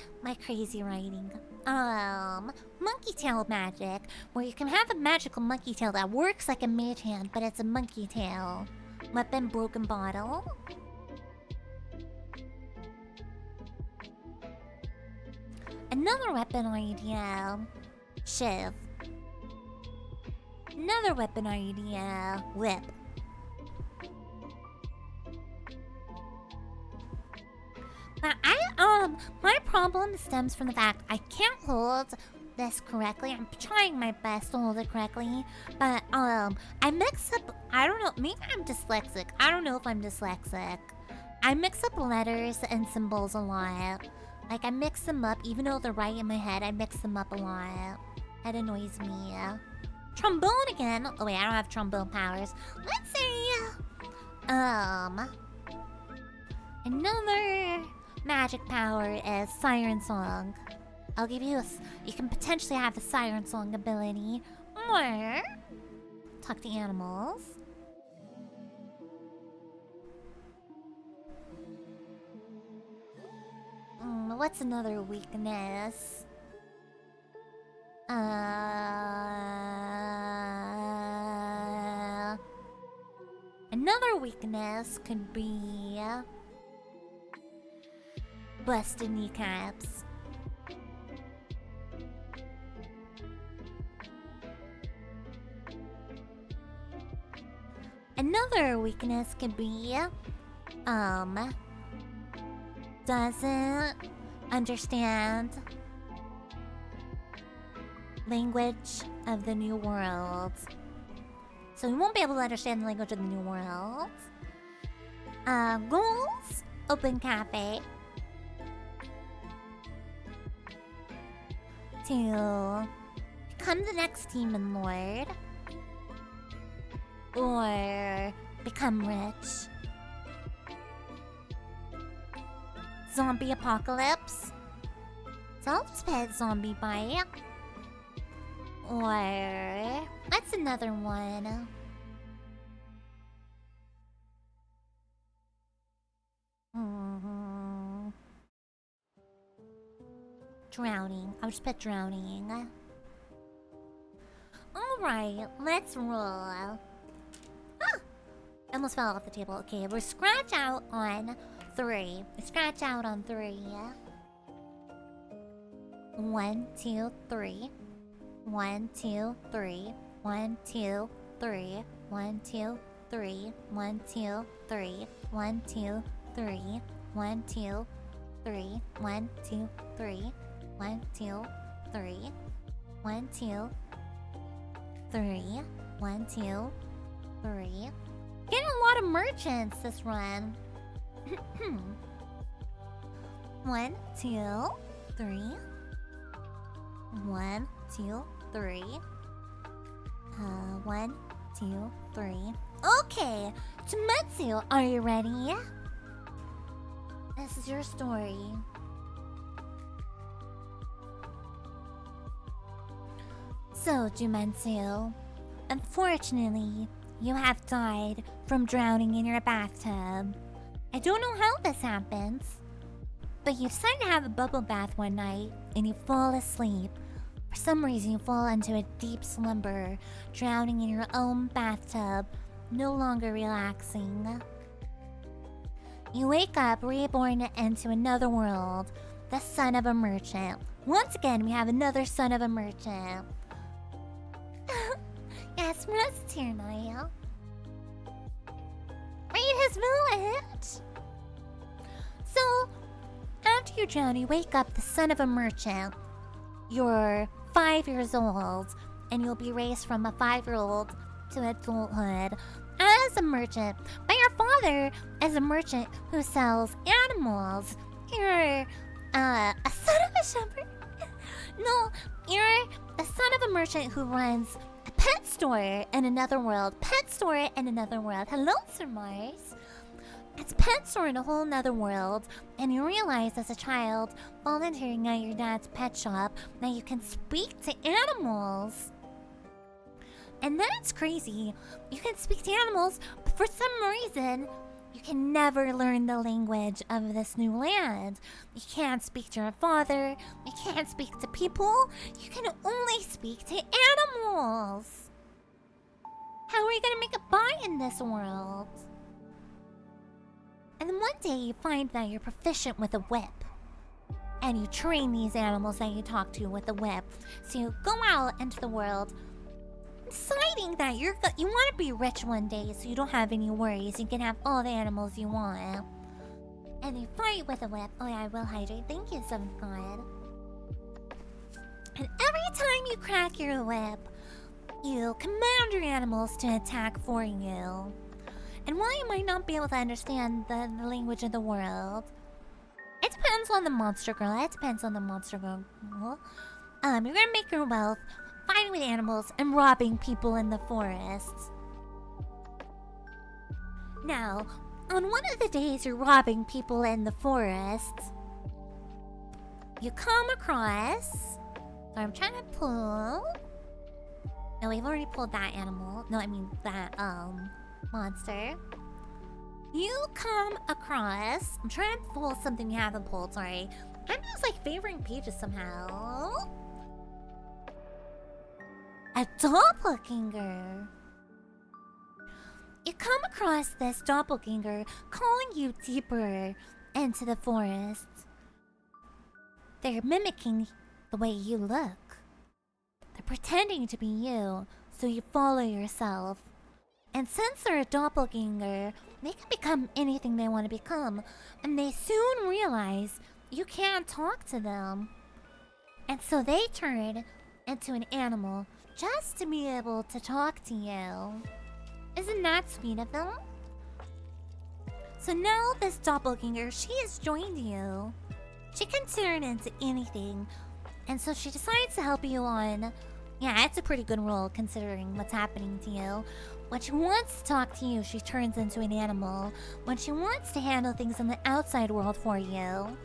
crazy writing. Monkey tail magic, where you can have a magical monkey tail that works like a mage hand, but it's a monkey tail. Weapon, broken bottle. Another weapon idea, shiv. Another weapon idea, whip. But my problem stems from the fact I can't hold this correctly. I'm trying my best to hold it correctly, but I mix up. I don't know. Maybe I'm dyslexic. I don't know if I'm dyslexic. I mix up letters and symbols a lot. Like I mix them up, even though they're right in my head. I mix them up a lot. That annoys me. Trombone again. Oh wait, I don't have trombone powers. Let's see. Another magic power is Siren Song. I'll give you you can potentially have the Siren Song ability. Or talk to animals. What's another weakness? Another weakness could be busted kneecaps. Another weakness could be doesn't understand language of the new world. So we won't be able to understand the language of the new world. Goals, open cafe. To become the next demon lord. Or become rich. Zombie apocalypse. So I'll just pet zombie bite. Or what's another one? drowning. I'll just put drowning. Alright, let's roll. Ah! Almost fell off the table. Okay, we're scratch out on 3. Scratch out on 3. 1, 2, 3. 1, 2, 3. 1, 2, 3. 1, 2, 3. 1, 2, 3. 1, 2, 3. 1, 2, 3. 1, 2, 3. 1, 2, 3. 1, 2, 3. 1, 2, 3. Getting a lot of merchants this run. 1, 2, 3. 1, 2, 3. 1, 2, 3. Okay, Jumetsu, are you ready? This is your story. So, Jumetsu, unfortunately, you have died from drowning in your bathtub. I don't know how this happens, but you decide to have a bubble bath one night and you fall asleep. For some reason, you fall into a deep slumber, drowning in your own bathtub, no longer relaxing. You wake up reborn into another world, the son of a merchant. Once again, we have another son of a merchant. Yes, Rose is here now. Raid his village! So, after you drown, you wake up the son of a merchant. You're 5 years old, and you'll be raised from a 5-year-old to adulthood as a merchant by your father as a merchant who sells animals. You're a son of a shepherd. No, you're the son of a merchant who runs a pet store in another world. Pet store in another world. Hello, Sir Mars. It's a pet store in a whole nother world, and you realize as a child, volunteering at your dad's pet shop, that you can speak to animals. And that's crazy. You can speak to animals, but for some reason, you can never learn the language of this new land. You can't speak to your father. You can't speak to people. You can only speak to animals. How are you gonna make a buy in this world? And then one day you find that you're proficient with a whip. And you train these animals that you talk to with a whip. So you go out into the world, deciding that you want to be rich one day so you don't have any worries. You can have all the animals you want. And you fight with a whip. Oh yeah, I will hydrate. Thank you, 7th God. And every time you crack your whip, you command your animals to attack for you. And while you might not be able to understand the language of the world, it depends on the monster girl. It depends on the monster girl. You're gonna make your wealth fighting with animals and robbing people in the forests. Now, on one of the days you're robbing people in the forest, you come across... So I'm trying to pull... No, we've already pulled that animal. No, I mean that, monster. You come across... I'm trying to pull something you haven't pulled, sorry. I'm just like favoring pages somehow. A doppelganger. You come across this doppelganger calling you deeper into the forest. They're mimicking the way you look. They're pretending to be you, so you follow yourself. And since they're a doppelganger, they can become anything they want to become. And they soon realize you can't talk to them. And so they turn into an animal just to be able to talk to you. Isn't that sweet of them? So now this doppelganger, she has joined you. She can turn into anything. And so she decides to help you on... Yeah, it's a pretty good role considering what's happening to you. When she wants to talk to you, she turns into an animal. When she wants to handle things in the outside world for you,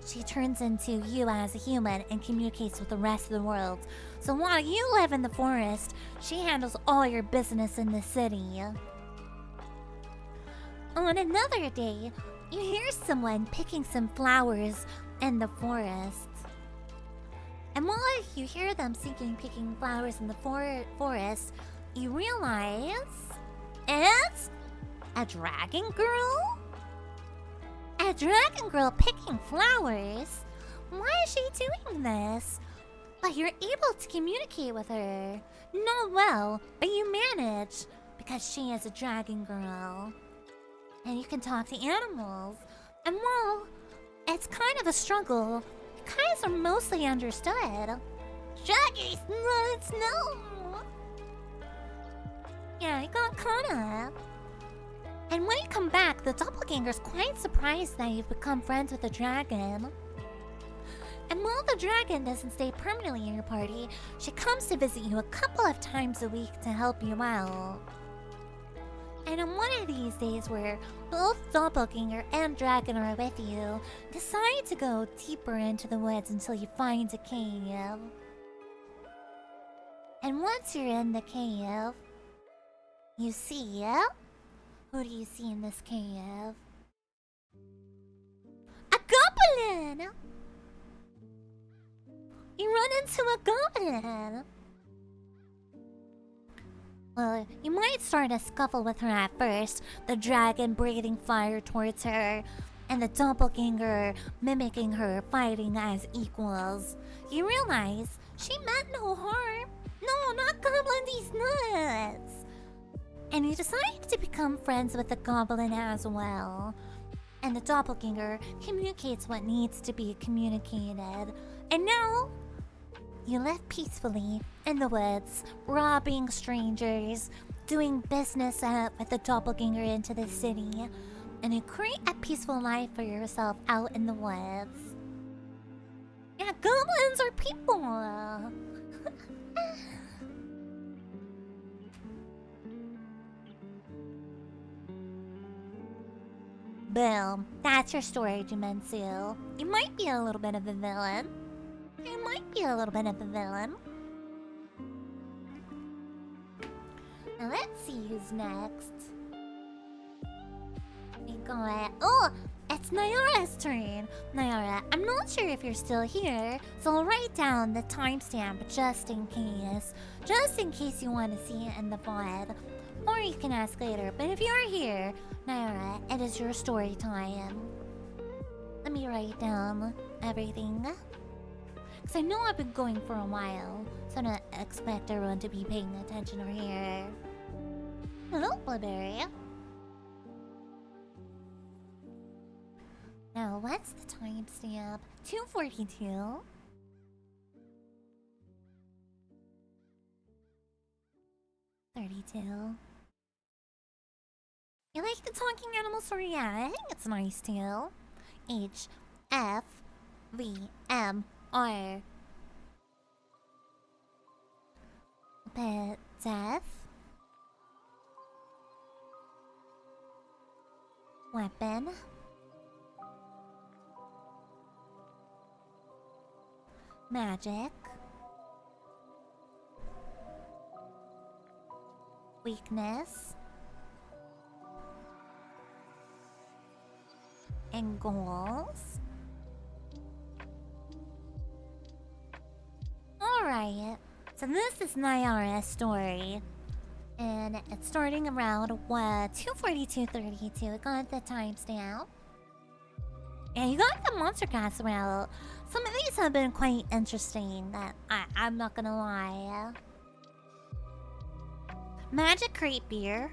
she turns into you as a human and communicates with the rest of the world. So while you live in the forest, she handles all your business in the city. On another day, you hear someone picking some flowers in the forest. And while you hear them singing, picking flowers in the forest, you realize it's a dragon girl? A dragon girl picking flowers? Why is she doing this? But you're able to communicate with her. Not well, but you manage because she is a dragon girl. And you can talk to animals. And while it's kind of a struggle, you guys are mostly understood. Draggies, no. Yeah, I got caught up. And when you come back, the doppelganger's quite surprised that you've become friends with the dragon. And while the dragon doesn't stay permanently in your party, she comes to visit you a couple of times a week to help you out. And on one of these days where both doppelganger and dragon are with you, decide to go deeper into the woods until you find a cave. And once you're in the cave, you see... Who do you see in this cave? A goblin! You run into a goblin! Well, you might start a scuffle with her at first, the dragon breathing fire towards her, and the doppelganger mimicking her, fighting as equals. You realize she meant no harm. No, not goblin, these nuts! And you decide to become friends with the goblin as well. And the doppelganger communicates what needs to be communicated. And now, you live peacefully in the woods, robbing strangers, doing business with the doppelganger into the city, and you create a peaceful life for yourself out in the woods. Yeah, goblins are people! Boom. That's your story, Jimensu. You might be a little bit of a villain. You might be a little bit of a villain. Now let's see who's next. We got... Oh! It's Nayara's turn. Nayara, I'm not sure if you're still here, so I'll write down the timestamp just in case. Just in case you want to see it in the VOD. Or you can ask later, but if you're here, Nayara, it is your story time. Let me write down everything. Because I know I've been going for a while, so I don't expect everyone to be paying attention over here. Hello, Blueberry. Now, what's the timestamp? 2:42. $32. You like the talking animal story? Yeah, I think it's nice too. H F V M R. Pet death. Weapon. Magic. Weakness. And goals. Alright, so this is Nayara's story. And it's starting around 2:42:32. We got the timestamp. And you got the monster cast route. Some of these have been quite interesting, that I'm not gonna lie. Magic create beer.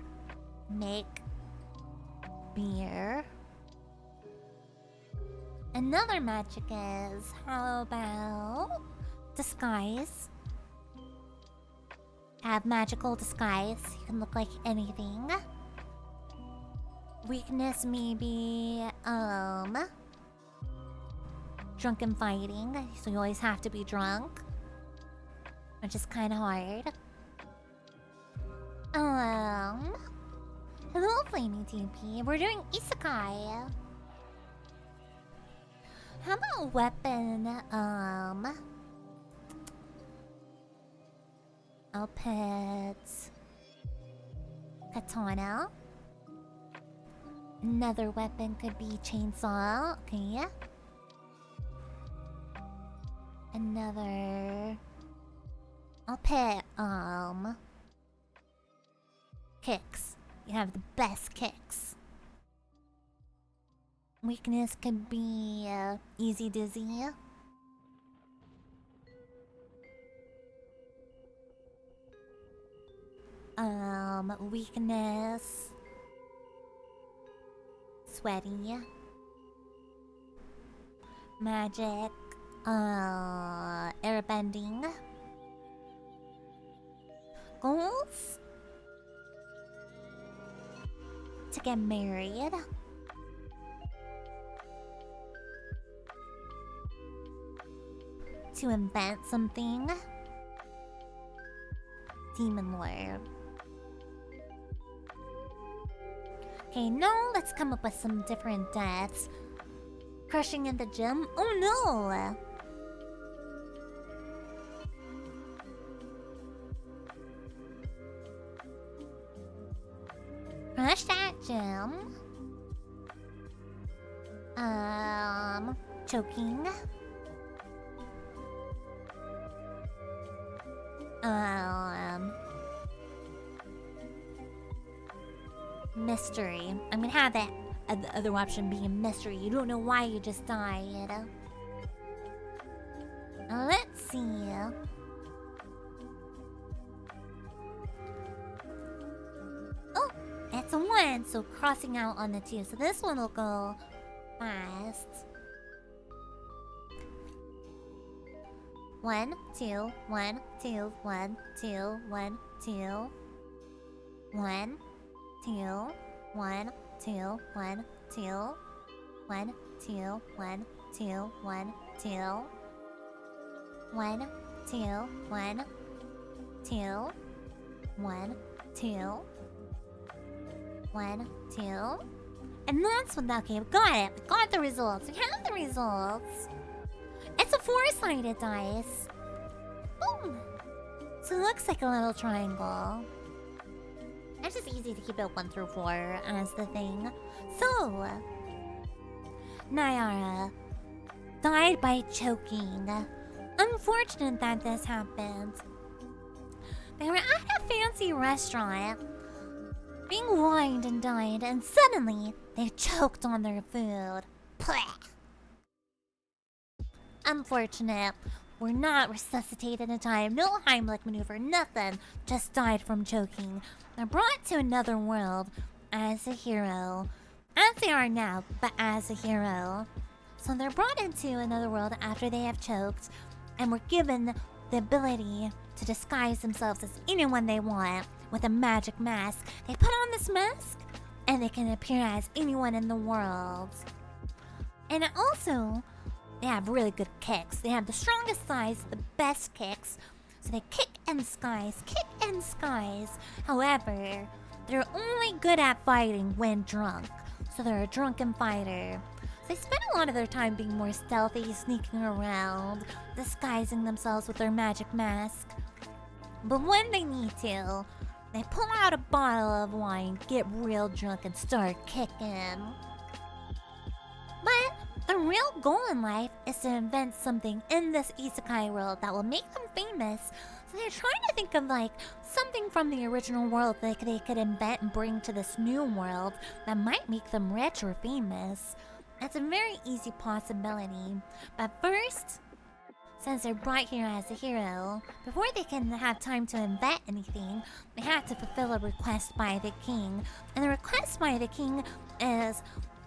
Make beer. Another magic is, how about disguise? Have magical disguise. You can look like anything. Weakness, maybe, drunken fighting. So you always have to be drunk, which is kind of hard. Hello, Flaming TP. We're doing Isekai. How about weapon? I'll put katana. Another weapon could be chainsaw. Okay. another. I'll pick kicks. You have the best kicks. Weakness could be easy dizzy. Weakness. Sweaty. Magic. Airbending. Goals? To get married. To invent something. Demon Lord. Okay, now let's come up with some different deaths. Crushing in the gym? Oh no! Crush that gym. Choking. Mystery. I'm gonna have that other option be a mystery. You don't know why you just died. Let's see. Oh, it's a 1, so crossing out on the 2. So this one will go fast. 1, 2, 1, 2, 1, 2, 1, 2. 1, 2, 1, 2, 1, 2. 1, 2, 1, 2, 1, 2. 1, 2, 1, 2. 1, 2. 1, 2. And that's what that gave. Got it. Got the results. We have the results. It's a 4-sided dice. Boom. So it looks like a little triangle. It's just easy to keep it 1 through 4 as the thing. So, Nayara died by choking. Unfortunate that this happened. They were at a fancy restaurant, being wined and dined, and suddenly they choked on their food. Blech. Unfortunate. Were not resuscitated in time. No Heimlich maneuver. Nothing. Just died from choking. They're brought to another world as a hero. As they are now, but as a hero. So they're brought into another world after they have choked and were given the ability to disguise themselves as anyone they want with a magic mask. They put on this mask and they can appear as anyone in the world. And also, they have really good kicks. They have the strongest thighs, the best kicks. So they kick and skies, kick and skies. However, they're only good at fighting when drunk. So they're a drunken fighter. So they spend a lot of their time being more stealthy, sneaking around, disguising themselves with their magic mask. But when they need to, they pull out a bottle of wine, get real drunk, and start kicking. But the real goal in life is to invent something in this isekai world that will make them famous. So they're trying to think of like something from the original world that they could invent and bring to this new world that might make them rich or famous. It's a very easy possibility. But first, since they're brought here as a hero, before they can have time to invent anything, they have to fulfill a request by the king. And the request by the king is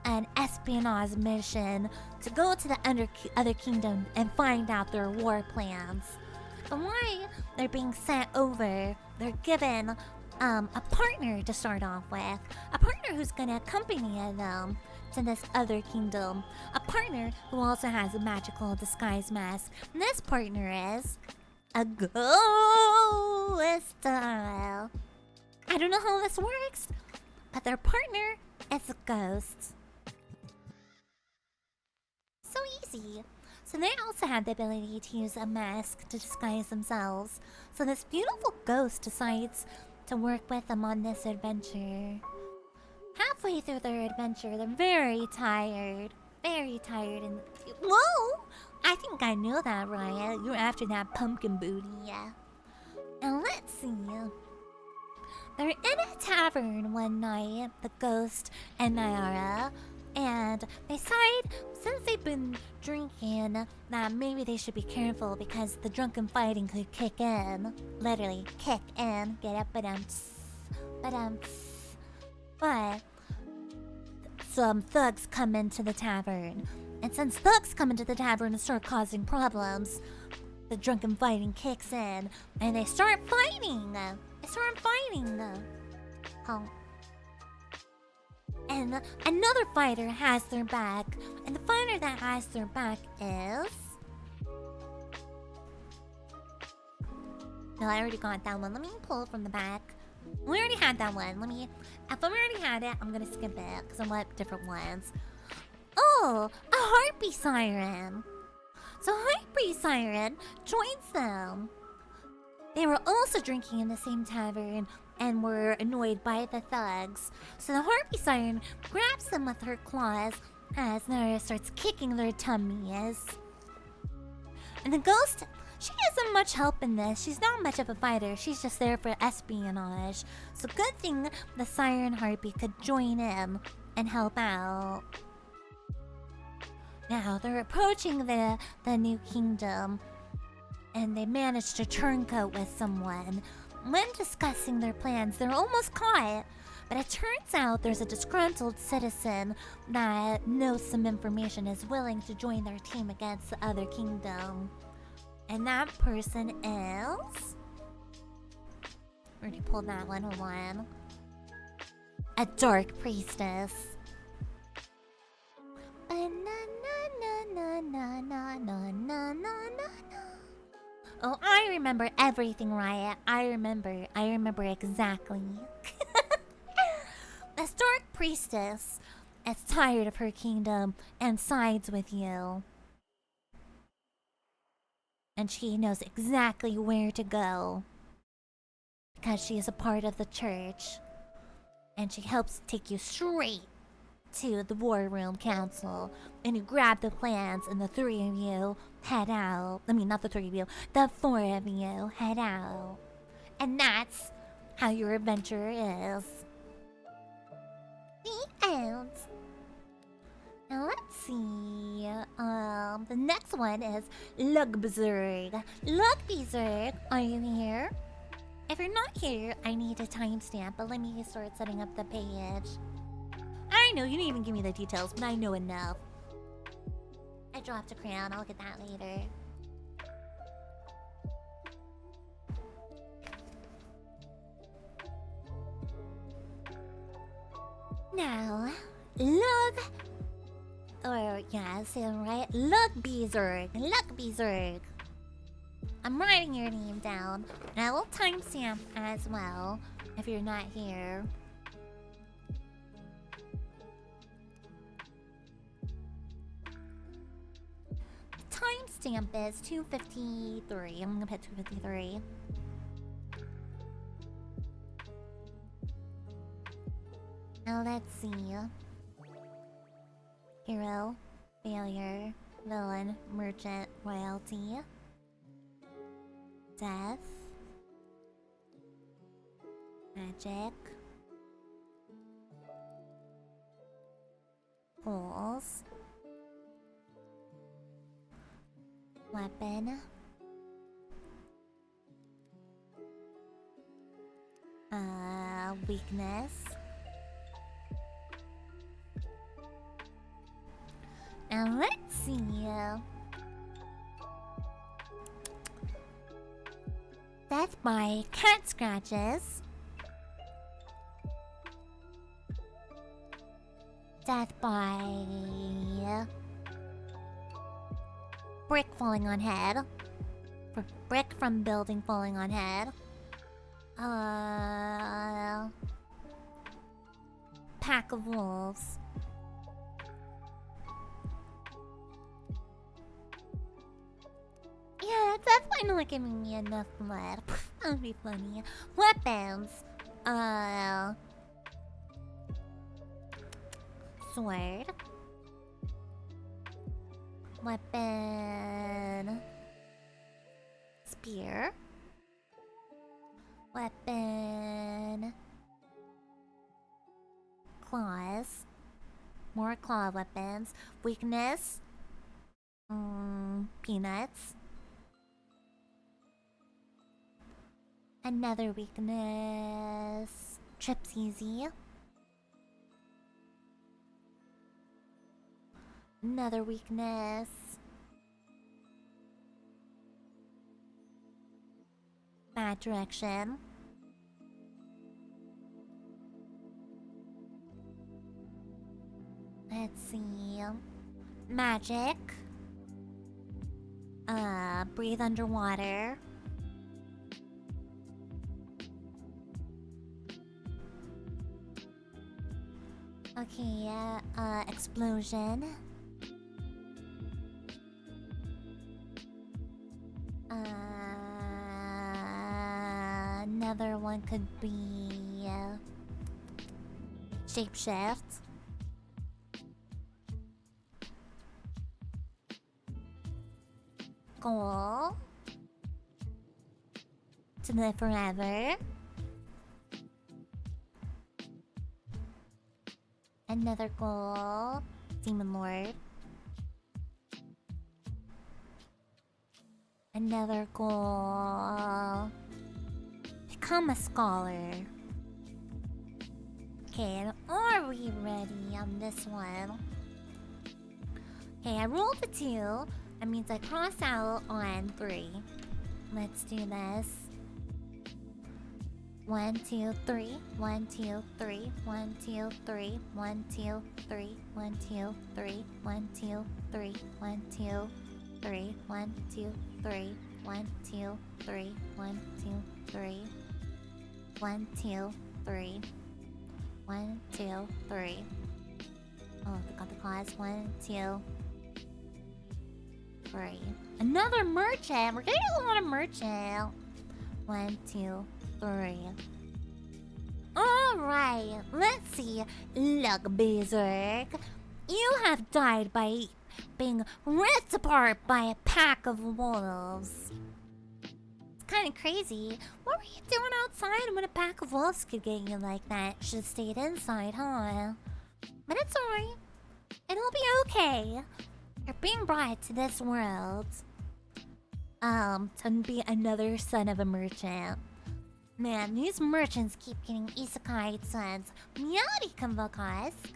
an espionage mission to go to the other kingdom and find out their war plans. But why they're being sent over, they're given a partner to start off with. A partner who's gonna accompany them to this other kingdom. A partner who also has a magical disguise mask. And this partner is a ghost. I don't know how this works, but their partner is a ghost. So easy. So they also have the ability to use a mask to disguise themselves. So this beautiful ghost decides to work with them on this adventure. Halfway through their adventure, they're very tired. Very tired and... Whoa! I think I know that, Riot. You're after that pumpkin booty. And let's see. They're in a tavern one night, the ghost and Nyara, and they decide, since they've been drinking, that maybe they should be careful because the drunken fighting could kick in. Literally, kick in. Get up, but some thugs come into the tavern. And since thugs come into the tavern and start causing problems, the drunken fighting kicks in, and they start fighting. And another fighter has their back, and the fighter that has their back is... No, I already got that one. Let me pull it from the back. We already had that one. If we already had it, I'm gonna skip it, because I want different ones. Oh, a harpy siren. So harpy siren joins them. They were also drinking in the same tavern and were annoyed by the thugs. So the harpy siren grabs them with her claws as Nara starts kicking their tummies. And the ghost, she isn't much help in this. She's not much of a fighter. She's just there for espionage. So good thing the siren harpy could join in and help out. Now they're approaching the new kingdom, and they manage to turncoat with someone. When discussing their plans, they're almost caught, but it turns out there's a disgruntled citizen that knows some information, is willing to join their team against the other kingdom. And that person is... Already pulled that one, hold on. A dark priestess. Oh, I remember everything, Riot. I remember exactly. The dark priestess is tired of her kingdom and sides with you. And she knows exactly where to go, because she is a part of the church. And she helps take you straight to the War Room Council, and you grab the plans, and the three of you head out. I mean, not the three of you, the four of you head out. And that's how your adventure is. The end. Now let's see. The next one is Lugbzerg. Lugbzerg, are you here? If you're not here, I need a timestamp, but let me start setting up the page. I know, you didn't even give me the details, but I know enough. I dropped a crayon, I'll get that later. Now, say it right? Lugbzerg. I'm writing your name down, and I will timestamp as well, if you're not here. Timestamp is 2:53. I'm gonna put 2:53. Now let's see. Hero, failure, villain, merchant, royalty, death, magic, fools, weapon, weakness, and let's see. Death by cat scratches. Death by brick falling on head. Brick from building falling on head. Pack of wolves. Yeah, that's definitely not giving me enough blood. That would be funny. Weapons. Sword. Weapon. Spear. Weapon. Claws. More claw weapons. Weakness. Peanuts. Another weakness. Trips easy. Another weakness. Bad direction. Let's see. Magic. Breathe underwater. Okay, explosion. Another one could be shapeshift. Goal. To live forever. Another goal. Demon Lord. Another goal. Become a scholar. Okay, are we ready on this one? Okay, I rolled a 2. That means I cross out on 3. Let's do this. 1, 2, 3. 1, 2, 3. 1, 2, 3. 1, 2, 3. 1, 2, 3. 1, 2, 3. 1, 2, 3. 1, 2, 3. 1, 2, 3. 1, 2, 3. 1, 2, 3. 1, 2, 3. Oh, I got the claws. 1, 2, 3. Another merchant. We're getting a lot of merchant. 1, 2, 3. Alright, let's see. Look, Berserk. You have died by being ripped apart by a pack of wolves. It's kind of crazy. What were you doing outside when a pack of wolves could get you like that? Should have stayed inside, huh? But it's alright. It'll be okay. You're being brought to this world. To be another son of a merchant. Man, these merchants keep getting isekai sons. Meowdy Convocask.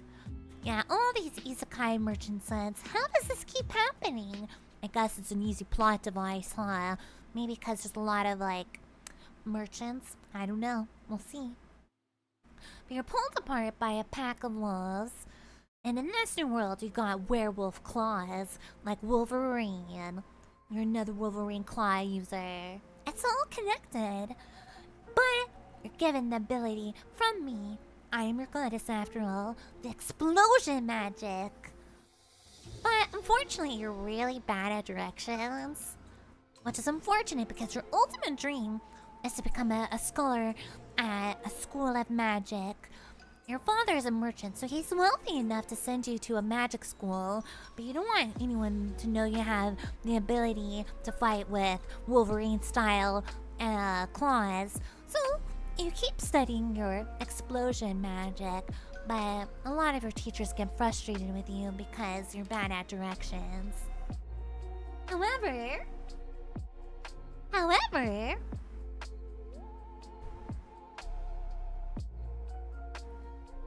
Yeah, all these isekai merchant sons. How does this keep happening? I guess it's an easy plot device, huh? Maybe because there's a lot of, like, merchants. I don't know. We'll see. But you're pulled apart by a pack of wolves. And in this new world, you got werewolf claws, like Wolverine. You're another Wolverine claw user. It's all connected. But you're given the ability from me. I am your goddess after all. The explosion magic. But unfortunately, you're really bad at directions. Which is unfortunate because your ultimate dream is to become a scholar at a school of magic. Your father is a merchant, so he's wealthy enough to send you to a magic school, but you don't want anyone to know you have the ability to fight with Wolverine-style claws. So you keep studying your explosion magic, but a lot of your teachers get frustrated with you because you're bad at directions. However,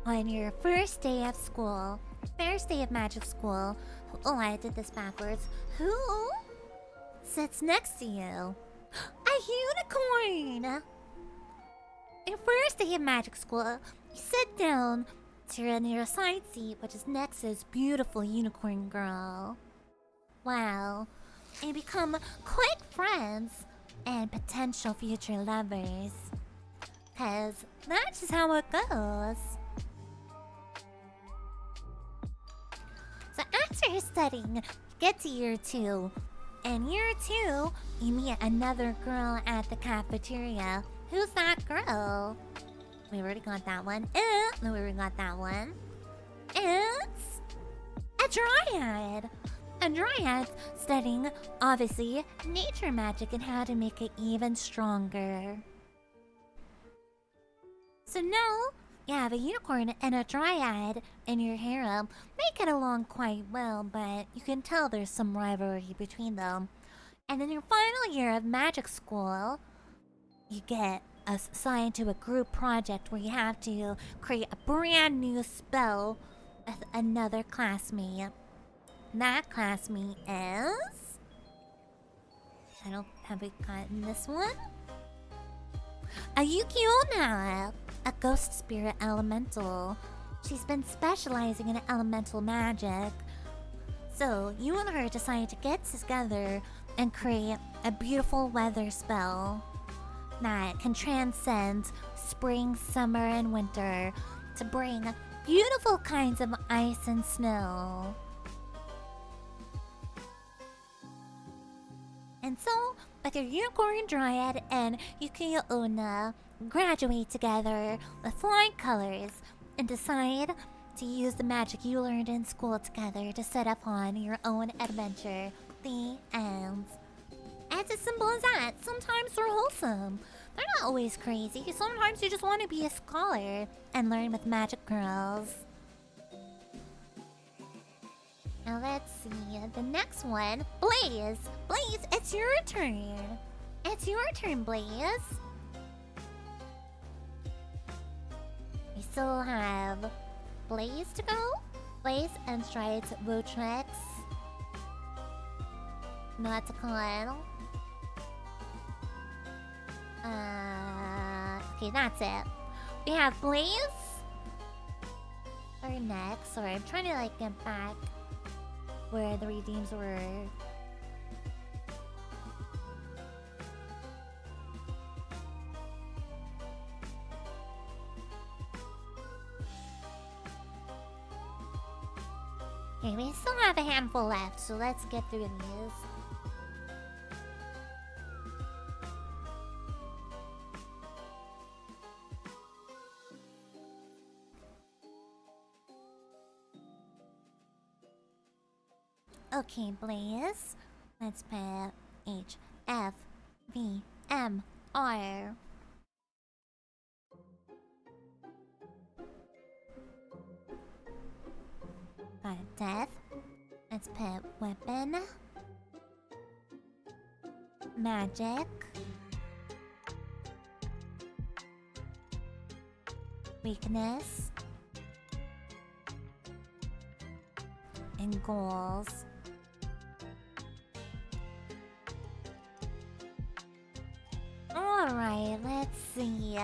on your first day of school, first day of magic school, oh, I did this backwards. Who sits next to you? A unicorn! Your first day of magic school, you sit down to your assigned seat, which is next to this beautiful unicorn girl. Wow. And you become quick friends and potential future lovers. Cause that's just how it goes. So after you're studying, you get to year 2. And year 2, you meet another girl at the cafeteria. Who's that girl? We already got that one. No, we already got that one. It's a dryad. A dryad studying, obviously, nature magic and how to make it even stronger. So now you have a unicorn and a dryad in your harem. They get along quite well, but you can tell there's some rivalry between them. And in your final year of magic school, you get assigned to a group project where you have to create a brand new spell with another classmate. That classmate is... I don't have it gotten this one. A Yukiona, a ghost spirit elemental. She's been specializing in elemental magic. So you and her decided to get together and create a beautiful weather spell that can transcend spring, summer, and winter to bring beautiful kinds of ice and snow. And so, with your unicorn dryad and Yukiona graduate together with flying colors and decide to use the magic you learned in school together to set up on your own adventure. The end. It's as simple as that. Sometimes they're wholesome. They're not always crazy. Sometimes you just want to be a scholar and learn with magic girls. Now let's see. The next one. Blaze! Blaze, it's your turn. It's your turn, Blaze. We still have Blaze to go. Blaze and Strides, Votrex. Nauticon. Okay, that's it. We have Blaze. Or next. Sorry, I'm trying to like get back where the redeems were. Okay, we still have a handful left, so let's get through these. Okay, Blaze. Let's put H, F, V, M, R. Got a death. Let's put weapon. Magic. Weakness. And goals. Alright, let's see.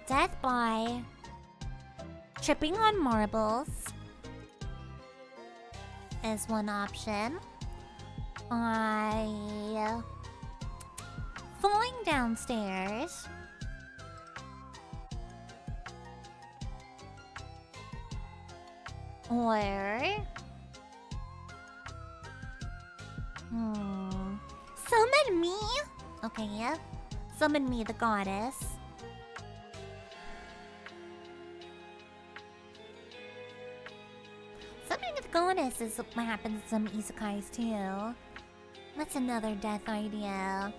Death by tripping on marbles is one option. By falling downstairs. Or summon me? Okay, yeah. Summon me the goddess. Summoning the goddess is what happens in some isekais too. What's another death idea?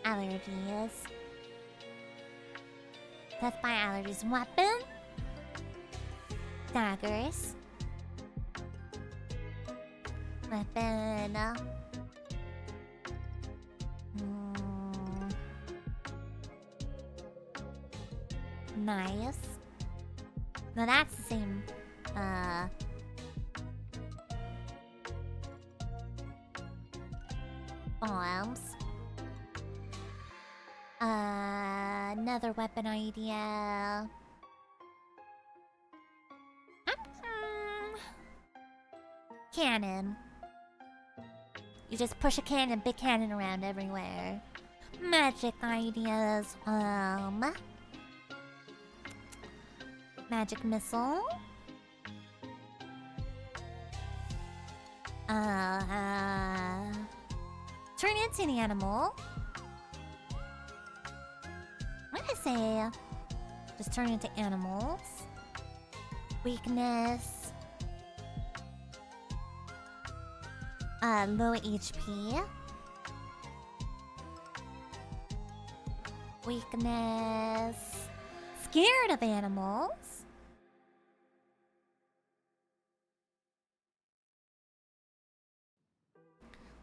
Allergies. Death by allergies. Weapon? Daggers. Weapon. Nice. No, that's the same. Bombs. Another weapon idea. Cannon. You just push a cannon, big cannon around everywhere. Magic ideas. Magic missile. Turn into an animal. I'm gonna say Just turn into animals. Weakness. Low HP. Weakness. Scared of animals.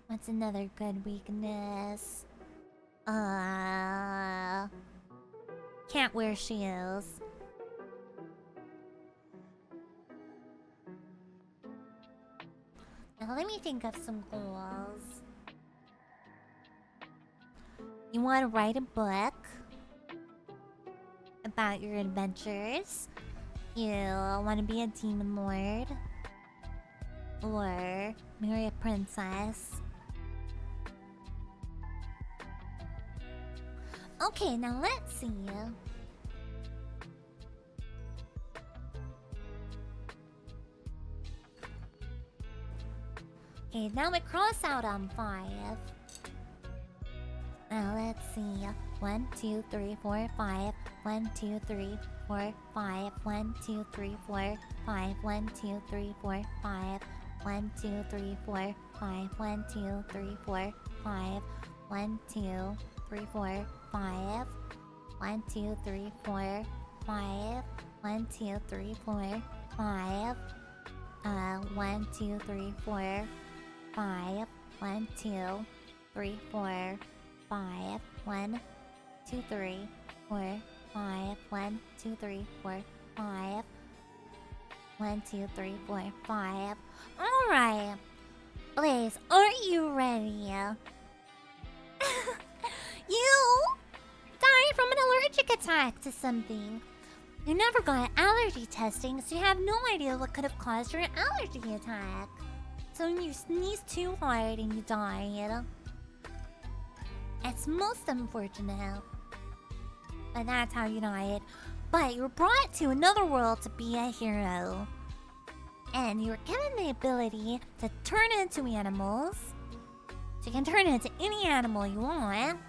What's another good weakness? Can't wear shoes. Now let me think of some goals. You want to write a book about your adventures. You want to be a demon lord. Or marry a princess. Okay, now let's see. Okay, now we cross out on 5. Now let's see. 1, 2, 3, 4, 5. 1, 2, 3, 4, 5. 1, 2, 3, 4, 5. 1, 2, 3, 4, 5. 1, 2, 3, 4, 5. 1, 2, 3, 4, 5. 1, 2, 3, 4, 5. 1, 2, 3, 4, 5. 1, 2, 3, 4, 5. 1, 2, 3, 4, 5. 1, 2, 3, 4, 5. 1, 2, 3, 4, 5. 1, 2, 3, 4, 5. 1, 2, 3, 4, 5. Alright. Blaze, are you ready? You died from an allergic attack to something. You never got allergy testing, so you have no idea what could have caused your allergy attack. So you sneezed too hard and you died. It's most unfortunate. But that's how you died. But you were brought to another world to be a hero. And you were given the ability to turn into animals. So you can turn into any animal you want.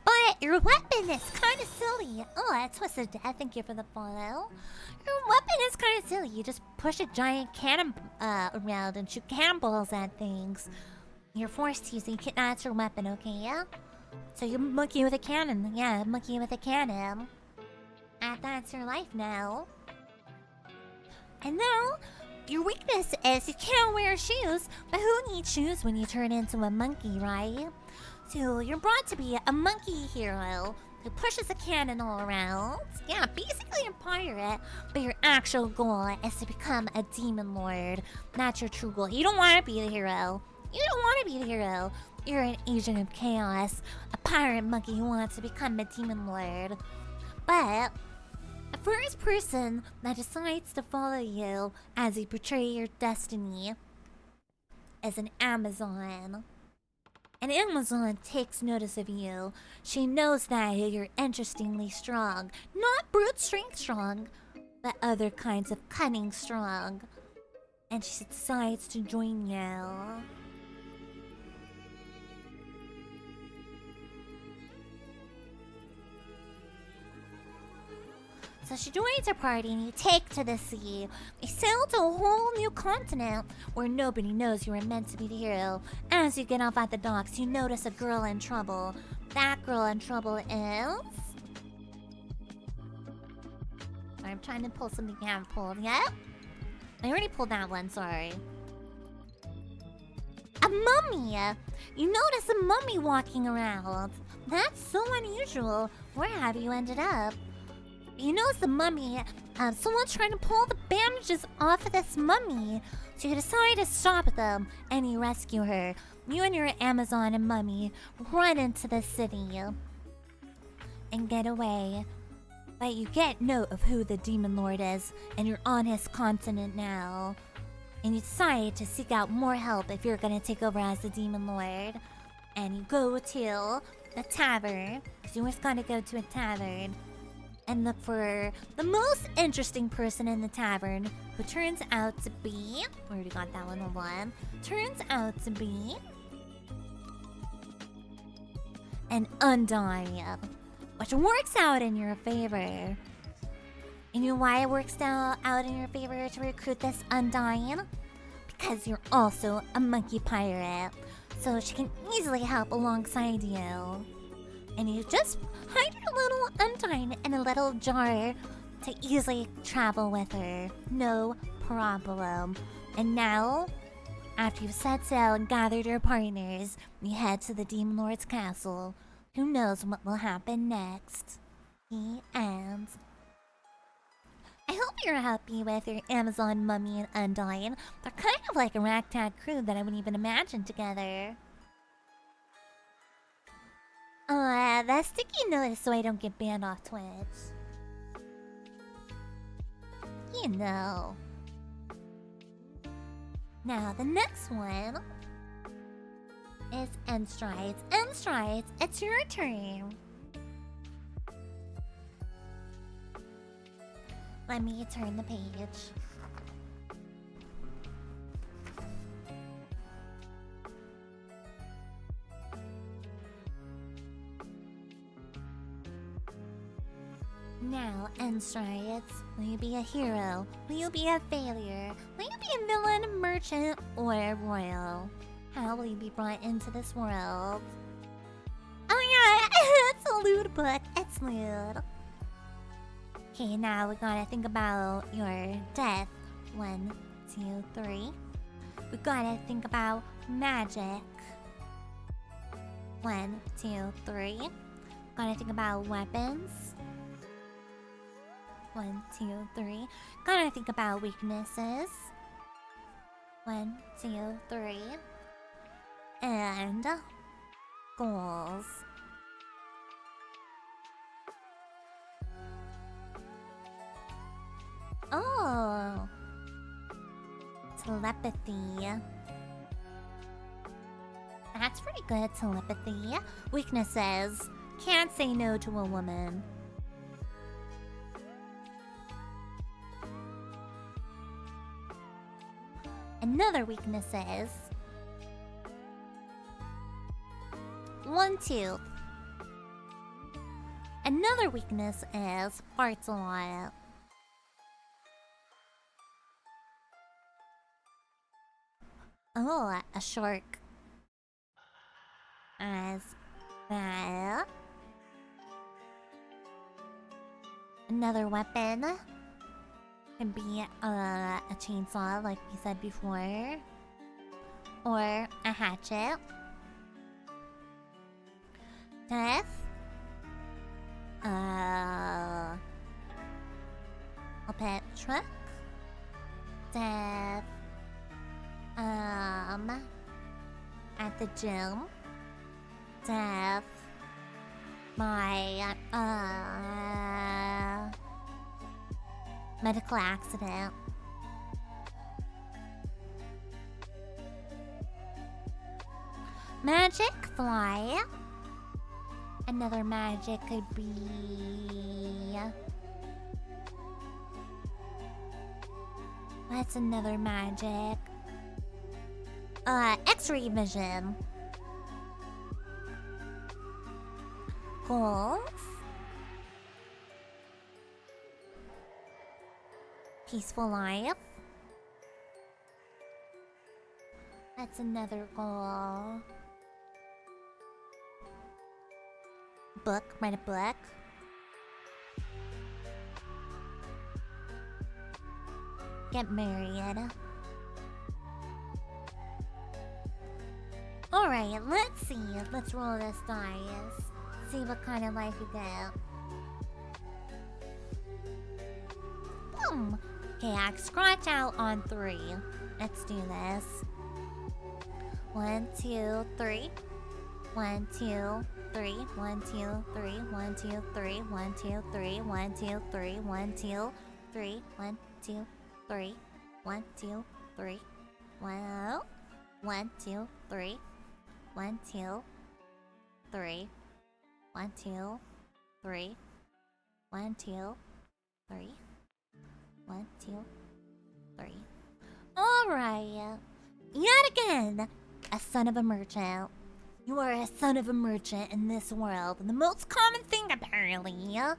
But your weapon is kind of silly. Oh, that's Twisted Death. Thank you for the follow. Your weapon is kind of silly. You just push a giant cannon around and shoot cannonballs at things. You're forced to use it. That's your weapon, okay? Yeah? So you monkey with a cannon. Yeah, monkey with a cannon. And that's your life now. And now, your weakness is you can't wear shoes. But who needs shoes when you turn into a monkey, right? So you're brought to be a monkey hero who pushes a cannon all around. Yeah, basically a pirate. But your actual goal is to become a demon lord. That's your true goal. You don't want to be the hero. You don't want to be the hero. You're an agent of chaos. A pirate monkey who wants to become a demon lord. But the first person that decides to follow you as you betray your destiny is an Amazon. An Amazon takes notice of you. She knows that you're interestingly strong. Not brute strength strong, but other kinds of cunning strong. And she decides to join you. So she joins her party and you take to the sea. You sail to a whole new continent where nobody knows you were meant to be the hero. As you get off at the docks, you notice a girl in trouble. That girl in trouble is... I'm trying to pull something I haven't pulled yet. I already pulled that one, sorry. A mummy! You notice a mummy walking around. That's so unusual. Where have you ended up? You notice the mummy, someone's trying to pull the bandages off of this mummy. So you decide to stop them, and you rescue her. You and your Amazon and mummy run into the city and get away. But you get note of who the Demon Lord is, and you're on his continent now. And you decide to seek out more help if you're gonna take over as the Demon Lord. And you go to the tavern, because you always gotta go to a tavern. And look for the most interesting person in the tavern, who turns out to be... We already got that one. Turns out to be... an Undyne, which works out in your favor. You know why it works out in your favor to recruit this Undyne? Because you're also a monkey pirate, so she can easily help alongside you. And you just hide your little Undyne in a little jar to easily travel with her. No problem. And now, after you've set sail and gathered your partners, you head to the Demon Lord's castle. Who knows what will happen next? The end. I hope you're happy with your Amazon Mummy and Undyne. They're kind of like a ragtag crew that I wouldn't even imagine together. That sticky note so I don't get banned off Twitch. You know. Now, the next one is Endstrides. Endstrides, it's your turn. Let me turn the page. Now, Endstrides, will you be a hero? Will you be a failure? Will you be a villain, merchant, or royal? How will you be brought into this world? Oh yeah, it's a lewd book. It's lewd. Okay, now we gotta think about your death. 1, 2, 3. We gotta think about magic. 1, 2, 3. Gotta think about weapons. 1, 2, 3. Gotta think about weaknesses. 1, 2, 3. And goals. Oh, telepathy. That's pretty good, telepathy. Weaknesses. Can't say no to a woman. Another weakness is 1 tooth. Another weakness is farts a lot. Oh, a shark. As that. Another weapon can be a chainsaw, like we said before, or a hatchet. Death. A pet truck. Death. At the gym. Death. My medical accident. Magic fly. Another magic could be what's another magic? X-ray vision. Goals. Peaceful life. That's another goal. Book, write a book. Get married. Alright, let's see. Let's roll this dice. See what kind of life you get. Boom! Okay, I scratch out on 3. Let's do this. 1, 2, 3. 1, 2, 3. 1, 2, 3. 1, 2, 3. 1, 2, 3. 1, 2, 3. 1, 2, 3. 1, 2, 3. 1, 2, 3. Wow. 1, 2, 3. 1, 2, 3. 1, 2, 3. 1, 2, 3. 1, 2, 3. Alright. Yet again, a son of a merchant. You are a son of a merchant in this world. And the most common thing, apparently. Yep.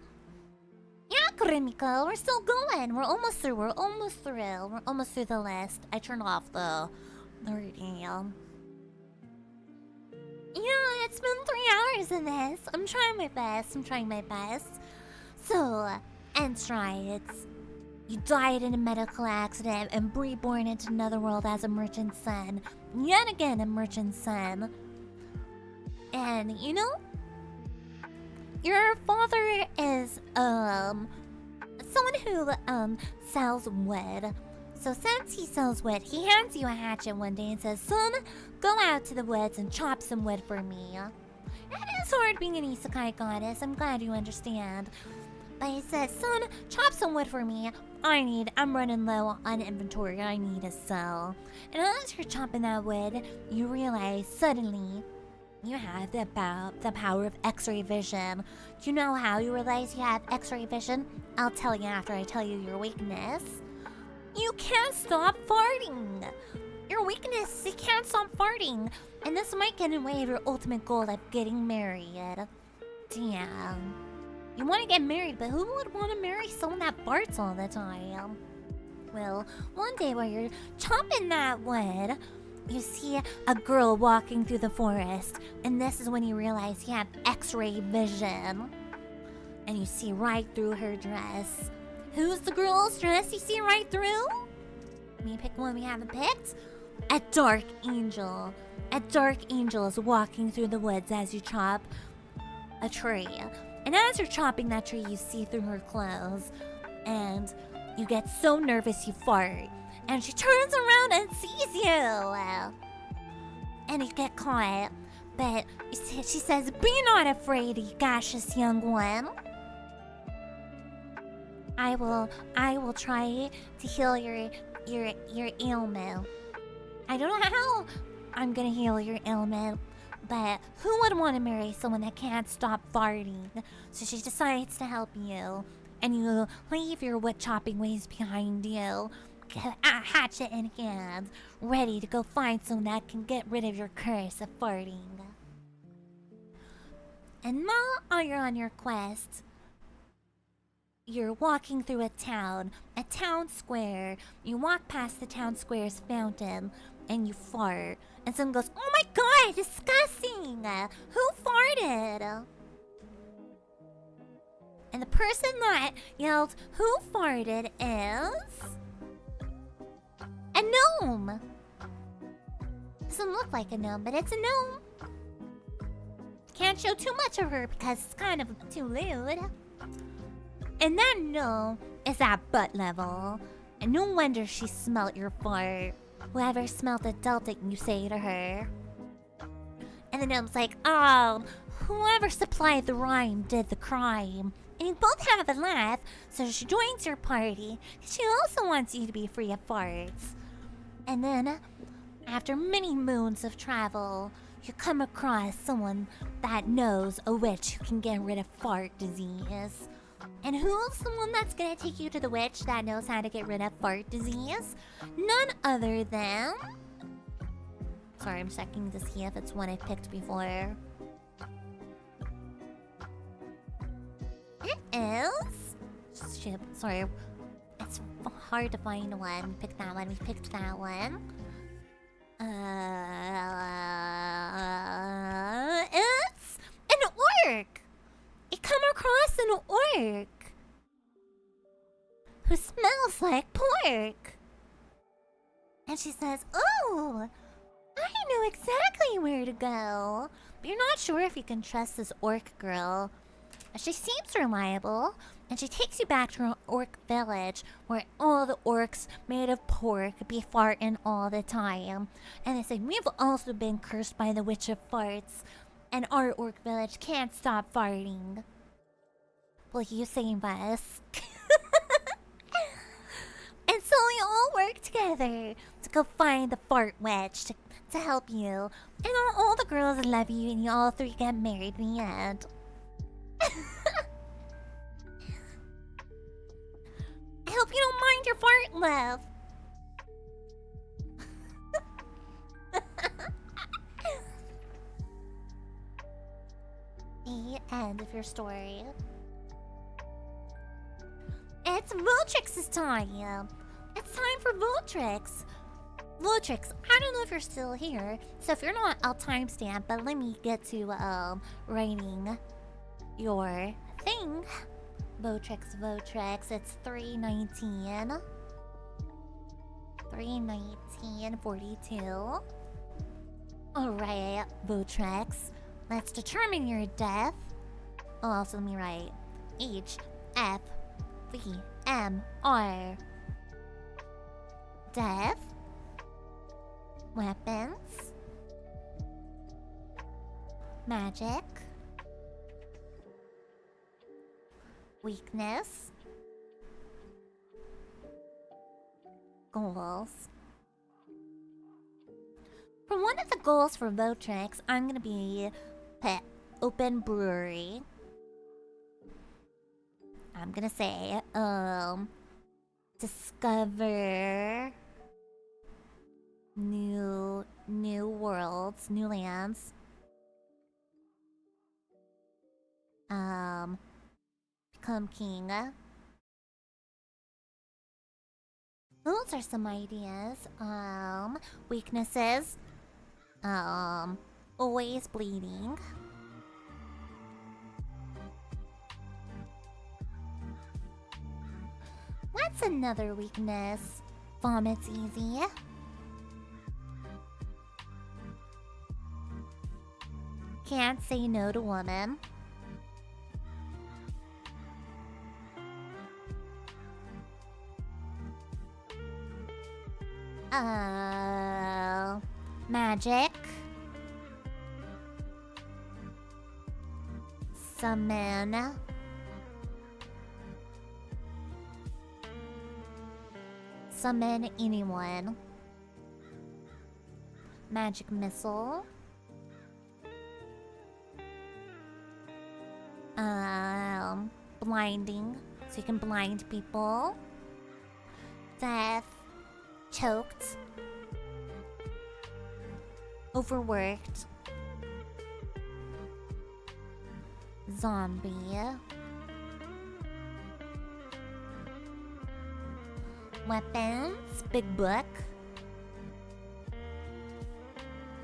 Karimika. We're still going. We're almost through. We're almost through the list. I turned off the reading. Yeah, it's been 3 hours in this. I'm trying my best. So, Enstrides, you died in a medical accident and reborn into another world as a merchant's son. Yet again, a merchant's son. And, you know, your father is, someone who, sells wood. So since he sells wood, he hands you a hatchet one day and says, son, go out to the woods and chop some wood for me. It is hard being an Isekai goddess, I'm glad you understand. But he says, son, chop some wood for me. I'm running low on inventory, I need to sell. And as you're chopping that wood, you realize suddenly you have the power of X-ray vision. Do you know how you realize you have X-ray vision? I'll tell you after I tell you your weakness. You can't stop farting. Your weakness is you can't stop farting. And this might get in the way of your ultimate goal of getting married. Damn. You want to get married, but who would want to marry someone that farts all the time? Well, one day while you're chopping that wood, you see a girl walking through the forest. And this is when you realize you have X-ray vision. And you see right through her dress. Who's the girl's dress you see right through? Let me pick one we haven't picked. A dark angel. A dark angel is walking through the woods as you chop a tree. And as you're chopping that tree, you see through her clothes. And you get so nervous you fart. And she turns around and sees you. And you get caught. But she says, be not afraid, you gaseous young one. I will try to heal your ailment. I don't know how I'm gonna heal your ailment, but who would want to marry someone that can't stop farting? So she decides to help you, and you leave your wood chopping ways behind you, a hatchet in hand, ready to go find someone that can get rid of your curse of farting. And now you're on your quest. You're walking through a town square. You walk past the town square's fountain, and you fart. And someone goes, oh my god, disgusting! Who farted? And the person that yelled, who farted is... a gnome! Doesn't look like a gnome, but it's a gnome. Can't show too much of her because it's kind of too lewd. And that gnome is at butt level. And no wonder she smelt your fart. Whoever smelt it dealt it, you say to her. And the gnome's like, oh, whoever supplied the rhyme did the crime. And you both have a laugh, so she joins your party. She also wants you to be free of farts. And then, after many moons of travel, you come across someone that knows a witch who can get rid of fart disease. And who's the one that's gonna take you to the witch that knows how to get rid of fart disease? None other than... Sorry, I'm checking to see if it's one I've picked before. It is... Shit, sorry. It's hard to find one. We picked that one. We picked that one. It's an orc! You come across an orc who smells like pork. And she says, oh, I know exactly where to go. But you're not sure if you can trust this orc girl. She seems reliable, and she takes you back to her orc village where all the orcs made of pork be farting all the time. And they say, we've also been cursed by the witch of farts, and our orc village can't stop farting. Will you save us? And so we all work together to go find the fart witch to help you. And all the girls love you, and you all three get married in the end. I hope you don't mind your fart, love. The end of your story. It's Votrix's time! It's time for Votrix! Votrix, I don't know if you're still here, so if you're not, I'll timestamp, but let me get to, writing your thing. Votrix, it's 319. 319:42. Alright, Votrix. Let's determine your death. Oh, also let me write HFVMR. Death. Weapons. Magic. Weakness. Goals. For one of the goals for Votrix, I'm gonna be pet open brewery. I'm gonna say, discover new worlds, new lands. Become king. Those are some ideas. Weaknesses. Always bleeding. What's another weakness? Vomit's easy. Can't say no to woman. Magic. Summon. Summon anyone. Magic missile. Blinding, so you can blind people. Death. Choked. Overworked. Zombie. Weapons. Big book.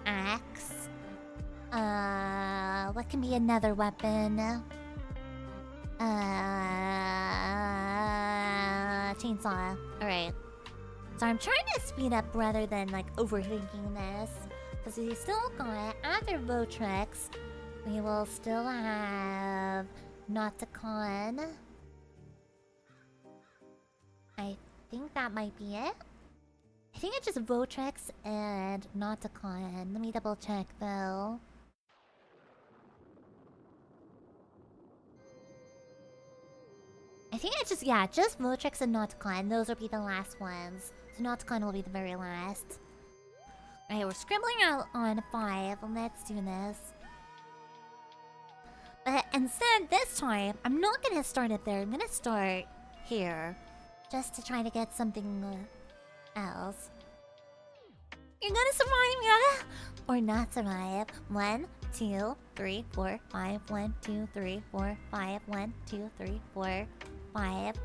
Axe. What can be another weapon? Chainsaw. Alright. So I'm trying to speed up rather than like overthinking this. Because we still got, after Votrix, we will still have Nauticon. I think that might be it. I think it's just Votrix and Nauticon. Let me double check though. I think it's just, yeah, just Votrix and Nauticon. Those will be the last ones. So Nauticon will be the very last. Alright, we're scribbling out on 5. Let's do this. But instead, this time, I'm not gonna start it there. I'm gonna start here. Just to try to get something else. You're gonna survive, yeah? Or not survive. 1, 2, 3, 4, 5. 1, 2, 3, 4, 5. 1, 2, 3, 4, 5.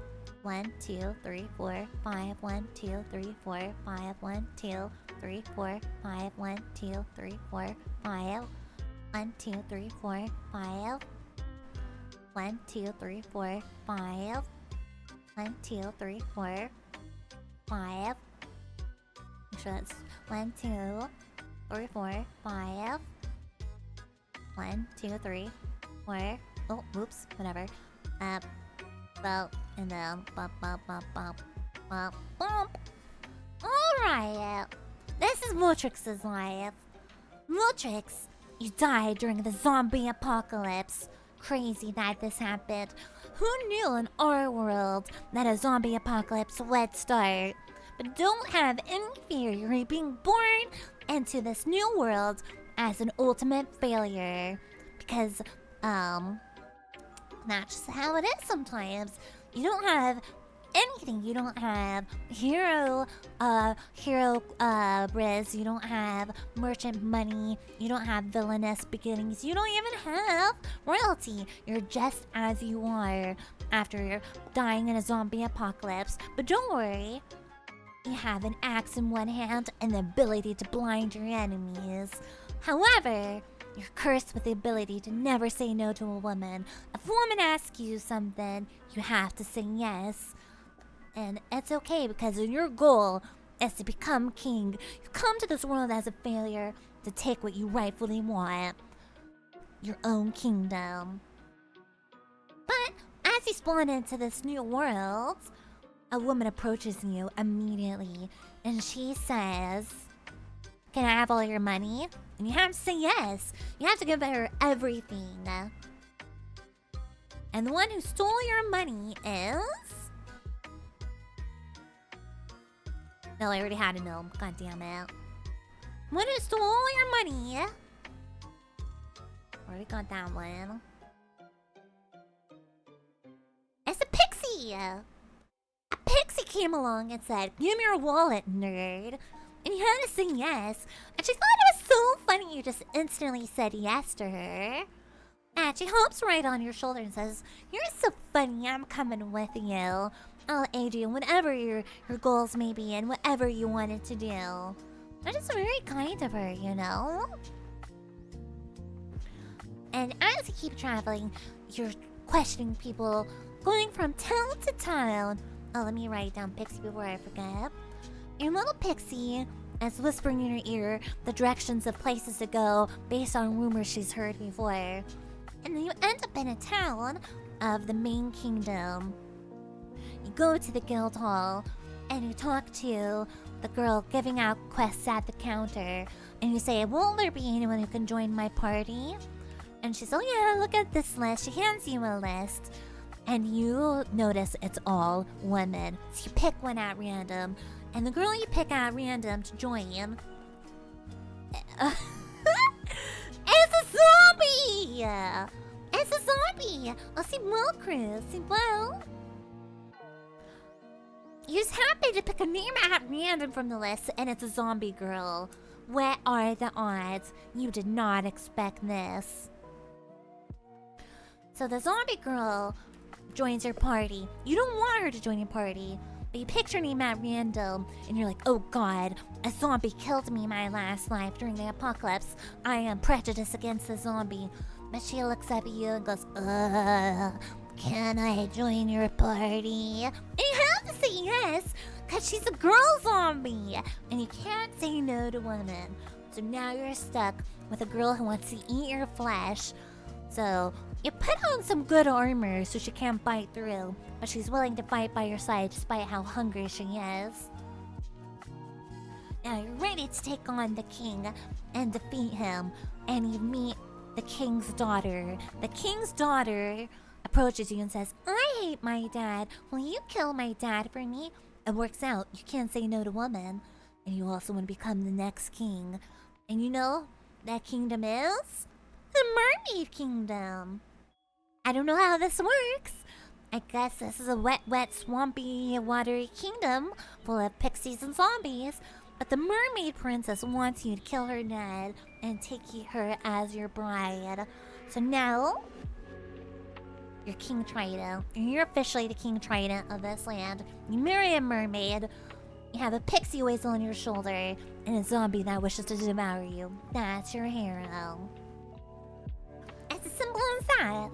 1, 2, 3, 4, 5. 1, 2, 3, 4, 5. 1, 2, 3, 4, 5. 1, 2, 3, 4, 5. 1, 2, 3, 4, 5. 1, 2, 3, 4, 5. 1, 2, 3, 4, 5. Make sure that's 1, 2, 3, 4, 5. 1, 2, 3, 4. Oh, oops, whatever. Well, and then bump, bump, bump, bump, bump, bump. Alright, this is Votrix's life. Votrix, you died during the zombie apocalypse. Crazy that this happened. Who knew in our world that a zombie apocalypse would start? But don't have any fear, you're being born into this new world as an ultimate failure. Because, that's just how it is sometimes. You don't have anything. You don't have hero Briz. You don't have merchant money. You don't have villainous beginnings. You don't even have royalty. You're just as you are after dying in a zombie apocalypse. But don't worry. You have an axe in one hand and the ability to blind your enemies. However, you're cursed with the ability to never say no to a woman. If a woman asks you something, you have to say yes. And it's okay because your goal is to become king. You come to this world as a failure to take what you rightfully want. Your own kingdom. But as you spawn into this new world, a woman approaches you immediately and she says, "Can I have all your money?" And you have to say yes. You have to give her everything. And the one who stole your money is... No, I already had a gnome. God damn it. The one who stole your money... Already got that one. It's a pixie! A pixie came along and said, "Give me your wallet, nerd." And you had to say yes. And she thought it was so funny you just instantly said yes to her. And she hops right on your shoulder and says, "You're so funny, I'm coming with you. I'll aid you in whatever your goals may be and whatever you wanted to do." That is very kind of her, you know? And as you keep traveling, you're questioning people, going from town to town. Oh, let me write down Pixie before I forget. Your little Pixie is whispering in your ear the directions of places to go based on rumors she's heard before. And then you end up in a town of the main kingdom. You go to the guild hall and you talk to the girl giving out quests at the counter. And you say, "Will there be anyone who can join my party?" And she says, "Oh yeah, look at this list." She hands you a list. And you notice it's all women. So you pick one at random. And the girl you pick at random to join... it's a zombie! It's a zombie! Oh, see, well, Chris. See, well... You just happen to pick a name at random from the list, and it's a zombie girl. What are the odds? You did not expect this. So the zombie girl joins your party. You don't want her to join your party, but you picked her name at random, and you're like, "Oh god, a zombie killed me in my last life during the apocalypse. I am prejudiced against the zombie." But she looks up at you and goes, "Can I join your party?" And you have to say yes, because she's a girl zombie, and you can't say no to women. So now you're stuck with a girl who wants to eat your flesh. So you put on some good armor so she can't bite through, but she's willing to fight by your side despite how hungry she is. Now you're ready to take on the king and defeat him, and you meet the king's daughter. The king's daughter approaches you and says, "I hate my dad. Will you kill my dad for me?" It works out. You can't say no to women, and you also want to become the next king. And you know that kingdom is the Mermaid Kingdom. I don't know how this works. I guess this is a wet, swampy, watery kingdom full of pixies and zombies. But the Mermaid Princess wants you to kill her dad and take her as your bride. So now, you're King Trident. You're officially the King Trident of this land. You marry a mermaid. You have a pixie weasel on your shoulder and a zombie that wishes to devour you. That's your hero. It's as simple as that.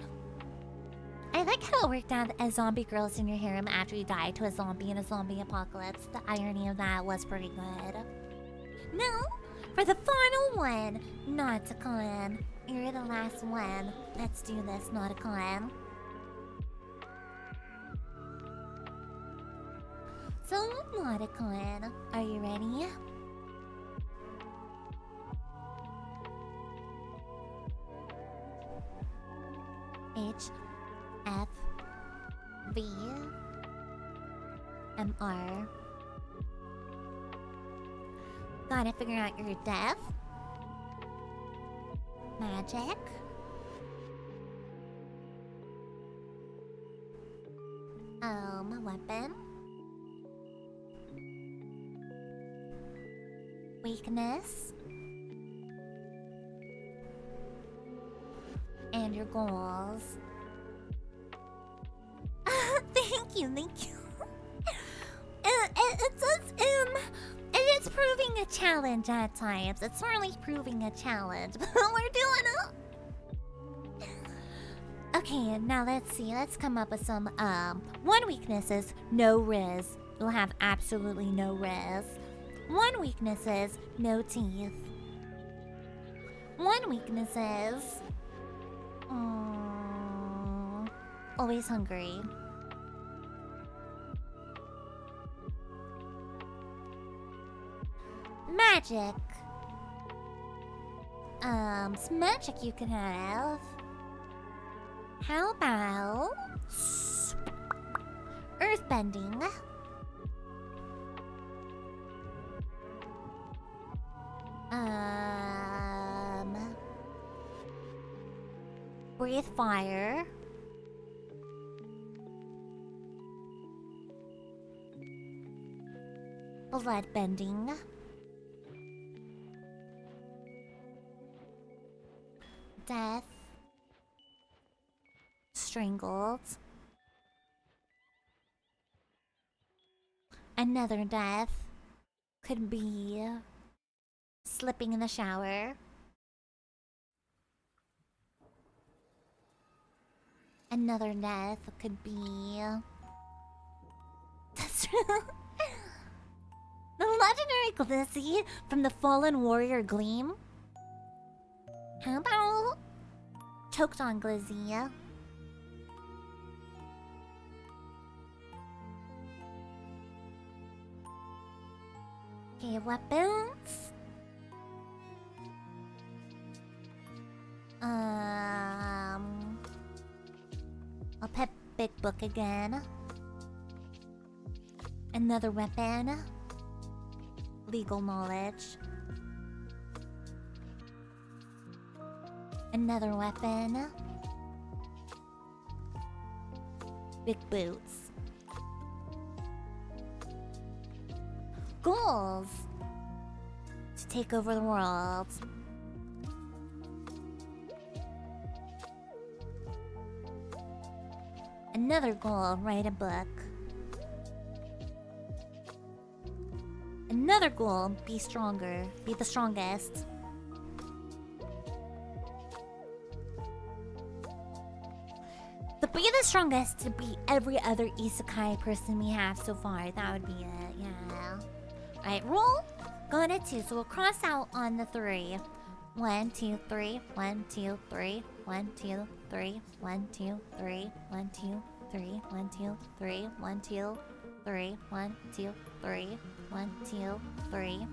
I like how it worked out as zombie girls in your harem after you died to a zombie in a zombie apocalypse. The irony of that was pretty good. Now, for the final one, Nauticon. You're the last one. Let's do this, Nauticon. So, Nauticon, are you ready? H F V M R. Gotta figure out your death. Magic. Weapon. weakness, and your goals. Thank you. It is proving a challenge at times. It's really proving a challenge, but we're doing it. Okay, now let's see. Let's come up with some. One weakness is no riz. You'll have absolutely no riz. One weakness is no teeth. One weakness is always hungry. Magic. Some magic you can have. How about earthbending? Breathe fire. Blood bending. Death. Strangled. Another death could be slipping in the shower. Another death could be that's the legendary Glizzy from the Fallen Warrior Gleam. How about choked on Glizzy? Okay, weapons. I'll pet Big Book again. Another weapon. Legal knowledge. Another weapon. Big boots. Goals. To take over the world. Another goal, write a book. Another goal, be stronger. Be the strongest. To be the strongest to beat every other isekai person we have so far. That would be it, yeah. Alright, roll. Go to 2, so we'll cross out on the 3. 1, 2, 3. 1, 2, 3. 1, 2, 3. 1, 2, 3. 1, 2, 3. 1, 2, 3. 1, 2, 3. 1, 2, 3. 1, 2, 3.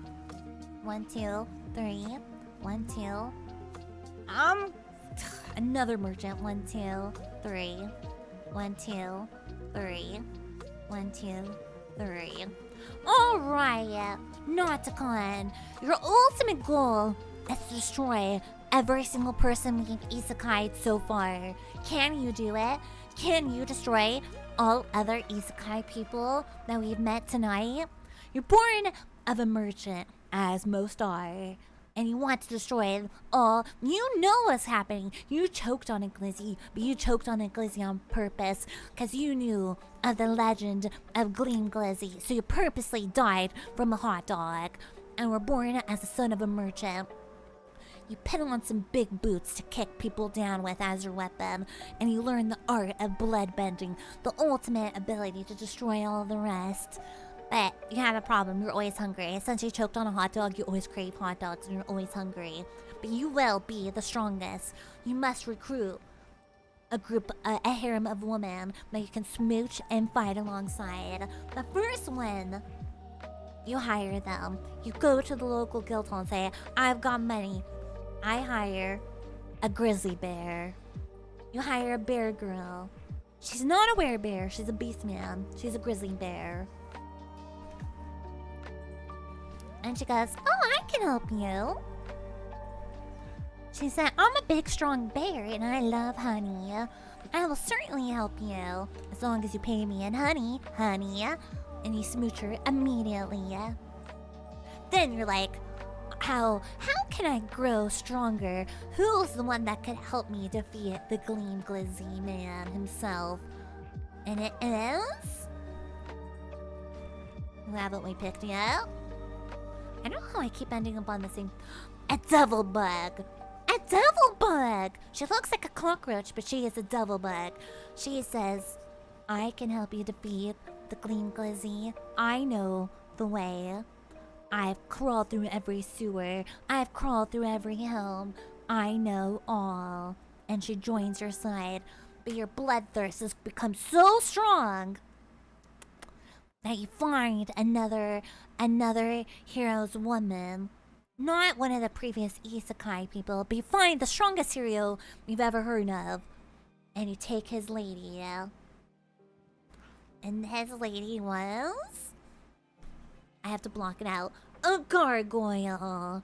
1, 2, 3. 1, 2. Another merchant. 1, 2, 3. 1, 2, 3. 1, 2, 3. Alright, Nauticon. Your ultimate goal is to destroy every single person we've isekai'd so far. Can you do it? Can you destroy all other isekai people that we've met tonight? You're born of a merchant, as most are, and you want to destroy them all. You know what's happening. You choked on a Glizzy, but you choked on a Glizzy on purpose, because you knew of the legend of Gleam Glizzy, so you purposely died from a hot dog, and were born as the son of a merchant. You put on some big boots to kick people down with as your weapon, and you learn the art of bloodbending, the ultimate ability to destroy all the rest. But you have a problem, you're always hungry. Since you choked on a hot dog, you always crave hot dogs and you're always hungry. But you will be the strongest. You must recruit a group, a harem of women that you can smooch and fight alongside. The first one, you hire them. You go to the local guild hall and say, I've got money. I hire a grizzly bear. You hire a bear girl. She's not a werebear, she's a beast man. She's a grizzly bear. And she goes, oh, I can help you. She said, I'm a big strong bear and I love honey. I will certainly help you as long as you pay me in honey. And you smooch her immediately. Then you're like, How can I grow stronger? Who's the one that could help me defeat the Gleam Glizzy man himself? And it is... Who haven't we picked yet? I don't know how I keep ending up on the same... A devil bug! A devil bug! She looks like a cockroach, but she is a devil bug. She says, I can help you defeat the Gleam Glizzy. I know the way. I've crawled through every sewer. I've crawled through every home. I know all. And she joins your side. But your bloodthirst has become so strong that you find another hero's woman. Not one of the previous isekai people, but you find the strongest hero you've ever heard of. And you take his lady. And his lady was... I have to block it out. A gargoyle.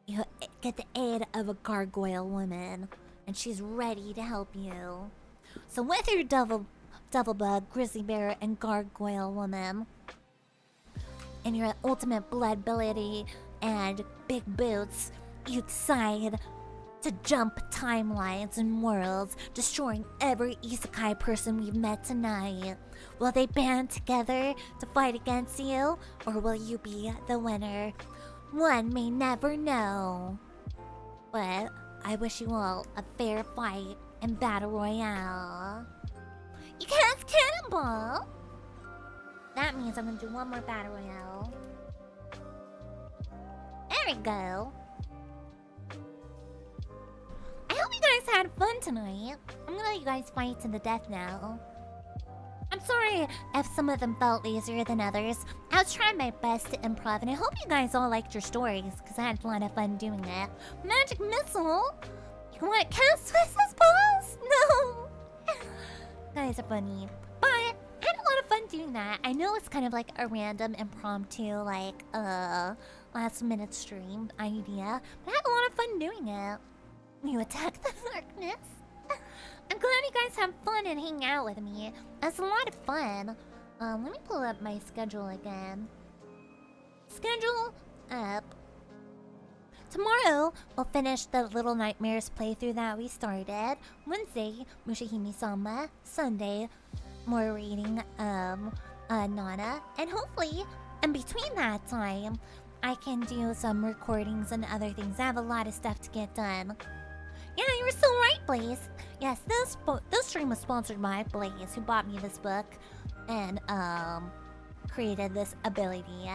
You get the aid of a gargoyle woman. And she's ready to help you. So with your devil bug, grizzly bear, and gargoyle woman, and your ultimate blood ability and big boots, you decide to jump timelines and worlds, destroying every isekai person we've met tonight. Will they band together to fight against you, or will you be the winner? One may never know. But I wish you all a fair fight in Battle Royale. You cast Cannonball! That means I'm gonna do one more Battle Royale. There we go. I hope you guys had fun tonight. I'm gonna let you guys fight to the death now. I'm sorry if some of them felt easier than others. I was trying my best to improv, and I hope you guys all liked your stories, because I had a lot of fun doing it. Magic Missile? You want to cast Swiss Balls? No! Guys are funny. But I had a lot of fun doing that. I know it's kind of like a random impromptu, like, last minute stream idea, but I had a lot of fun doing it. You attack the darkness. I'm glad you guys have fun and hang out with me. It's a lot of fun. Let me pull up my schedule again. Schedule up. Tomorrow, we'll finish the Little Nightmares playthrough that we started. Wednesday, Mushihime-sama. Sunday, more reading Nana. And hopefully, in between that time, I can do some recordings and other things. I have a lot of stuff to get done. Yeah, you were so right, Blaze. Yes, this stream was sponsored by Blaze, who bought me this book and created this ability.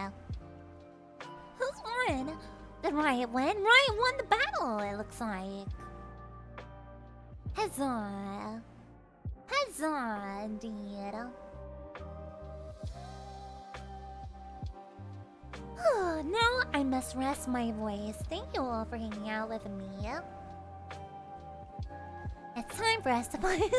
Who's won? Did Riot win? Riot won the battle, it looks like. Huzzah. Huzzah, indeed. Now I must rest my voice. Thank you all for hanging out with me. It's time for us to find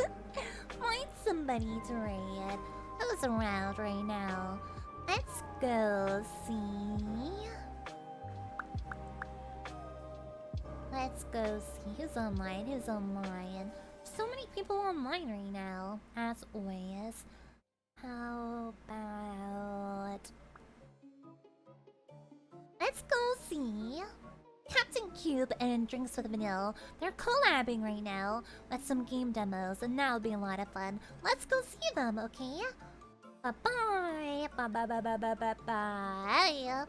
somebody to raid. Who's around right now? Let's go see. Let's go see who's online. Who's online? So many people online right now, as always. How about... Let's go see Captain Cube and Drinks with Vanilla. They're collabing right now with some game demos, and that'll be a lot of fun. Let's go see them, okay? Bye-bye. Bye-bye-bye-bye-bye-bye.